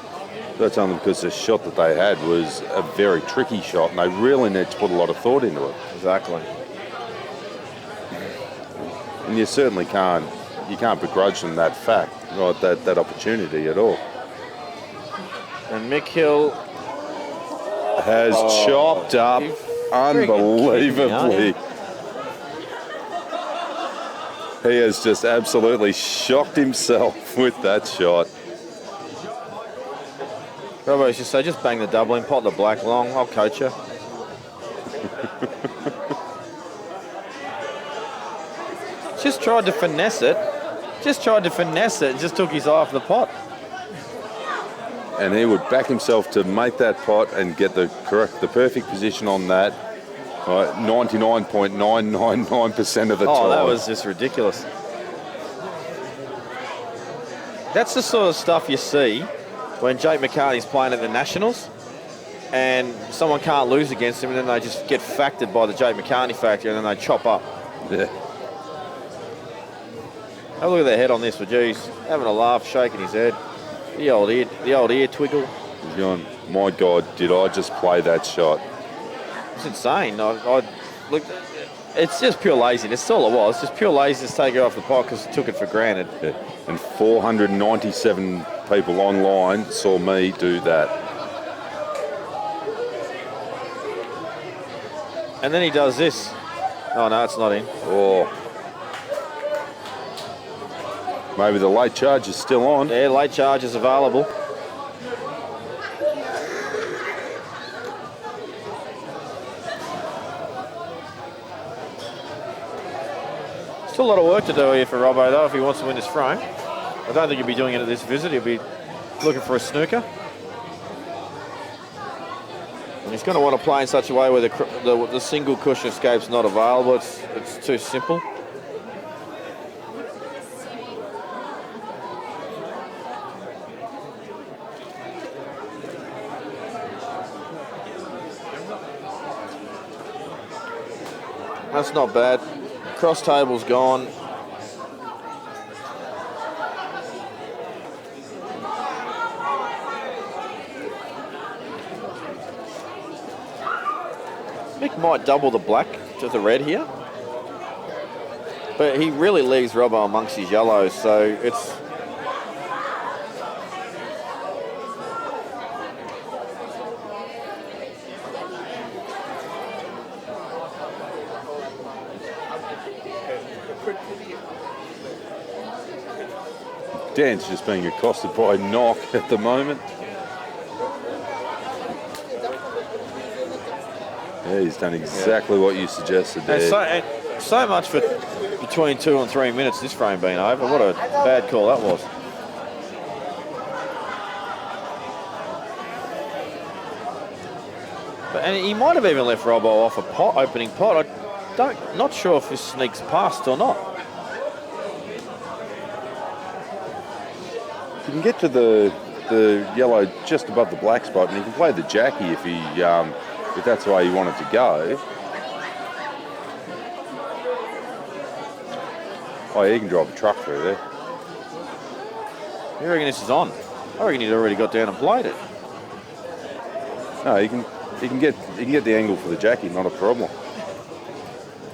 That's only because the shot that they had was a very tricky shot, and they really need to put a lot of thought into it. Exactly. And you certainly can't begrudge them that fact, right, that opportunity at all. And Mick Hill has chopped up unbelievably. He has just absolutely shocked himself with that shot. Robbo used to say, just bang the double in, pot the black long, I'll coach you. Just tried to finesse it. And just took his eye off the pot. And he would back himself to make that pot and get the perfect position on that 99.999% of the time. Oh, that was just ridiculous. That's the sort of stuff you see when Jake McCarthy's playing at the Nationals and someone can't lose against him, and then they just get factored by the Jake McCarthy factor, and then they chop up. Yeah. Have a look at their head on this, but geez, having a laugh, shaking his head. The old ear twiggle. He's going, my God, did I just play that shot? It's insane. I look, it's just pure laziness. That's all it was. Just pure laziness to take it off the pot because it took it for granted. Yeah. And 497 people online saw me do that. And then he does this. Oh no, it's not in. Oh. Maybe the late charge is still on. Yeah, late charge is available. Still a lot of work to do here for Robbo, though, if he wants to win this frame. I don't think he'll be doing it at this visit. He'll be looking for a snooker. And he's going to want to play in such a way where the single cushion escape's not available. It's too simple. That's not bad. Cross table's gone. Mick might double the black to the red here. But he really leaves Robbo amongst his yellows, so it's... Dan's just being accosted by Knock at the moment. Yeah, he's done exactly what you suggested there. And so much for between 2 and 3 minutes this frame being over. What a bad call that was. And he might have even left Robbo off a pot, opening pot. Not sure if this sneaks past or not. You can get to the yellow just above the black spot, and he can play the Jackie if that's the way he wanted to go. Oh, yeah, he can drive a truck through there. You reckon this is on? I reckon he'd already got down and played it. No, he can get the angle for the Jackie, not a problem.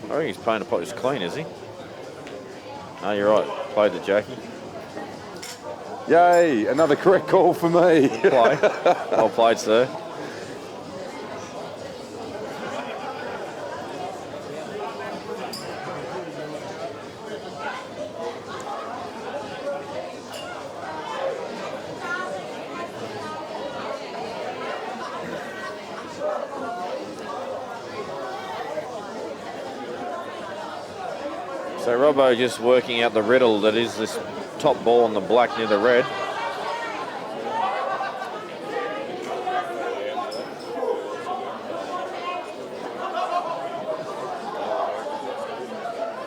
I reckon he's playing the pot just clean, is he? No, you're right. Played the Jackie. Yay! Another correct call for me. Well played, sir. So Robbo just working out the riddle that is this top ball on the black near the red.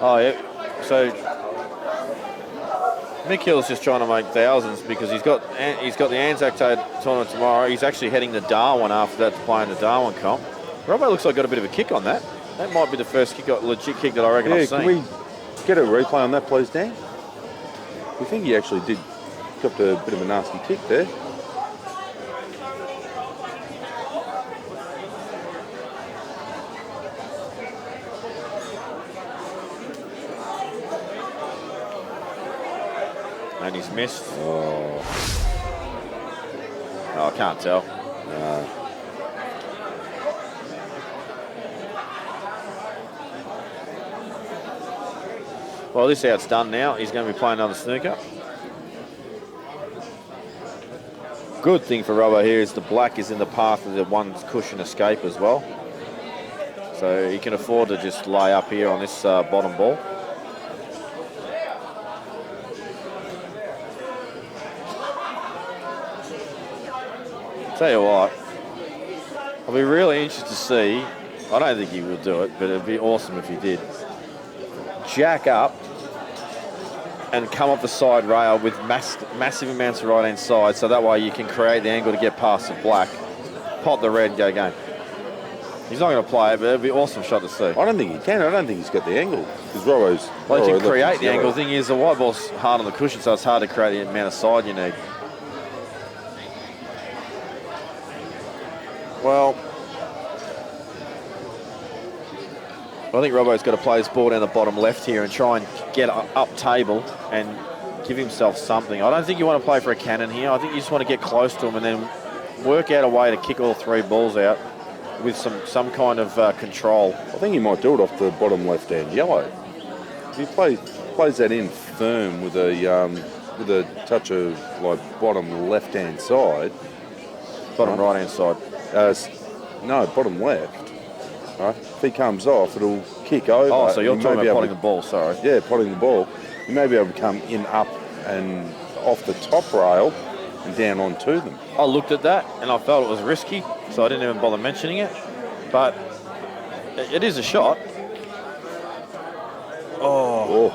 Oh yeah, so Mick Hill's just trying to make thousands because he's got the Anzac Day tournament tomorrow. He's actually heading to Darwin after that to play in the Darwin comp. Robbo looks like got a bit of a kick on that. That might be the first legit kick that I reckon I've seen. Can we get a replay on that, please, Dan? We think he actually did got a bit of a nasty kick there. And he's missed. Oh, I can't tell. No. Well, this out's done now. He's going to be playing another snooker. Good thing for Robbo here is the black is in the path of the one cushion escape as well. So he can afford to just lay up here on this bottom ball. Tell you what, I'll be really interested to see. I don't think he will do it, but it'd be awesome if he did. Jack up and come up the side rail with massive amounts of right-hand side, so that way you can create the angle to get past the black, pot the red, go game. He's not going to play it, but it'd be an awesome shot to see. I don't think he can. I don't think he's got the angle. Because Robbo's... Well, he can create the angle. The thing is, the white ball's hard on the cushion, so it's hard to create the amount of side you need. Well, I think Robbo's got to play his ball down the bottom left here and try and get up table and give himself something. I don't think you want to play for a cannon here. I think you just want to get close to him and then work out a way to kick all three balls out with some kind of control. I think he might do it off the bottom left-hand yellow. If he plays that in firm with a touch of like bottom left-hand side. Bottom right-hand side. No, bottom left. Right. If he comes off, it'll kick over. Oh, so you're talking about potting the ball, sorry. Yeah, potting the ball. You may be able to come in, up, and off the top rail and down onto them. I looked at that and I felt it was risky, so I didn't even bother mentioning it. But it is a shot. Oh.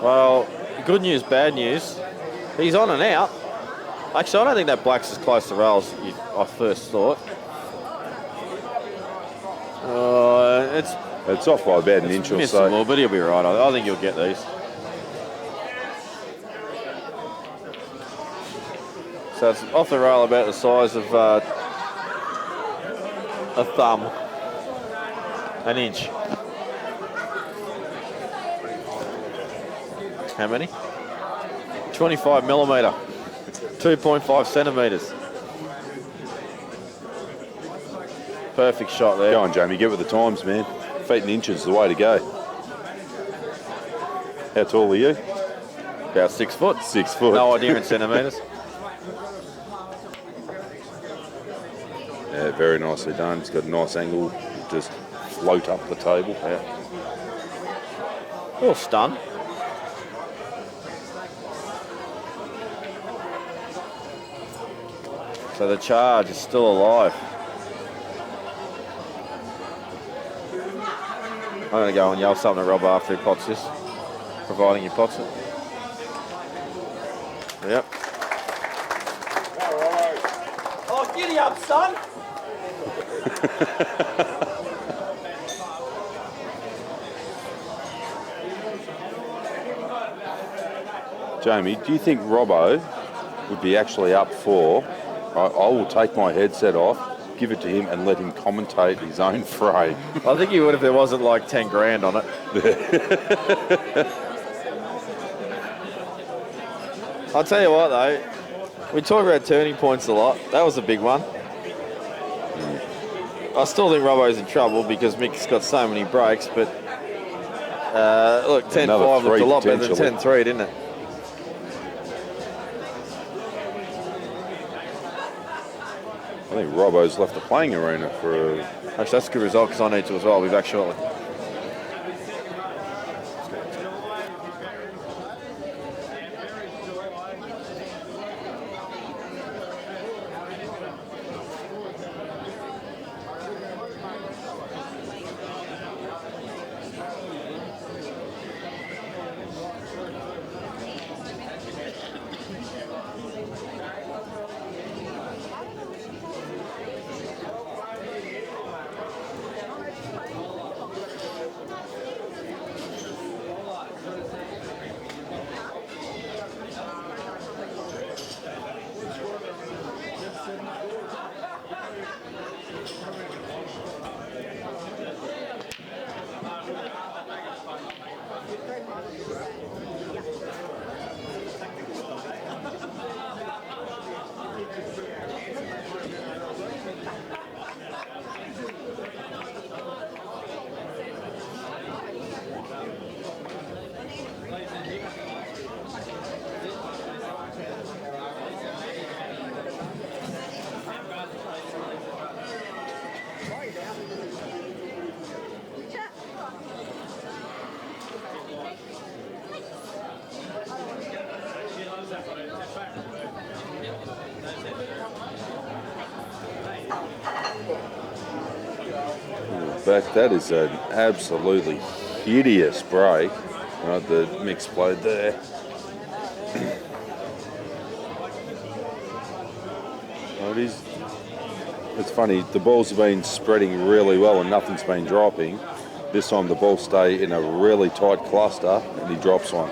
Well, good news, bad news. He's on and out. Actually, I don't think that black's as close to rail as I first thought. It's off by about an inch or Missed so. a little, but he'll be right. I think you'll get these. So it's off the rail about the size of a thumb, an inch. How many? 25 millimetre, 2.5 centimetres. Perfect shot there. Go on, Jamie, get with the times, man. Feet and inches is the way to go. How tall are you? About 6 foot. 6 foot. No idea in centimetres. Yeah, very nicely done. It's got a nice angle. Just float up the table. Yeah. A little stun. So the charge is still alive. I'm going to go and yell something to Rob after he pots this, providing he pots it. Yep. Oh, giddy up, son! Jamie, do you think Robbo would be actually up for? I will take my headset off, give it to him, and let him commentate his own frame. I think he would if there wasn't like 10 grand on it. I'll tell you what though, we talk about turning points a lot. That was a big one. I still think Robbo's in trouble because Mick's got so many breaks, but look, 10-5 looked a lot better than 10-3, didn't it? I think Robbo's left the playing arena for a... Actually, that's a good result because I need to as well. I'll be back shortly. Back, that is an absolutely hideous break that Mick's played there. It's funny, the balls have been spreading really well and nothing's been dropping. This time the balls stay in a really tight cluster and he drops one.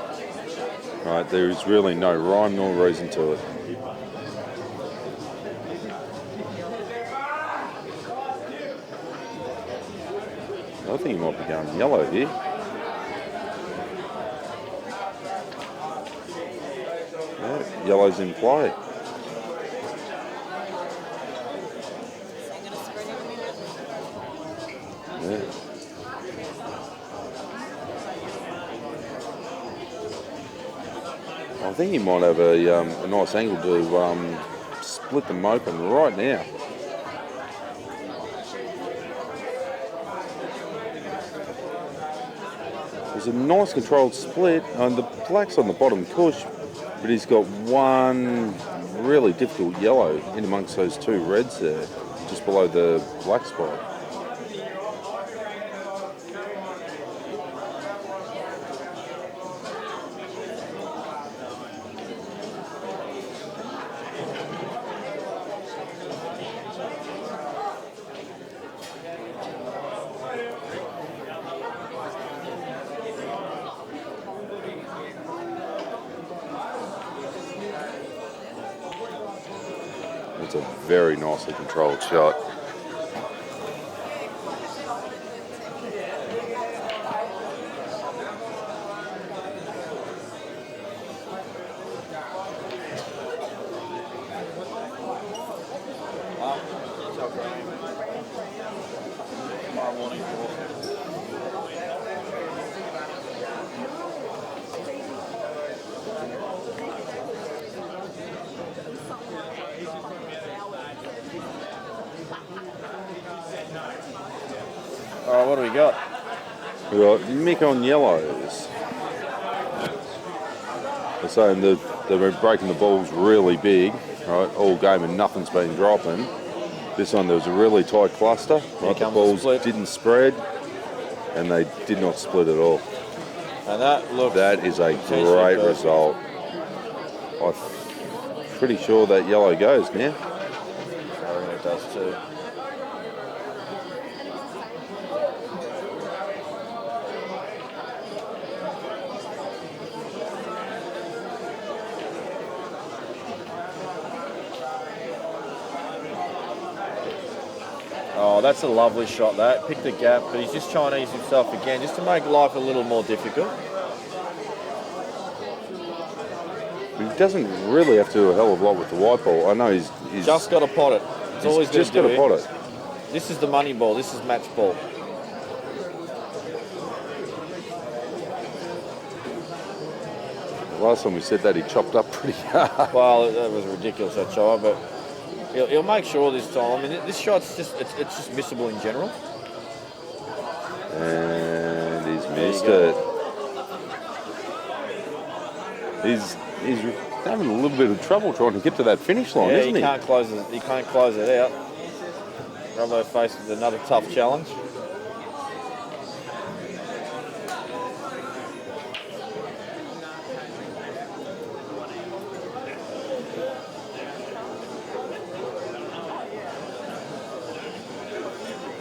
Right, there's really no rhyme nor reason to it. I think he might be going yellow here. Yeah, yellow's in play. Yeah. I think he might have a nice angle to split them open right now. There's a nice controlled split, and the black's on the bottom cush, but he's got one really difficult yellow in amongst those two reds there, just below the black spot. It's a very nicely controlled shot. All right, what do we got? We got Mick on yellows. They're saying that they've been breaking the balls really big, right, all game, and nothing's been dropping. This one, there was a really tight cluster. Right, the balls didn't spread, and they did not split at all. And that is a great result. I'm pretty sure that yellow goes now. I think it does too. Oh, that's a lovely shot, that. Picked the gap, but he's just trying to ease himself again, just to make life a little more difficult. He doesn't really have to do a hell of a lot with the white ball. I know he's just got to pot it. It's always just got to pot it. This is the money ball. This is match ball. Last time we said that, he chopped up pretty hard. Well, that was ridiculous, that shot, but he'll make sure this time. I mean, this shot's just it's just missable in general. And he's missed it. He's having a little bit of trouble trying to get to that finish line, isn't he? He can't close it out. Robbo faced with another tough challenge.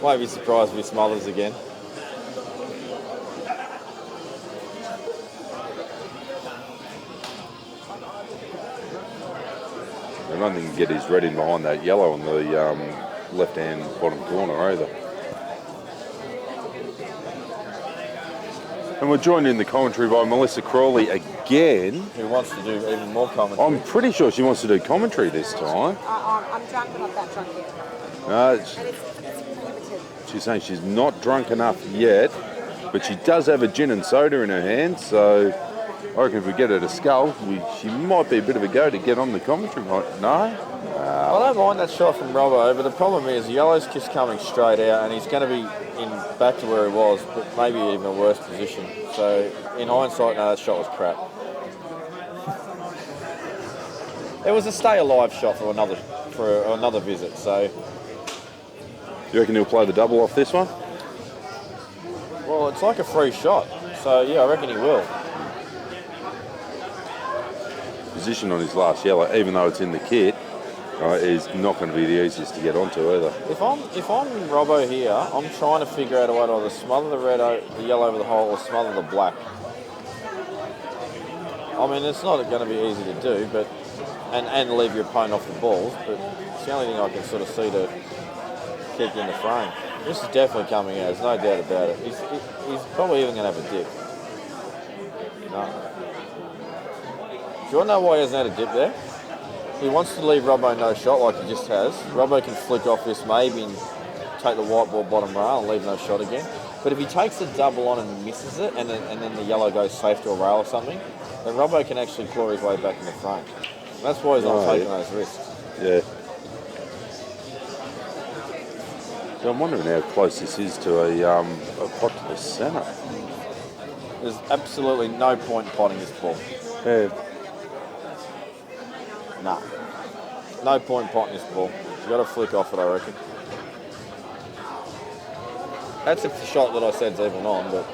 Won't be surprised if he smothers again. I don't think he can get his red in behind that yellow on the left-hand bottom corner either. And we're joined in the commentary by Melissa Crawley again. Who wants to do even more commentary? I'm pretty sure she wants to do commentary this time. I'm drunk, but not that drunk yet. It's she's saying she's not drunk enough yet, but she does have a gin and soda in her hand, so I reckon if we get her to scull, she might be a bit of a go to get on the commentary. No? I don't mind that shot from Robbo, but the problem is Yellow's just coming straight out and he's going to be back to where he was, but maybe even a worse position. So in hindsight, no, that shot was crap. It was a stay alive shot for another visit, so... You reckon he'll play the double off this one? Well, it's like a free shot, so yeah, I reckon he will. Position on his last yellow, even though it's in the kit, is not going to be the easiest to get onto either. If I'm Robbo here, I'm trying to figure out a way to either smother the yellow over the hole or smother the black. I mean, it's not going to be easy to do, but and leave your opponent off the balls, but it's the only thing I can sort of see to keep in the frame. This is definitely coming out, there's no doubt about it. He's probably even going to have a dip. No. Do you want to know why he hasn't had a dip there? He wants to leave Robbo no shot like he just has. Robbo can flick off this maybe and take the white ball bottom rail and leave no shot again. But if he takes the double on and misses it and then the yellow goes safe to a rail or something, then Robbo can actually claw his way back in the frame. And that's why he's not taking those risks. Yeah. So I'm wondering how close this is to a pot to the centre. There's absolutely no point in potting this ball. Yeah. Nah. No point in potting this ball. You've got to flick off it, I reckon. That's if the shot that I said's even on, but...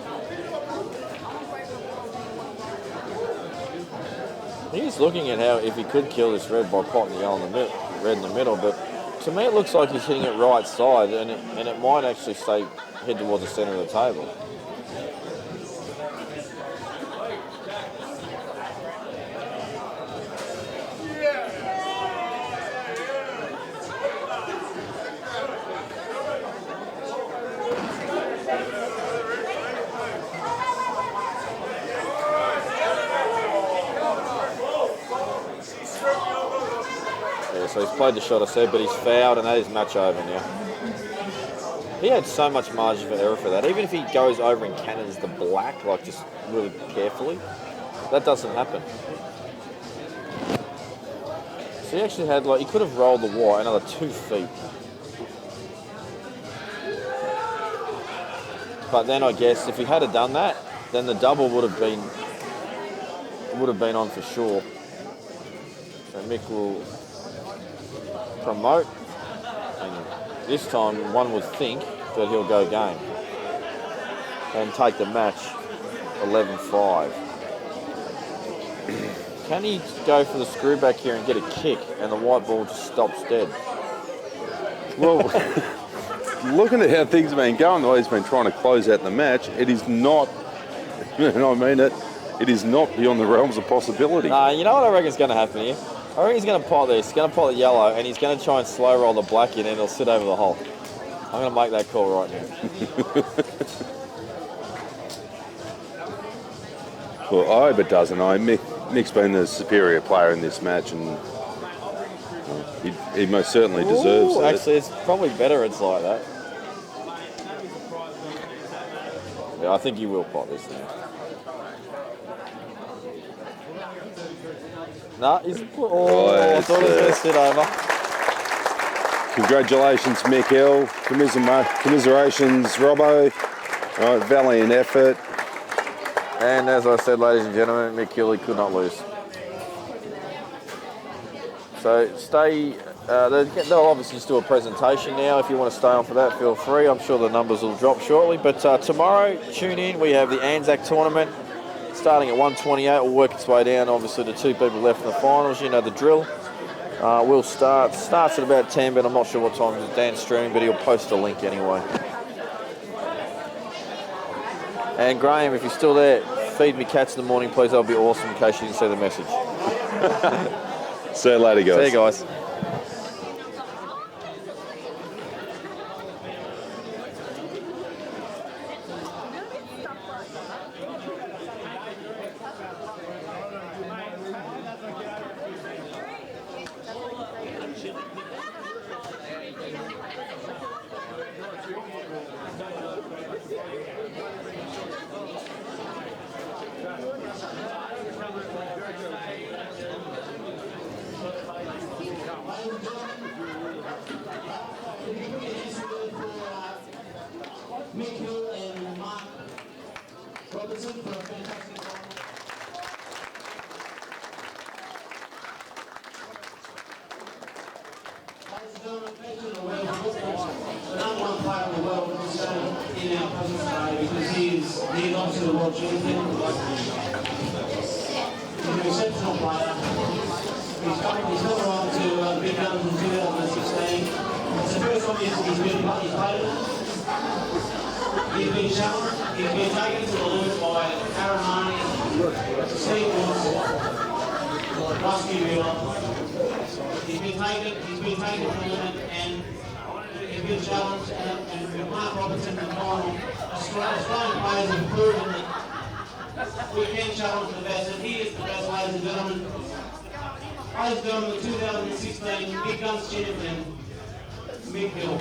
He's looking at how if he could kill this red by potting the yellow in the middle, red in the middle, but to me it looks like he's hitting it right side and it might actually head towards the centre of the table. So he's played the shot, I said, but he's fouled, and that is match over now. He had so much margin for error for that. Even if he goes over and cannons the black, like just really carefully, that doesn't happen. So he actually had, like, he could have rolled the white another 2 feet. But then I guess if he had done that, then the double would have been on for sure. So Mick will promote, and this time one would think that he'll go game and take the match 11-5. Can he go for the screw back here and get a kick and the white ball just stops dead? Well, looking at how things have been going, the way he's been trying to close out the match, it is not, and I mean it, it is not beyond the realms of possibility. Nah, you know what I reckon is going to happen here? I reckon he's going to pot this, he's going to pot the yellow, and he's going to try and slow roll the black in and it'll sit over the hole. I'm going to make that call right now. Well, I hope it doesn't. Mick's been the superior player in this match, and he most certainly deserves it. Actually, it's probably better it's like that. Yeah, I think he will pot this now. No, he's... I thought it was going to sit over. Congratulations, Mick L. Commiserations, Robbo. Valiant effort. And as I said, ladies and gentlemen, Mick Hill, he could not lose. So stay... they'll obviously just do a presentation now. If you want to stay on for that, feel free. I'm sure the numbers will drop shortly. But tomorrow, tune in. We have the Anzac tournament starting at 1:28. We'll work its way down, obviously, to 2 people left in the finals. You know the drill. We'll starts at about 10, but I'm not sure what time Dan's streaming, but he'll post a link anyway. And Graham, if you're still there, feed me cats in the morning, please. That'll be awesome in case you didn't see the message. See you later, guys. See you guys. Mick and Marc Robertson for a fantastic run. Ladies and gentlemen, Patrick the world football, the number 1 player in the world is standing in our presence today because he's obviously the world champion. He's an exceptional player. He's come along to Big Guns in 2016. It's the first time he's played it. He's been challenged, he's been taken to the limit by Aramani, Steve Woods, Rusty Mueller. He's been taken to the limit and he's been challenged, and with Marc Robertson in the final, Australian players have proven that we can challenge the best, and he is the best, ladies and gentlemen. Ladies and gentlemen, the 2016 Big Guns champion, Mick Hill.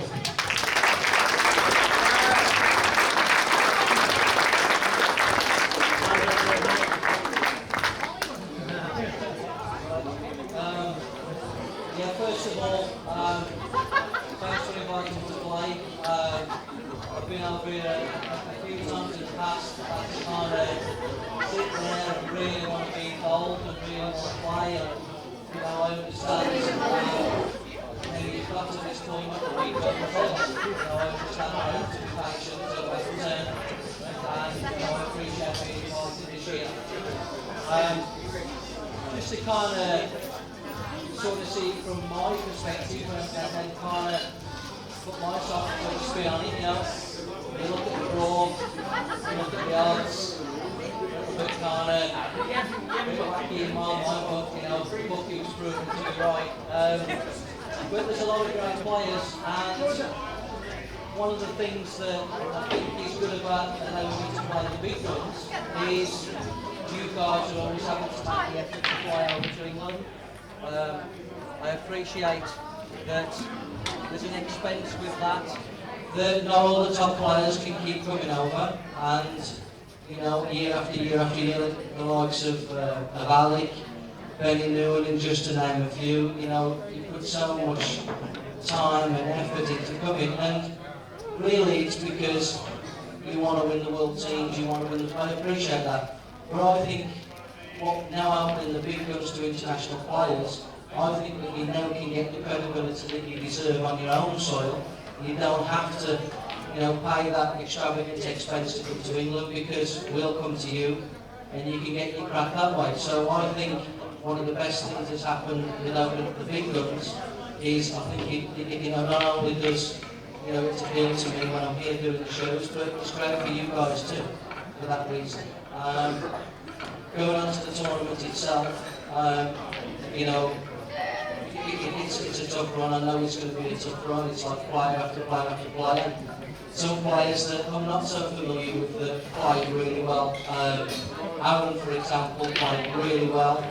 First of all, thanks for inviting me to play. I've been over here a few times in the past. I kind of sit there and really want to be involved and really want to play. And, you know, I understand this and you've got to this point of the week over first. You know, I understand I have to be patient until I return. And, you know, I appreciate being involved in this year. Just to kind of sort of see from my perspective and then kind of put myself a spin on it, you know. You look at the draw, you look at the odds, but kind of a bit wacky in my mind, but you know, the bookie was proven to be right. But there's a lot of great players, and one of the things that I think is good about allowing me to play the big guns is you guys are always having to make the effort to fly over to England. I appreciate that there's an expense with that. That not all the top players can keep coming over, and you know, year after year after year, the likes of Alec, Benny Newell, just to name a few, you know, you put so much time and effort into coming, and really it's because you want to win the world teams, you want to win the, I appreciate that. But I think what now opening the big guns to international players, I think that you now can get the credibility that you deserve on your own soil. You don't have to, you know, pay that extravagant expense to come to England, because we'll come to you and you can get your crack that way. So I think one of the best things that's happened with opening the big guns is, I think it you know, not only does, you know, it's appealing to me when I'm here doing the shows, but it's great for you guys too, for that reason. Going on to the tournament itself, you know, it's a tough run. I know it's going to be a tough run. It's like player after player after player. Some players that I'm not so familiar with that played really well. Aaron, for example, played really well.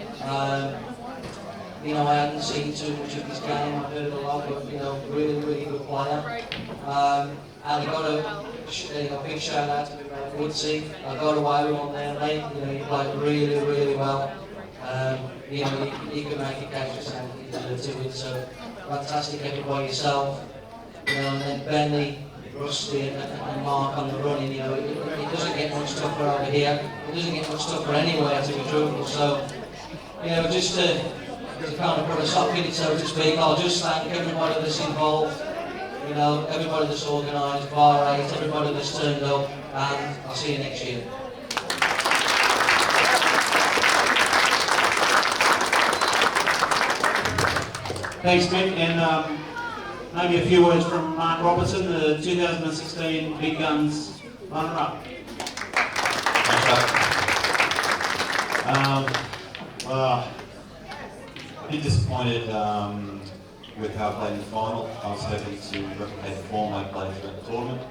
You know, I hadn't seen too much of his game. I heard a lot, but you know, really, really good player. And I got a big shout out to Woodsy. I got away with on there, mate. You know, he played really, really well. You know, you can make a case for saying you deserve to win. So fantastic effort by yourself. You know, and then Benny, Rusty, and Marc on the running. You know, it doesn't get much tougher over here. It doesn't get much tougher anywhere, to be truthful. So, you know, just to kind of put a stop in it, so to speak, I'll just thank everybody that's involved. You know, everybody that's organised, Bar 8, everybody that's turned up, and I'll see you next year. Thanks, Mick, and maybe a few words from Marc Robertson, the 2016 Big Guns runner-up. Well, a bit disappointed with how I played in the final. I was hoping to replicate the form I played throughout the tournament.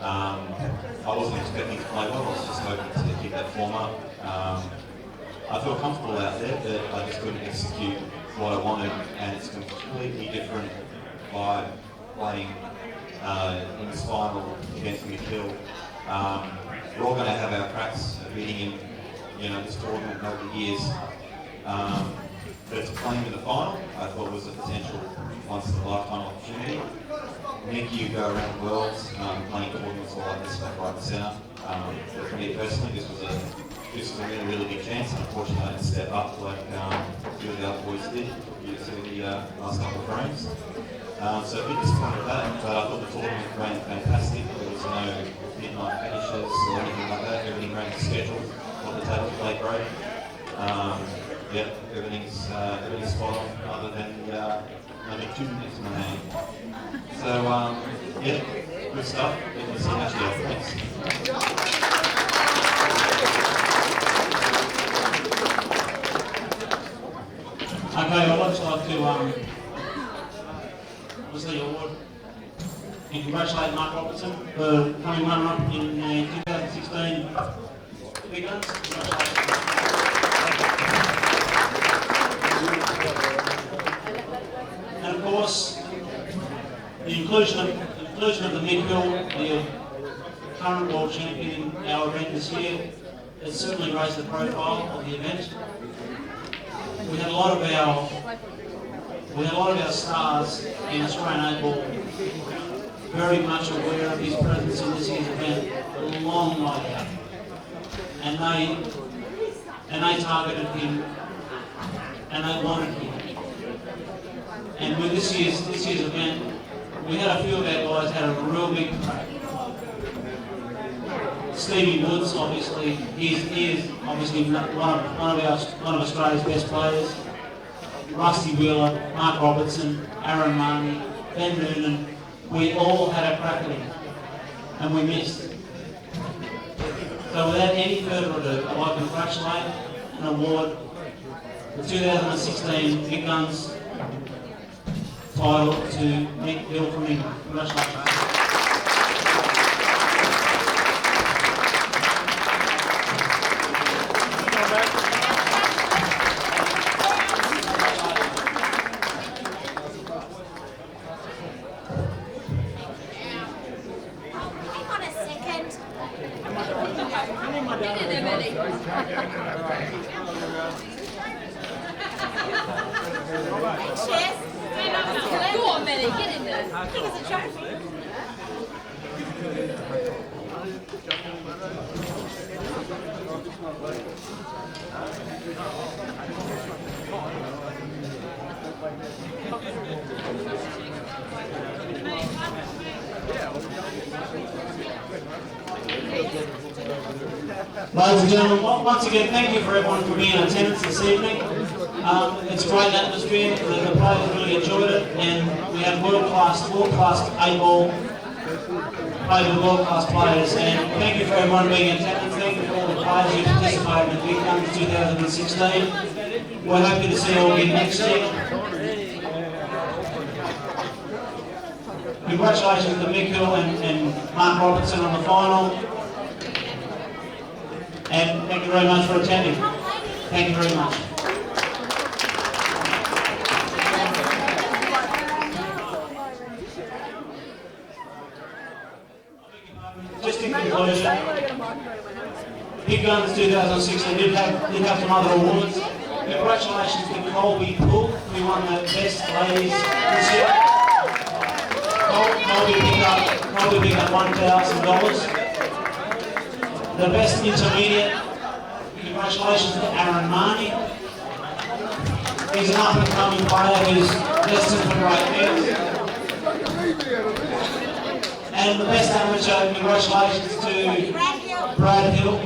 I wasn't expecting to play well, I was just hoping to keep that form up. I felt comfortable out there, but I just couldn't execute what I wanted, and it's completely different by playing in this final against Mick. We're all going to have our cracks at beating him, you know, this tournament over the years. But to play him in the final, I thought was a potential once-in-a-lifetime opportunity. Mick, you go around the world playing tournaments all like this, right in the centre. But for me personally, this was a really, really big chance. Unfortunately, I didn't step up like a few of the other boys did. You see the last couple of frames. So a bit disappointed with that, but I thought the tournament ran fantastic. There was no midnight finishes or anything like that. Everything ran scheduled. All the tables played great. Yeah, everything's spot on, other than only 2 minutes in my name. So yeah, good stuff. Let's see next year. Thanks. Okay, I'd just like to obviously award and congratulate Marc Robertson for coming runner-up in the 2016 Big Guns. And of course, the inclusion of the Mick, the current world champion in our event this year, has certainly raised the profile of the event. We had a lot of our stars in Australian Oval very much aware of his presence in this year's event a long way out, and they targeted him and they wanted him. And with this year's event, we had a few of our guys had a real big crack. Stevie Woods, obviously, he is obviously one of Australia's best players. Rusty Wheeler, Marc Robertson, Aaron Marnie, Ben Noonan, we all had a crack at him, and we missed. So without any further ado, I'd like to congratulate and award the 2016 Big Guns title to Mick Hill from England. Congratulations. think it's a trophy. Ladies and gentlemen, once again, thank you for everyone for being in attendance this evening. It's a great atmosphere. The players really enjoyed it, and we had world-class A-ball played with world-class players. And thank you for everyone being in attendance. Thank you for all the players who participated in the Big Guns 2016. We're happy to see you all again next year. Congratulations to Mick and Marc Robertson on the final. And thank you very much for attending. Thank you very much. Just in conclusion, Big Guns 2016 did have some other awards. Congratulations to Colby Poole, who won the Best Ladies this year. Colby picked up $1,000. The Best Intermediate, congratulations to Aaron Marnie. He's an up-and-coming player who's destined for great things. And the Best Amateur, congratulations to Brad Hill.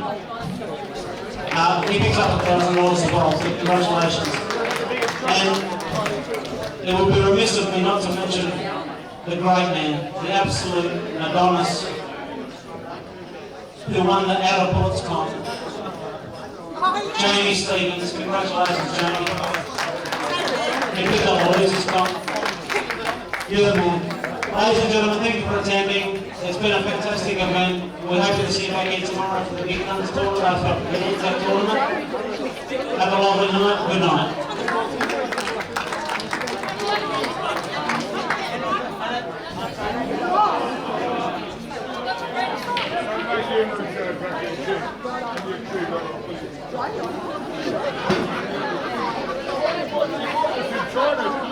He picks up $1,000 as well, so congratulations. And it would be remiss of me not to mention the great man, the absolute Adonis, who won the Outer Ports comp. Jamie Stevens, congratulations Jamie. He picked up the losers comp. You're the man. Ladies and gentlemen, thank you for attending. It's been a fantastic event. We're happy to see you back here tomorrow for the Big Guns tournament, after the Intact tournament. Have a lovely night. Good night. China.